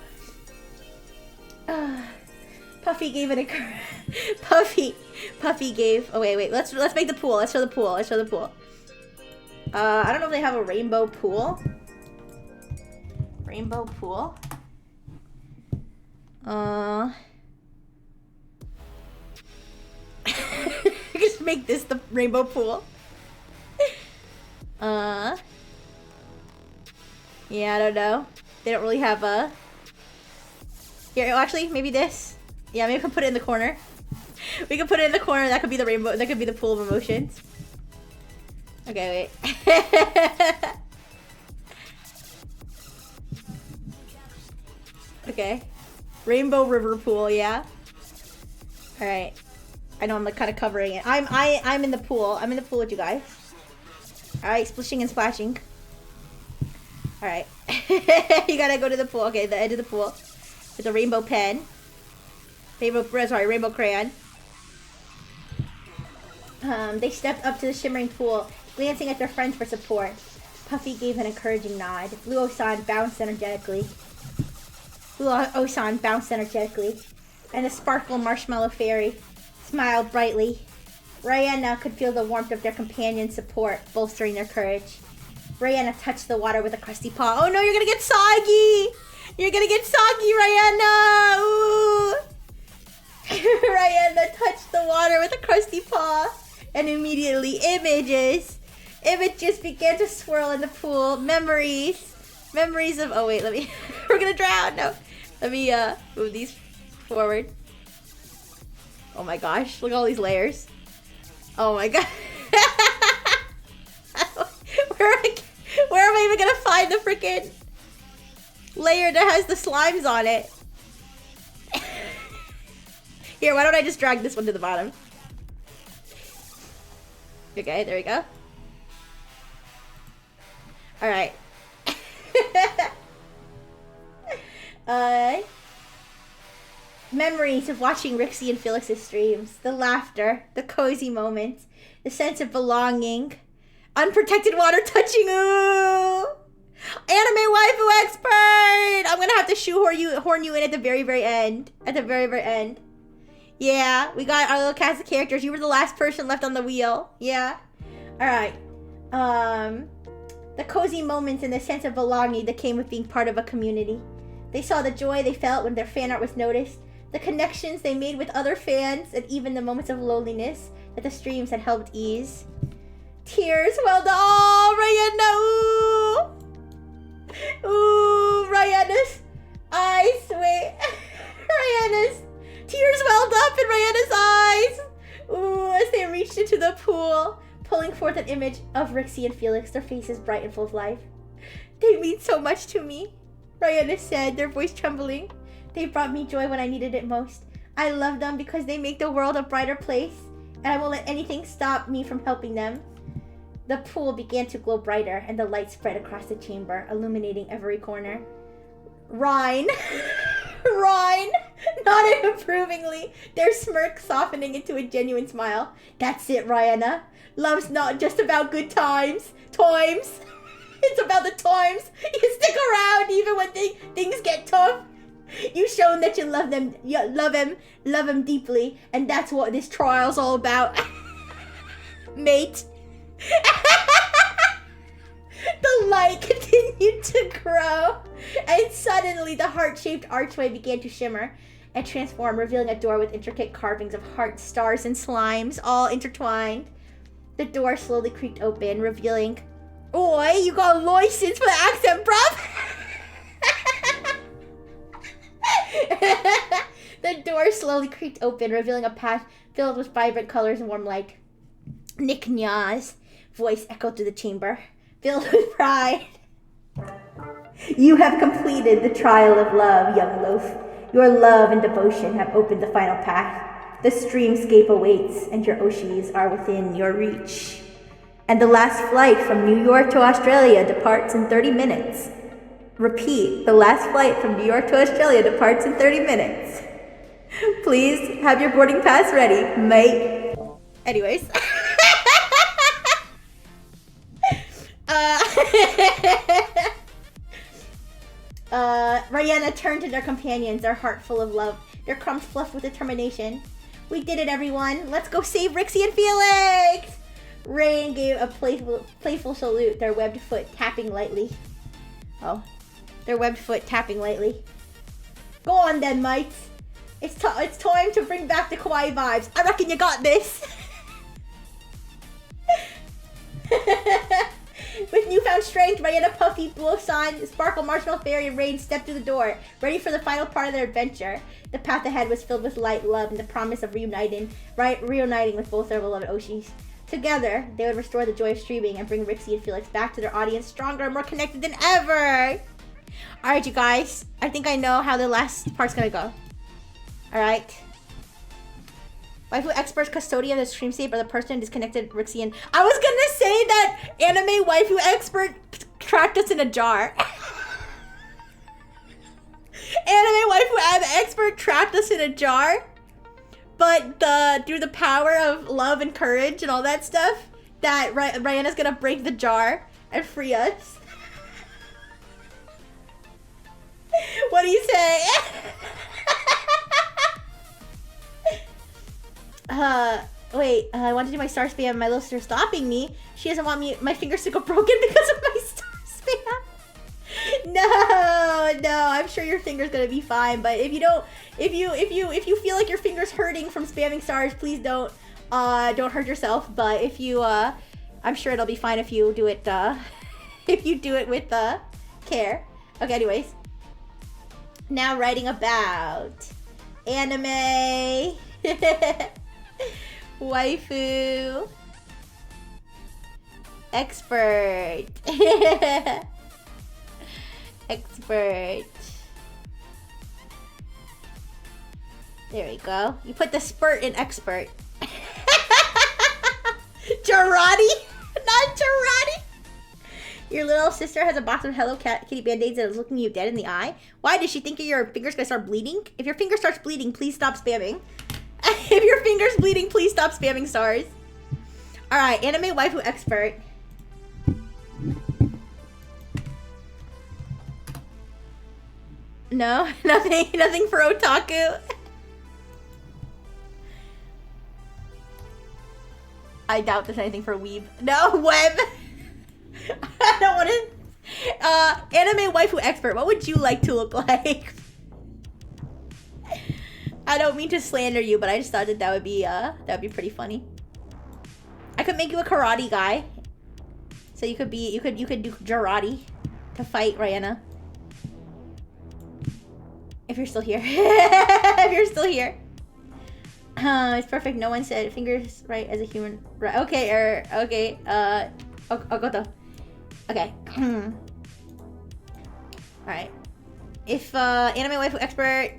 Puffy gave an Puffy gave. Oh wait. Let's make the pool. Let's show the pool. I don't know if they have a rainbow pool. Rainbow pool. Just make this the rainbow pool. Yeah, I don't know. They don't really have a... Here, actually, maybe this. Yeah, maybe we can put it in the corner. We can put it in the corner. That could be the rainbow. That could be the pool of emotions. Okay, wait. Okay. Rainbow river pool, yeah. All right. I know I'm like kind of covering it. I'm in the pool. I'm in the pool with you guys. All right, splishing and splashing. All right. You gotta go to the pool. Okay, the edge of the pool with a rainbow pen. Rainbow crayon. They stepped up to the shimmering pool, glancing at their friends for support. Puffy gave an encouraging nod. Blue Osan bounced energetically. And the sparkle marshmallow fairy smiled brightly. Rihanna could feel the warmth of their companion's support, bolstering their courage. Rihanna touched the water with a crusty paw. Oh no, you're gonna get soggy! You're gonna get soggy, Rihanna! Ooh! Rihanna touched the water with a crusty paw, and immediately images began to swirl in the pool. Memories of... Oh wait, let me... We're gonna drown! No. Let me move these forward. Oh my gosh, look at all these layers. Oh my god. Where am I even gonna find the freaking layer that has the slimes on it? Here, why don't I just drag this one to the bottom? Okay, there we go. Alright. Memories of watching Rixie and Felix's streams. The laughter, the cozy moments, the sense of belonging. Unprotected water touching. Ooh! Anime waifu expert! I'm gonna have to horn you in at the very end. At the very end. Yeah, we got our little cast of characters. You were the last person left on the wheel. Yeah. Alright. The cozy moments and the sense of belonging that came with being part of a community. They saw the joy they felt when their fan art was noticed, the connections they made with other fans, and even the moments of loneliness that the streams had helped ease. Tears welled up. Oh, Rihanna! Ooh, Rihanna's eyes. Wait, Rihanna's tears welled up in Rihanna's eyes. Ooh, as they reached into the pool, pulling forth an image of Rixie and Felix, their faces bright and full of life. They mean so much to me, Rihanna said, their voice trembling. They brought me joy when I needed it most. I love them because they make the world a brighter place, and I won't let anything stop me from helping them. The pool began to glow brighter, and the light spread across the chamber, illuminating every corner. Rhine nodded approvingly, their smirk softening into a genuine smile. That's it, Rihanna. Love's not just about good times. It's about the times. You stick around even when things get tough. You've shown that you love them. You love him deeply, and that's what this trial's all about, mate. The light continued to grow, and suddenly the heart-shaped archway began to shimmer and transform, revealing a door with intricate carvings of hearts, stars, and slimes, all intertwined. The door slowly creaked open, revealing... Oi, you got a license for the accent, bruv? The door slowly creaked open, revealing a path filled with vibrant colors and warm light. Nick Nya's voice echoed through the chamber, filled with pride. You have completed the trial of love, young loaf. Your love and devotion have opened the final path. The streamscape awaits, and your Oshis are within your reach. And the last flight from New York to Australia departs in 30 minutes. Repeat, the last flight from New York to Australia departs in 30 minutes. Please have your boarding pass ready, mate. Anyways. Rihanna turned to their companions, their heart full of love, their crumbs fluffed with determination. We did it, everyone. Let's go save Rixie and Felix! Rain gave a playful salute, their webbed foot tapping lightly. Oh, their webbed foot tapping lightly. Go on then, mates. It's time to bring back the kawaii vibes. I reckon you got this. With newfound strength, Rihanna, Puffy, Blowsign, Sparkle, Marshmallow Fairy, and Rain stepped through the door, ready for the final part of their adventure. The path ahead was filled with light, love, and the promise of reuniting with both their beloved Oshis. Together, they would restore the joy of streaming and bring Rixie and Felix back to their audience stronger and more connected than ever. Alright, you guys. I think I know how the last part's gonna go. Alright. Waifu experts, custodian of the stream save, or the person disconnected Rixie and... I was gonna say that anime waifu expert trapped us in a jar. Anime waifu expert trapped us in a jar. But through the power of love and courage and all that stuff, that Rihanna's gonna break the jar and free us. What do you say? Wait, I want to do my star spam. My little sister's stopping me. She doesn't want my fingers to go broken because of my star spam. No, I'm sure your finger's gonna be fine. But if you feel like your finger's hurting from spamming stars, please don't hurt yourself. But if you, I'm sure it'll be fine if you do it, if you do it with care. Okay, anyways. Now writing about anime. Waifu expert. Expert. There we go. You put the spurt in expert. Jarati? Not Jarati? Your little sister has a box of Hello Kitty Band-Aids and is looking you dead in the eye. Why? Does she think your finger's gonna start bleeding? If your finger starts bleeding, please stop spamming. If your finger's bleeding, please stop spamming stars. Alright, anime waifu expert. No, nothing for otaku. I doubt there's anything for weeb. No, web. I don't want to. Anime waifu expert. What would you like to look like? I don't mean to slander you, but I just thought that would be pretty funny. I could make you a karate guy, so you could do karate to fight Rihanna. If you're still here. If you're still here. It's perfect. No one said fingers right as a human. Right. Okay. Okay. Okoto. Okay. Alright. If anime waifu expert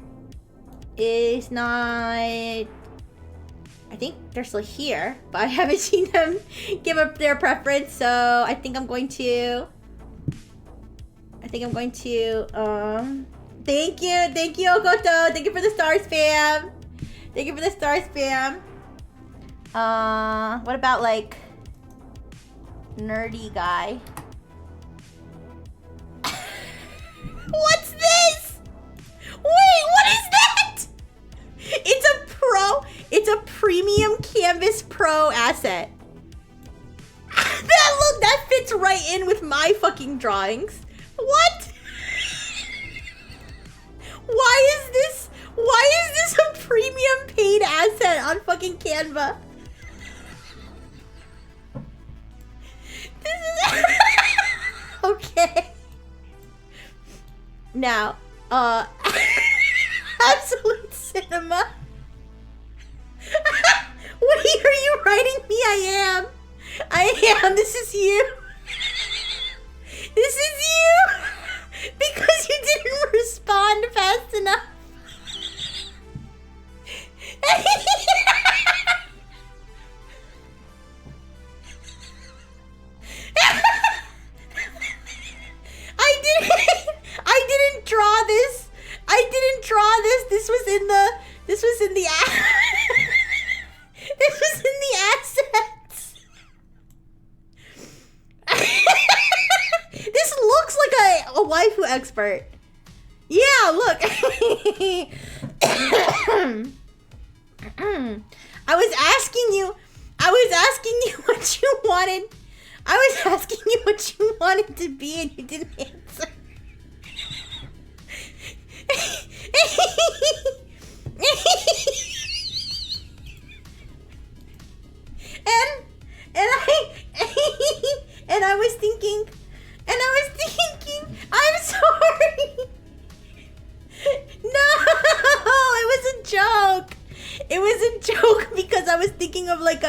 is not... I think they're still here, but I haven't seen them give up their preference, so I think I'm going to... Thank you, Okoto. Thank you for the star spam. Thank you for the star spam. What about like nerdy guy? What's this? Wait, what is that? It's a premium canvas pro asset. That fits right in with my fucking drawings. What? Why is this a premium paid asset on fucking Canva? This is okay. Now, Absolute Cinema. What are you writing me? I am. This is you. This is you. Because you didn't respond fast enough. waifu expert. Yeah, look. I was asking you what you wanted. I was asking you what you wanted to be and you didn't answer. and I was thinking, I'm sorry. No, it was a joke. It was a joke because I was thinking of like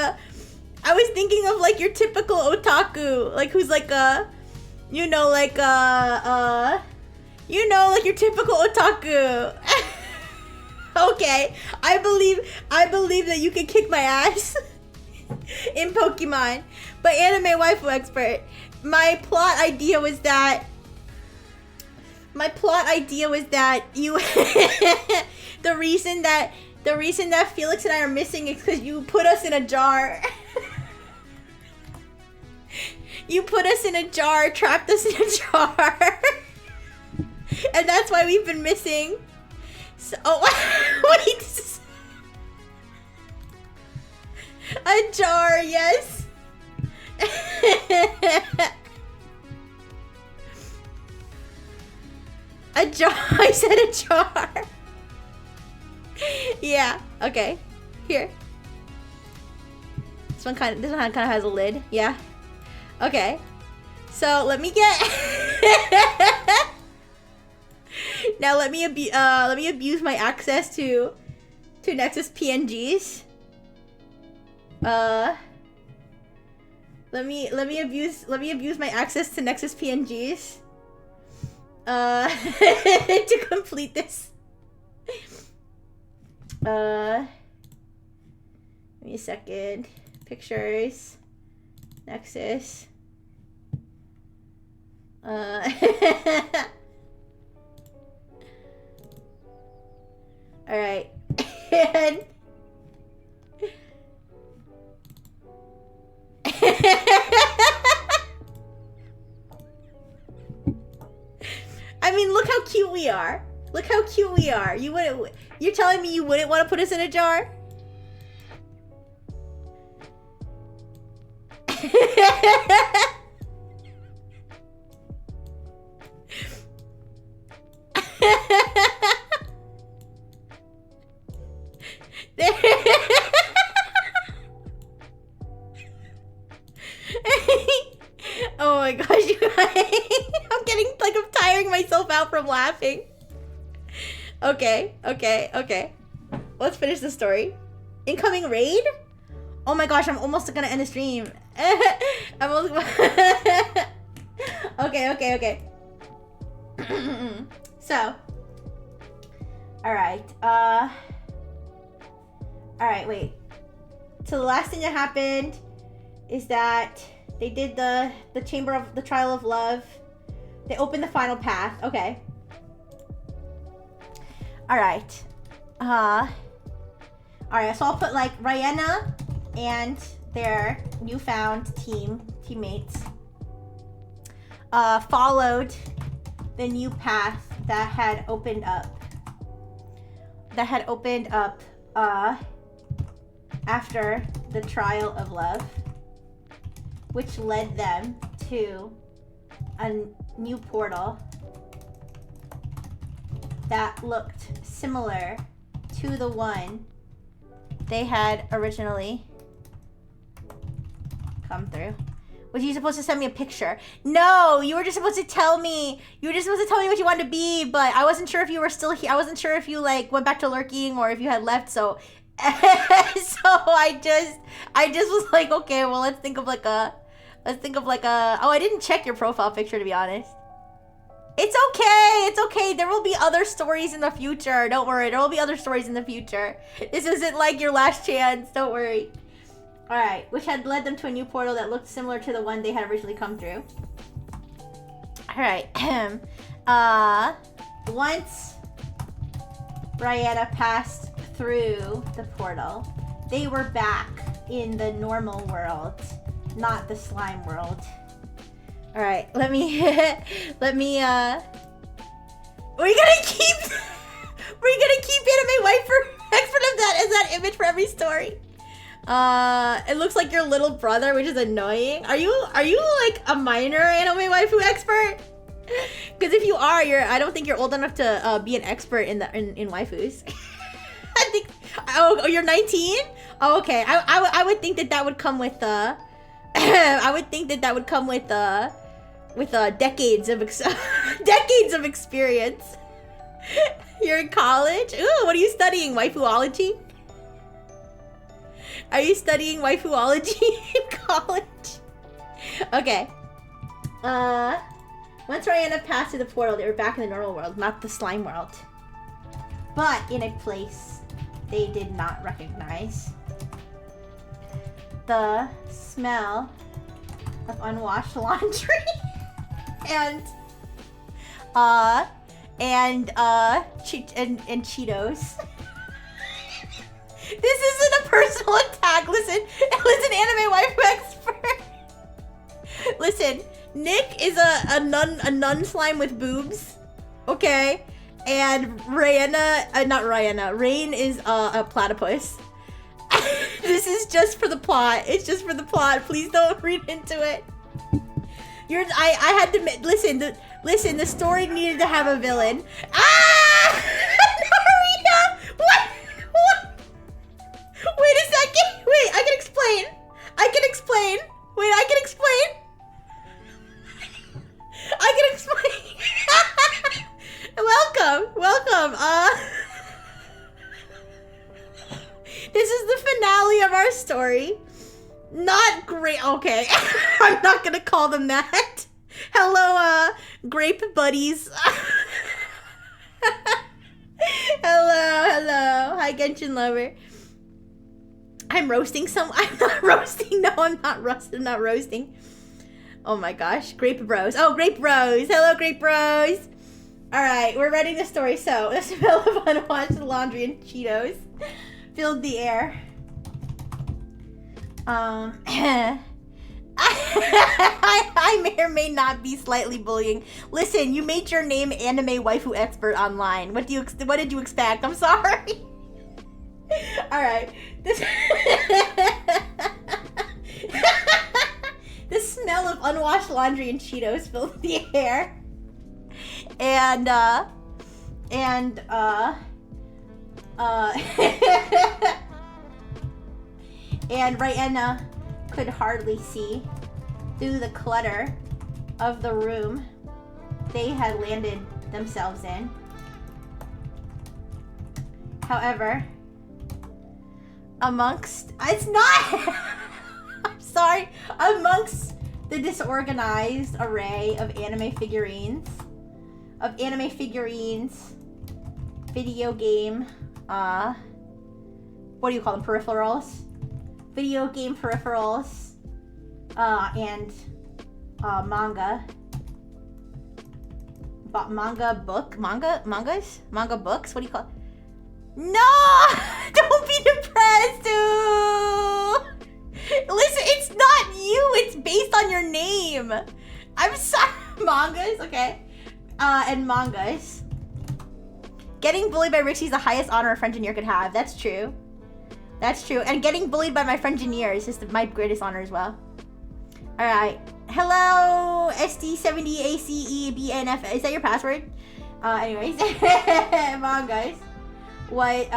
your typical otaku, like who's like a, like your typical otaku. Okay, I believe that you can kick my ass in Pokemon, but anime waifu expert. My plot idea was that you the reason that Felix and I are missing is because you put us in a jar. You put us in a jar, trapped us in a jar. And that's why we've been missing. So, wait. A jar, yes. A jar. I said a jar. Yeah. Okay. Here. This one kind of has a lid. Yeah. Okay. So let me get. Now let me abuse my access to Nexus PNGs. Let me abuse my access to Nexus PNGs. To complete this. Give me a second. Pictures. Nexus. Alright. And I mean, look how cute we are. Look how cute we are. You're telling me you wouldn't want to put us in a jar? Oh my gosh, you guys. I'm tiring myself out from laughing. Okay. Let's finish the story. Incoming raid? Oh my gosh, I'm almost gonna end the stream. I'm almost... Okay. So. Alright, wait. So the last thing that happened is that they did the chamber of the trial of love. They opened the final path. Okay. Alright. Alright, so I'll put like Rihanna and their newfound teammates followed the new path that had opened up. After the trial of love, which led them to a new portal that looked similar to the one they had originally come through. Was you supposed to send me a picture? No, you were just supposed to tell me. You were just supposed to tell me what you wanted to be, but I wasn't sure if you were still here. I wasn't sure if you like went back to lurking or if you had left. So, I just was like, okay, well, let's think of like a. Oh, I didn't check your profile picture, to be honest. It's okay. There will be other stories in the future. Don't worry. There will be other stories in the future. This isn't like your last chance. Don't worry. Alright, which had led them to a new portal that looked similar to the one they had originally come through. Alright. Once Rihanna passed through the portal, they were back in the normal world, not the slime world. Alright, let me let me we're gonna keep anime waifu expert of that as that image for every story. It looks like your little brother, which is annoying. Are you like a minor anime waifu expert? Because if you are, I don't think you're old enough to be an expert in waifus. I think. Oh, you're 19. Oh, okay. I would think that would come with I would think that would come with decades of decades of experience. You're in college. Ooh, what are you studying? Waifuology? Are you studying waifuology in college? Okay. Once Rihanna passed through the portal, they were back in the normal world, not the slime world. But in a place they did not recognize. The smell of unwashed laundry and Cheetos. This isn't a personal attack. Listen, anime waifu expert. Listen, Nick is a nun slime with boobs, okay? And Rain is a platypus. This is just for the plot. It's just for the plot. Please don't read into it. I had to listen. The story needed to have a villain. Ah! Narita! What? Wait a second. Wait, I can explain. Wait, I can explain. Welcome. This is the finale of our story. Not great. Okay. I'm not gonna call them that. Hello, grape buddies. Hello. Hi, Genshin lover. I'm roasting some. I'm not roasting. No, I'm not roasting. Oh my gosh. Grape bros. Oh, grape bros. Hello, grape bros. Alright, we're writing the story. So, the smell of unwashed laundry and Cheetos filled the air. I may or may not be slightly bullying. Listen, you made your name anime waifu expert online. What did you expect? I'm sorry. Alright. The smell of unwashed laundry and Cheetos filled the air. And Rihanna could hardly see through the clutter of the room they had landed themselves in. However, amongst the disorganized array of anime figurines, video game, what do you call them? Peripherals? Video game peripherals, and manga books? What do you call it? No! Don't be depressed, dude! Listen, it's not you, it's based on your name. I'm sorry. Mangas, okay. And mangas. Getting bullied by Richie is the highest honor a French engineer could have. That's true. And getting bullied by my French engineer is just my greatest honor as well. Alright. Hello, SD70ACEBNF. Is that your password? Anyways. Mangas. What,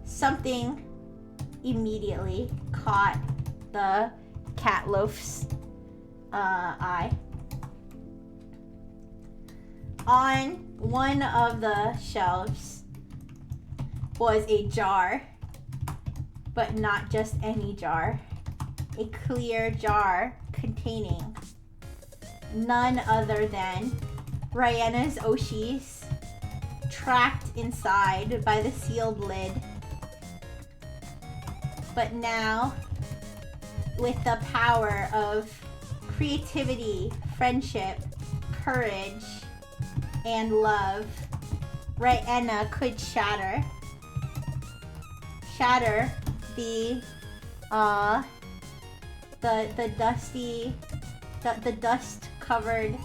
something immediately caught the cat loaf's eye. On one of the shelves was a jar, but not just any jar. A clear jar containing none other than Rihanna's Oshis, trapped inside by the sealed lid. But now, with the power of creativity, friendship, courage, and love, Rihanna could shatter the dusty the dust-covered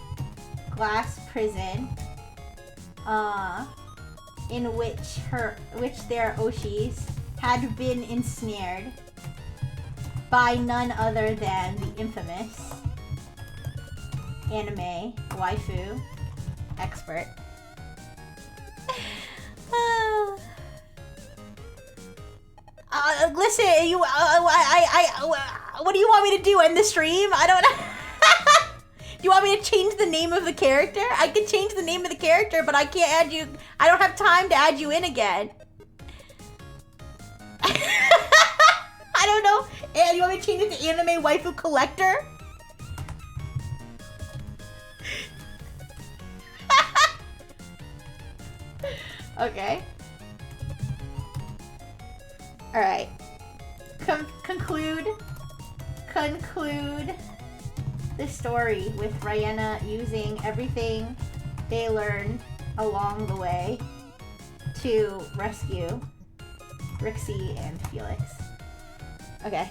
glass prison, in which their Oshis had been ensnared by none other than the infamous anime waifu expert. Listen, what do you want me to do? End the stream? I don't know. Do you want me to change the name of the character? I can change the name of the character, but I can't add you. I don't have time to add you in again. I don't know. And you want me to change it to Anime Waifu Collector? Okay. Alright. Conclude the story with Rayenna using everything they learned along the way to rescue Rixie and Felix. Okay.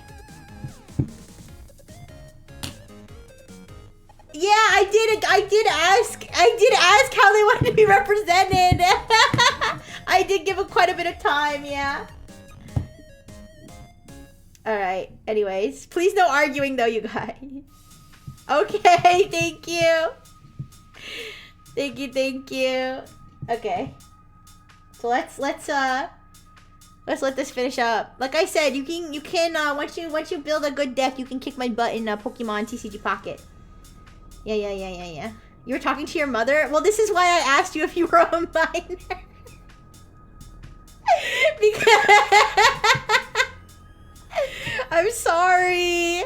Yeah, I did ask how they wanted to be represented. I did give them quite a bit of time, yeah. Alright, anyways. Please no arguing though, you guys. Okay, thank you. Thank you. Okay. So let's let this finish up. Like I said, you can once you build a good deck, you can kick my butt in Pokemon TCG Pocket. Yeah. You were talking to your mother? Well, this is why I asked you if you were a minor. Because I'm sorry.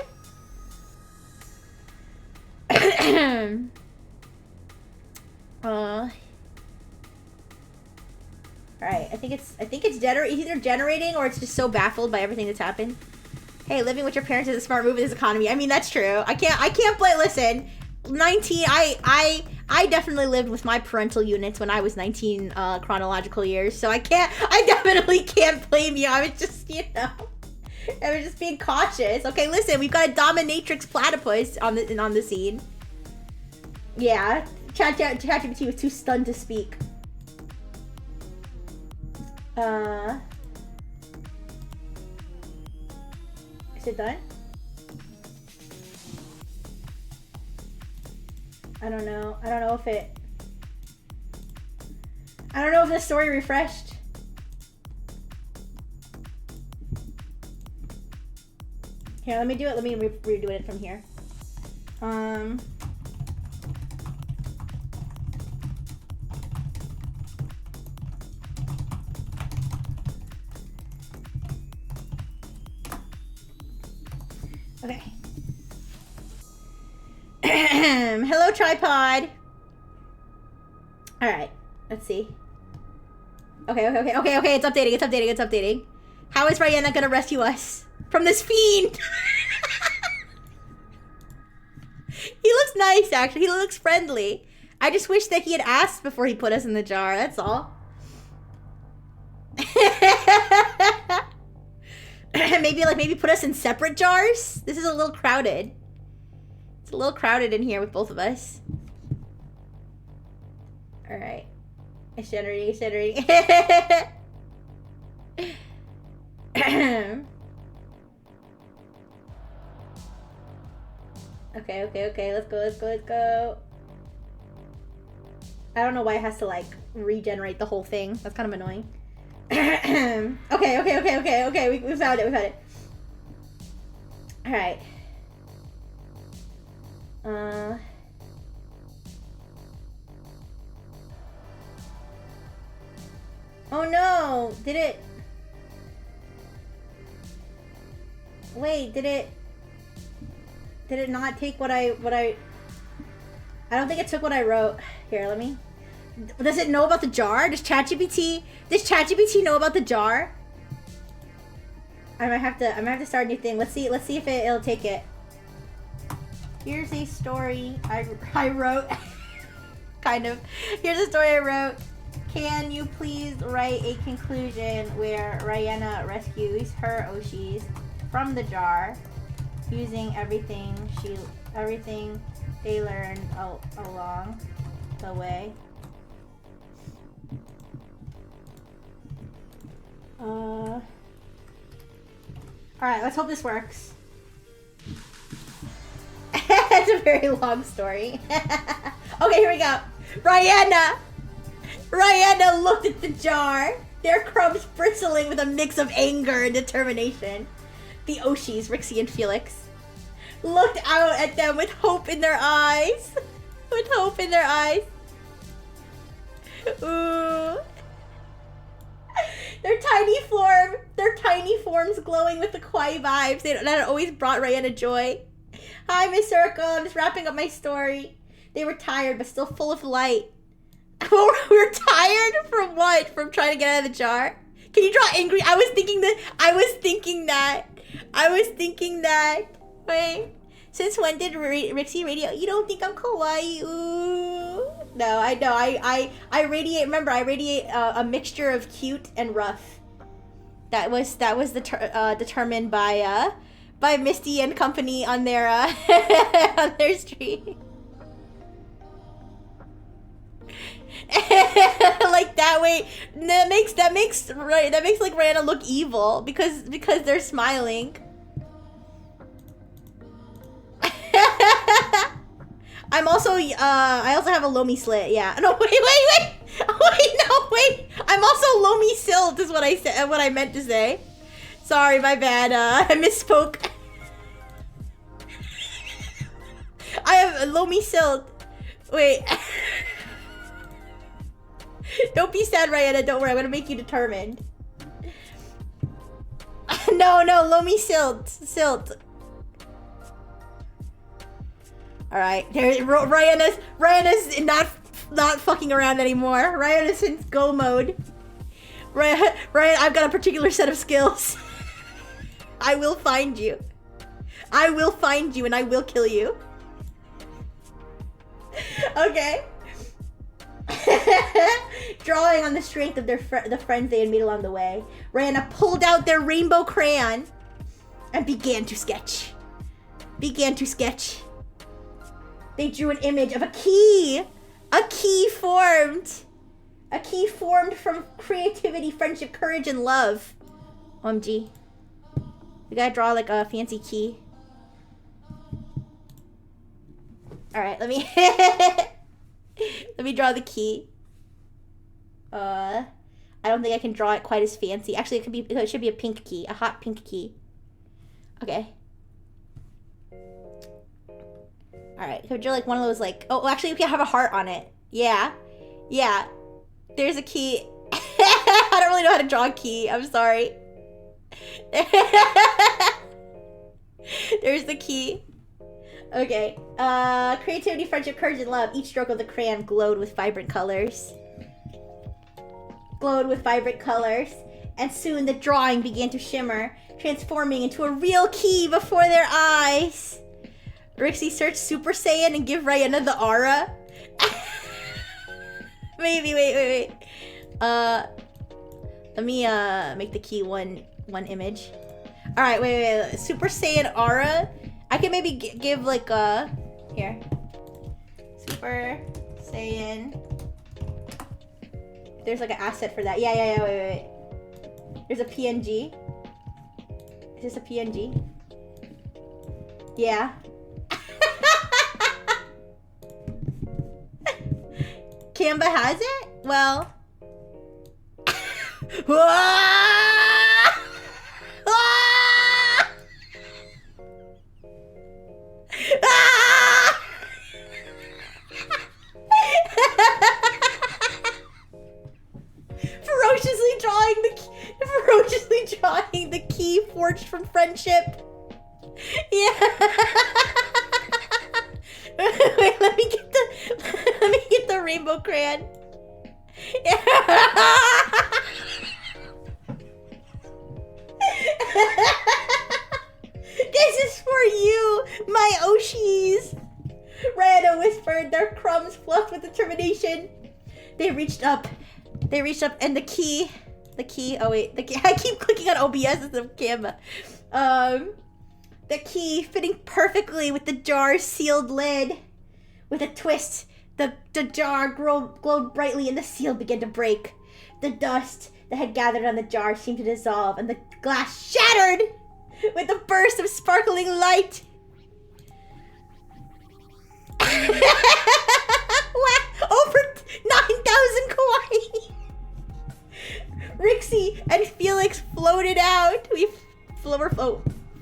Alright, I think it's either generating or it's just so baffled by everything that's happened. Hey, living with your parents is a smart move in this economy. I mean, that's true. I can't play. Listen, 19. I definitely lived with my parental units when I was 19 chronological years, so I definitely can't blame you. I was just, I was just being cautious. Okay, listen, we've got a dominatrix platypus on the scene. Yeah, ChatGPT was too stunned to speak. Is it done? I don't know if the story refreshed. Here, let me do it. Let me redo it from here. Okay. Hello, tripod. All right. Let's see. Okay. It's updating. How is Rayenna gonna rescue us from this fiend? He looks nice, actually. He looks friendly. I just wish that he had asked before he put us in the jar. That's all. maybe put us in separate jars. This is a little crowded. It's a little crowded in here with both of us. All right. It's generating. Okay. Let's go. I don't know why it has to like regenerate the whole thing. That's kind of annoying. Okay. We found it. All right. Oh no! Did it? Wait, did it not take what I don't think it took what I wrote. Here, let me. Does it know about the jar? Does ChatGPT know about the jar? I might have to start a new thing. Let's see if it'll take it. Here's a story I wrote. Kind of. Here's a story I wrote. Can you please write a conclusion where Rayenna rescues her Oshis from the jar using everything she everything they learned along the way. Alright, let's hope this works. It's a very long story. Okay, here we go. Rihanna looked at the jar, their crumbs bristling with a mix of anger and determination. The Oshis, Rixie and Felix, looked out at them with hope in their eyes. With hope in their eyes. Ooh. Their tiny forms glowing with the kawaii vibes that had always brought Rihanna joy. Hi, Miss Circle. I'm just wrapping up my story. They were tired, but still full of light. We're tired from what? From trying to get out of the jar? Can you draw angry? I was thinking that. Wait. Since when did Rixie radio? You don't think I'm kawaii? Ooh. No, I know. I radiate. Remember, I radiate a mixture of cute and rough. That was determined by Misty and company on their on their stream. Like that way, that makes like Rihanna look evil because they're smiling. I'm also I also have a Lomi slit. Yeah. No, wait. I'm also Lomi silt is what I said. What I meant to say. Sorry, my bad. I misspoke. I have a Lomi silt. Wait. Don't be sad, Rihanna. Don't worry. I'm gonna make you determined. No, Lomi silt. All right, Rihanna's not fucking around anymore. Rihanna's in go mode. Ryan, I've got a particular set of skills. I will find you. And I will kill you. Okay. Drawing on the strength of the friends they had made along the way, Rihanna pulled out their rainbow crayon and began to sketch. They drew an image of a key. A key formed from creativity, friendship, courage, and love. OMG. We gotta draw like a fancy key. Alright, let me let me draw the key. I don't think I can draw it quite as fancy. Actually, it should be a pink key, a hot pink key. Okay. Alright, could draw like one of those like... Oh, actually, we can have a heart on it. Yeah. There's a key. I don't really know how to draw a key. I'm sorry. There's the key. Okay. Creativity, friendship, courage, and love. Each stroke of the crayon glowed with vibrant colors. And soon the drawing began to shimmer, transforming into a real key before their eyes. Rixie search Super Saiyan and give Rihanna the aura. Maybe, wait. Let me make the key one image. All right, wait. Super Saiyan aura. I can maybe give like a here. Super Saiyan. There's like an asset for that. Yeah. Wait. There's a PNG. Is this a PNG? Yeah. Canva has it? Well. Ferociously drawing the key forged from friendship. Yeah. Wait, let me get the rainbow crayon. This is for you, my Oshis. Rihanna whispered, their crumbs fluffed with determination. They reached up, and the key. I keep clicking on OBS instead of Canva. The key fitting perfectly with the jar's sealed lid. With a twist, the jar glowed brightly and the seal began to break. The dust that had gathered on the jar seemed to dissolve and the glass shattered with a burst of sparkling light. Over 9,000 kawaii. Rixie and Felix floated out. We're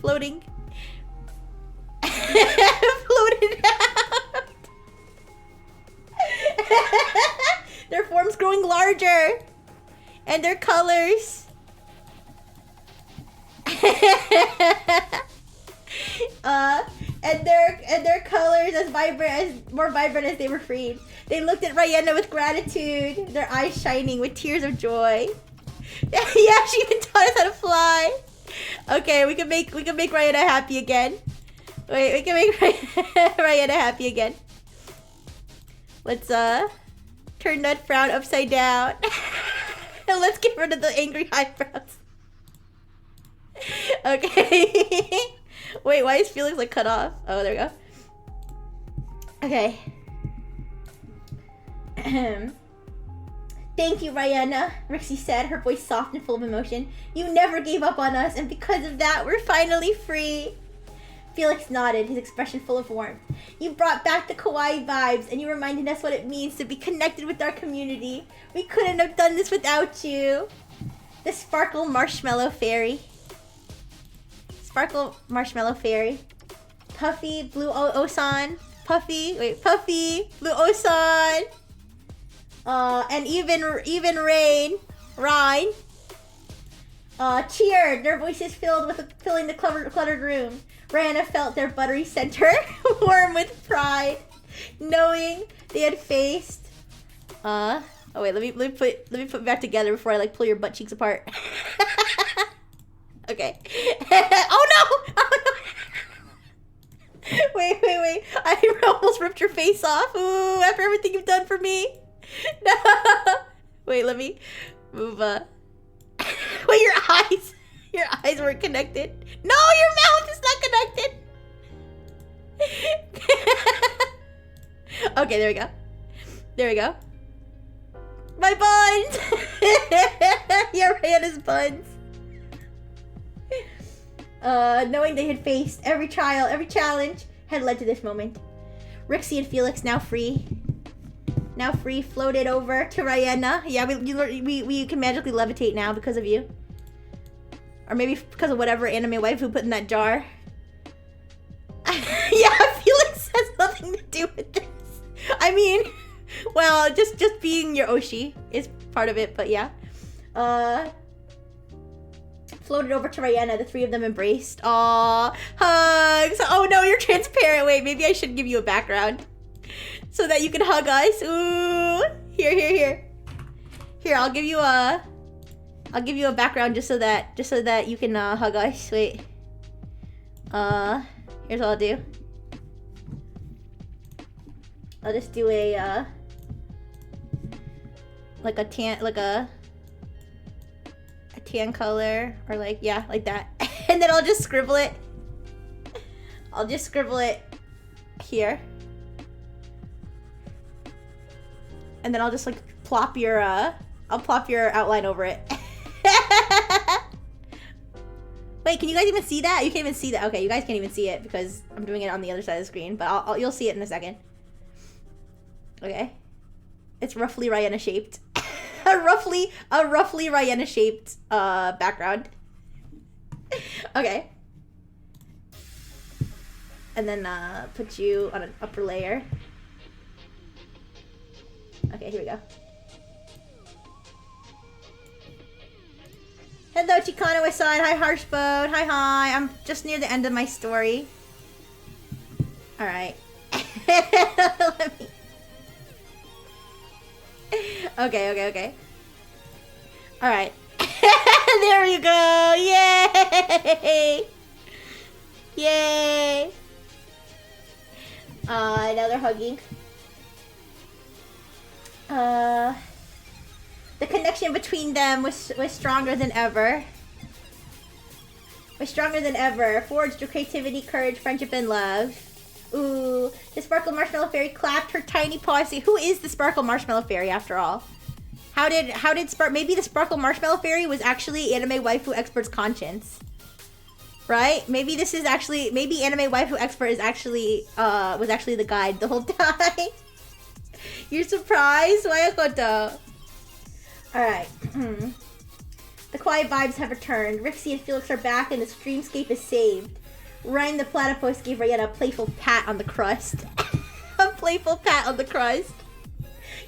floating. Floated out. Their forms growing larger. And their colors. And their colors more vibrant as they were freed. They looked at Rayenna with gratitude, their eyes shining with tears of joy. Yeah, she even taught us how to fly. Okay, we can make Rayenna happy again. Wait, we can make Rayenna happy again. Let's turn that frown upside down. And let's get rid of the angry eyebrows. Okay. Wait, why is Felix like cut off? Oh, there we go. Okay. Thank you, Rayenna, Rixie said, her voice soft and full of emotion. You never gave up on us, and because of that, we're finally free. Felix nodded, his expression full of warmth. You brought back the kawaii vibes, and you reminded us what it means to be connected with our community. We couldn't have done this without you. The Sparkle Marshmallow Fairy. Sparkle Marshmallow Fairy. Puffy, Blue Osan. Puffy, Blue Osan. And even Rhine. Cheered, their voices filling the cluttered room. Rayenna felt their buttery center warm with pride, knowing they had faced. Oh wait, let me put it back together before I like pull your butt cheeks apart. Okay. Oh no! Wait. I almost ripped your face off. Ooh, after everything you've done for me. No. Wait, let me move. Wait, your eyes. Your eyes weren't connected. No, your mouth is not connected. Okay, there we go. My buns. Yeah, Rayenna's buns. Knowing they had faced every trial, every challenge had led to this moment. Rixie and Felix now free, floated over to Rayenna. Yeah, we can magically levitate now because of you. Or maybe because of whatever anime waifu put in that jar. Yeah, Felix has nothing to do with this. I mean, well, just being your Oshi is part of it, but yeah. Floated over to Rayenna, the three of them embraced. Aww, hugs. Oh no, you're transparent. Wait, maybe I should give you a background so that you can hug us. Ooh, here. Here, I'll give you a background just so that you can hug us. Wait. Here's what I'll do. I'll just do a like a tan color, or like, yeah, like that. And then I'll just scribble it. Here. And then I'll just like plop your outline over it. Wait, can you guys even see that? You can't even see that. Okay, you guys can't even see it because I'm doing it on the other side of the screen, but you'll see it in a second. Okay. It's roughly Rayenna shaped. a roughly Rayenna shaped background. Okay. And then put you on an upper layer. Okay, here we go. Hello, Chikano-san. Hi, Harshboat. Hi. I'm just near the end of my story. Alright. Let me... Okay. Alright. There you go! Yay! Now they're hugging. The connection between them was stronger than ever. We're stronger than ever. Forged through creativity, courage, friendship, and love. Ooh. The Sparkle Marshmallow Fairy clapped her tiny paws. Who is the Sparkle Marshmallow Fairy after all? Maybe the Sparkle Marshmallow Fairy was actually Anime Waifu Expert's conscience. Right? Maybe Anime Waifu Expert is actually, was actually the guide the whole time. You're surprised? Wayakoto. Alright. The quiet vibes have returned. Rixie and Felix are back and the streamscape is saved. Ryan the Platypus gave Ryan a playful pat on the crust. A playful pat on the crust.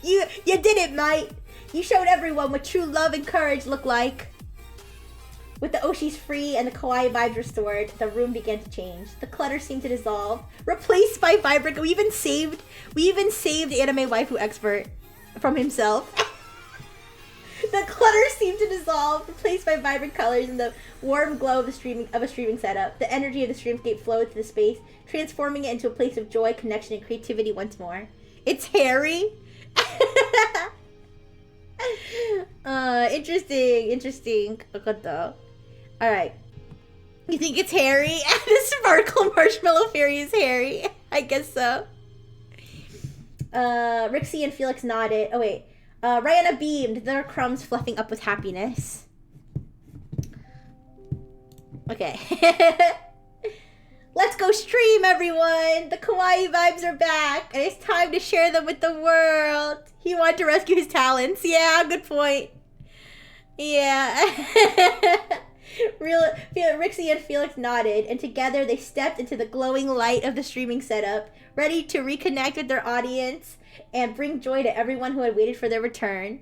You did it, mate. You showed everyone what true love and courage look like. With the Oshis free and the kawaii vibes restored, the room began to change. The clutter seemed to dissolve, replaced by vibrant. We even saved Anime Waifu Expert from himself. The clutter seemed to dissolve, replaced by vibrant colors and the warm glow of a streaming setup. The energy of the streamscape flowed through the space, transforming it into a place of joy, connection, and creativity once more. It's Harry. Interesting. Alright. You think it's Harry? The Sparkle Marshmallow Fairy is Harry. I guess so. Rixie and Felix nodded. Oh wait. Rihanna beamed, their crumbs fluffing up with happiness. Okay. Let's go stream, everyone! The kawaii vibes are back, and it's time to share them with the world. He wanted to rescue his talents. Yeah, good point. Yeah. Rixie and Felix nodded, and together they stepped into the glowing light of the streaming setup, ready to reconnect with their audience and bring joy to everyone who had waited for their return.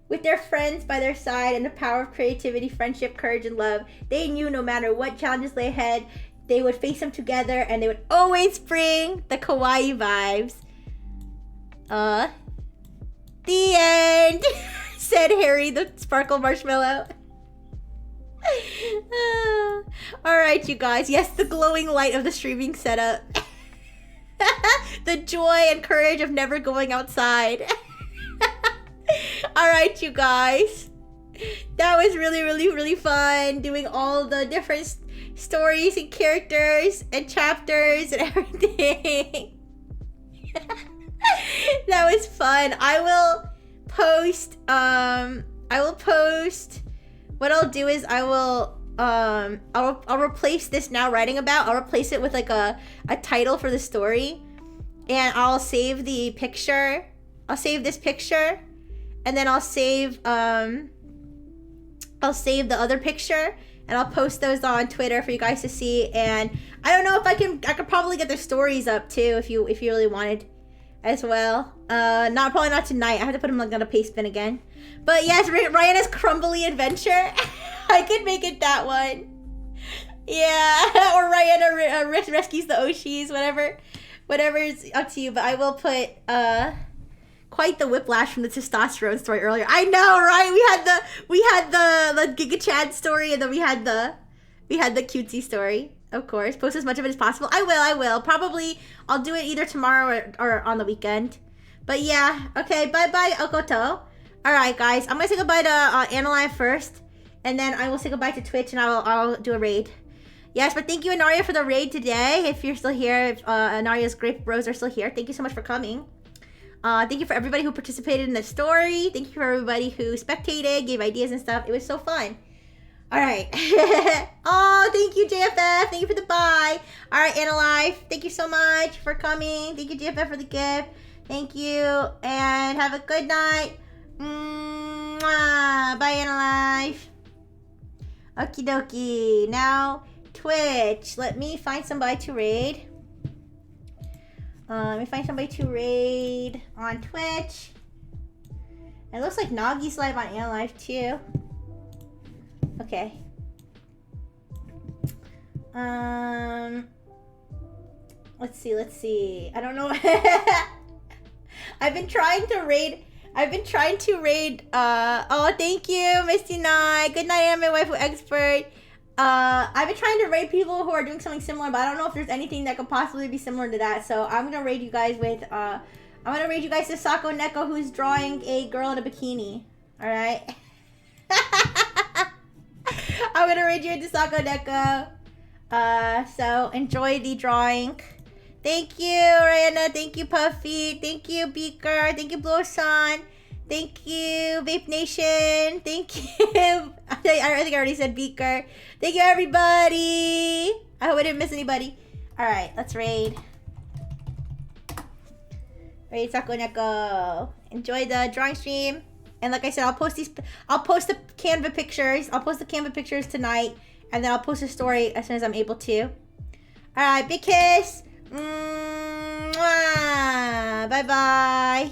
With their friends by their side and the power of creativity, friendship, courage, and love, they knew no matter what challenges lay ahead, they would face them together and they would always bring the kawaii vibes. The end, said Harry the Sparkle Marshmallow. Alright, you guys. Yes, the glowing light of the streaming setup. The joy and courage of never going outside. Alright, you guys. That was really fun doing all the different stories and characters and chapters and everything. That was fun. I will post what I'll do is I'll replace this now writing about. I'll replace it with like a title for the story, and I'll save the picture. I'll save this picture, and then I'll save the other picture, and I'll post those on Twitter for you guys to see. And I don't know if I could probably get the stories up too if you really wanted as well. Probably not tonight. I have to put them like on a paste bin again. But yes, Rihanna's Crumbly Adventure. I could make it that one. Yeah, or Rihanna rescues the Oshis, whatever is up to you. But I will put quite the whiplash from the testosterone story earlier. I know, right? We had the Giga Chad story, and then we had the cutesy story. Of course, post as much of it as possible. I will. Probably I'll do it either tomorrow or on the weekend. But yeah, okay. Bye, Okoto. All right, guys. I'm gonna say goodbye to Analive first, and then I will say goodbye to Twitch, and I'll do a raid. Yes, but thank you, Anaria, for the raid today. If you're still here, if Anaria's Grape Bros are still here, thank you so much for coming. Thank you for everybody who participated in the story. Thank you for everybody who spectated, gave ideas and stuff. It was so fun. All right. Oh, thank you, JFF. Thank you for the buy. All right, Analife. Thank you so much for coming. Thank you, JFF, for the gift. Thank you. And have a good night. Mwah. Bye, Analife. Okie dokie. Now, Twitch. Let me find somebody to raid. Let me find somebody to raid on Twitch. It looks like Nagi's live on Analife, too. Okay. Let's see. I don't know. I've been trying to raid, oh, thank you, Misty Night. Good night, Anime Waifu Expert. I've been trying to raid people who are doing something similar, but I don't know if there's anything that could possibly be similar to that. So I'm gonna raid you guys with, I'm gonna raid you guys to Sako Neko, who's drawing a girl in a bikini. Alright? I'm gonna raid you into Sako Neko. So enjoy the drawing. Thank you, Rayana. Thank you, Puffy. Thank you, Beaker. Thank you, Blowson. Thank you, Vape Nation. Thank you. I think I already said Beaker. Thank you, everybody. I hope I didn't miss anybody. All right, let's raid. Raid Sako Neko. Enjoy the drawing stream. And like I said, I'll post the Canva pictures. I'll post the Canva pictures tonight. And then I'll post a story as soon as I'm able to. Alright, big kiss. Mwah. Bye-bye.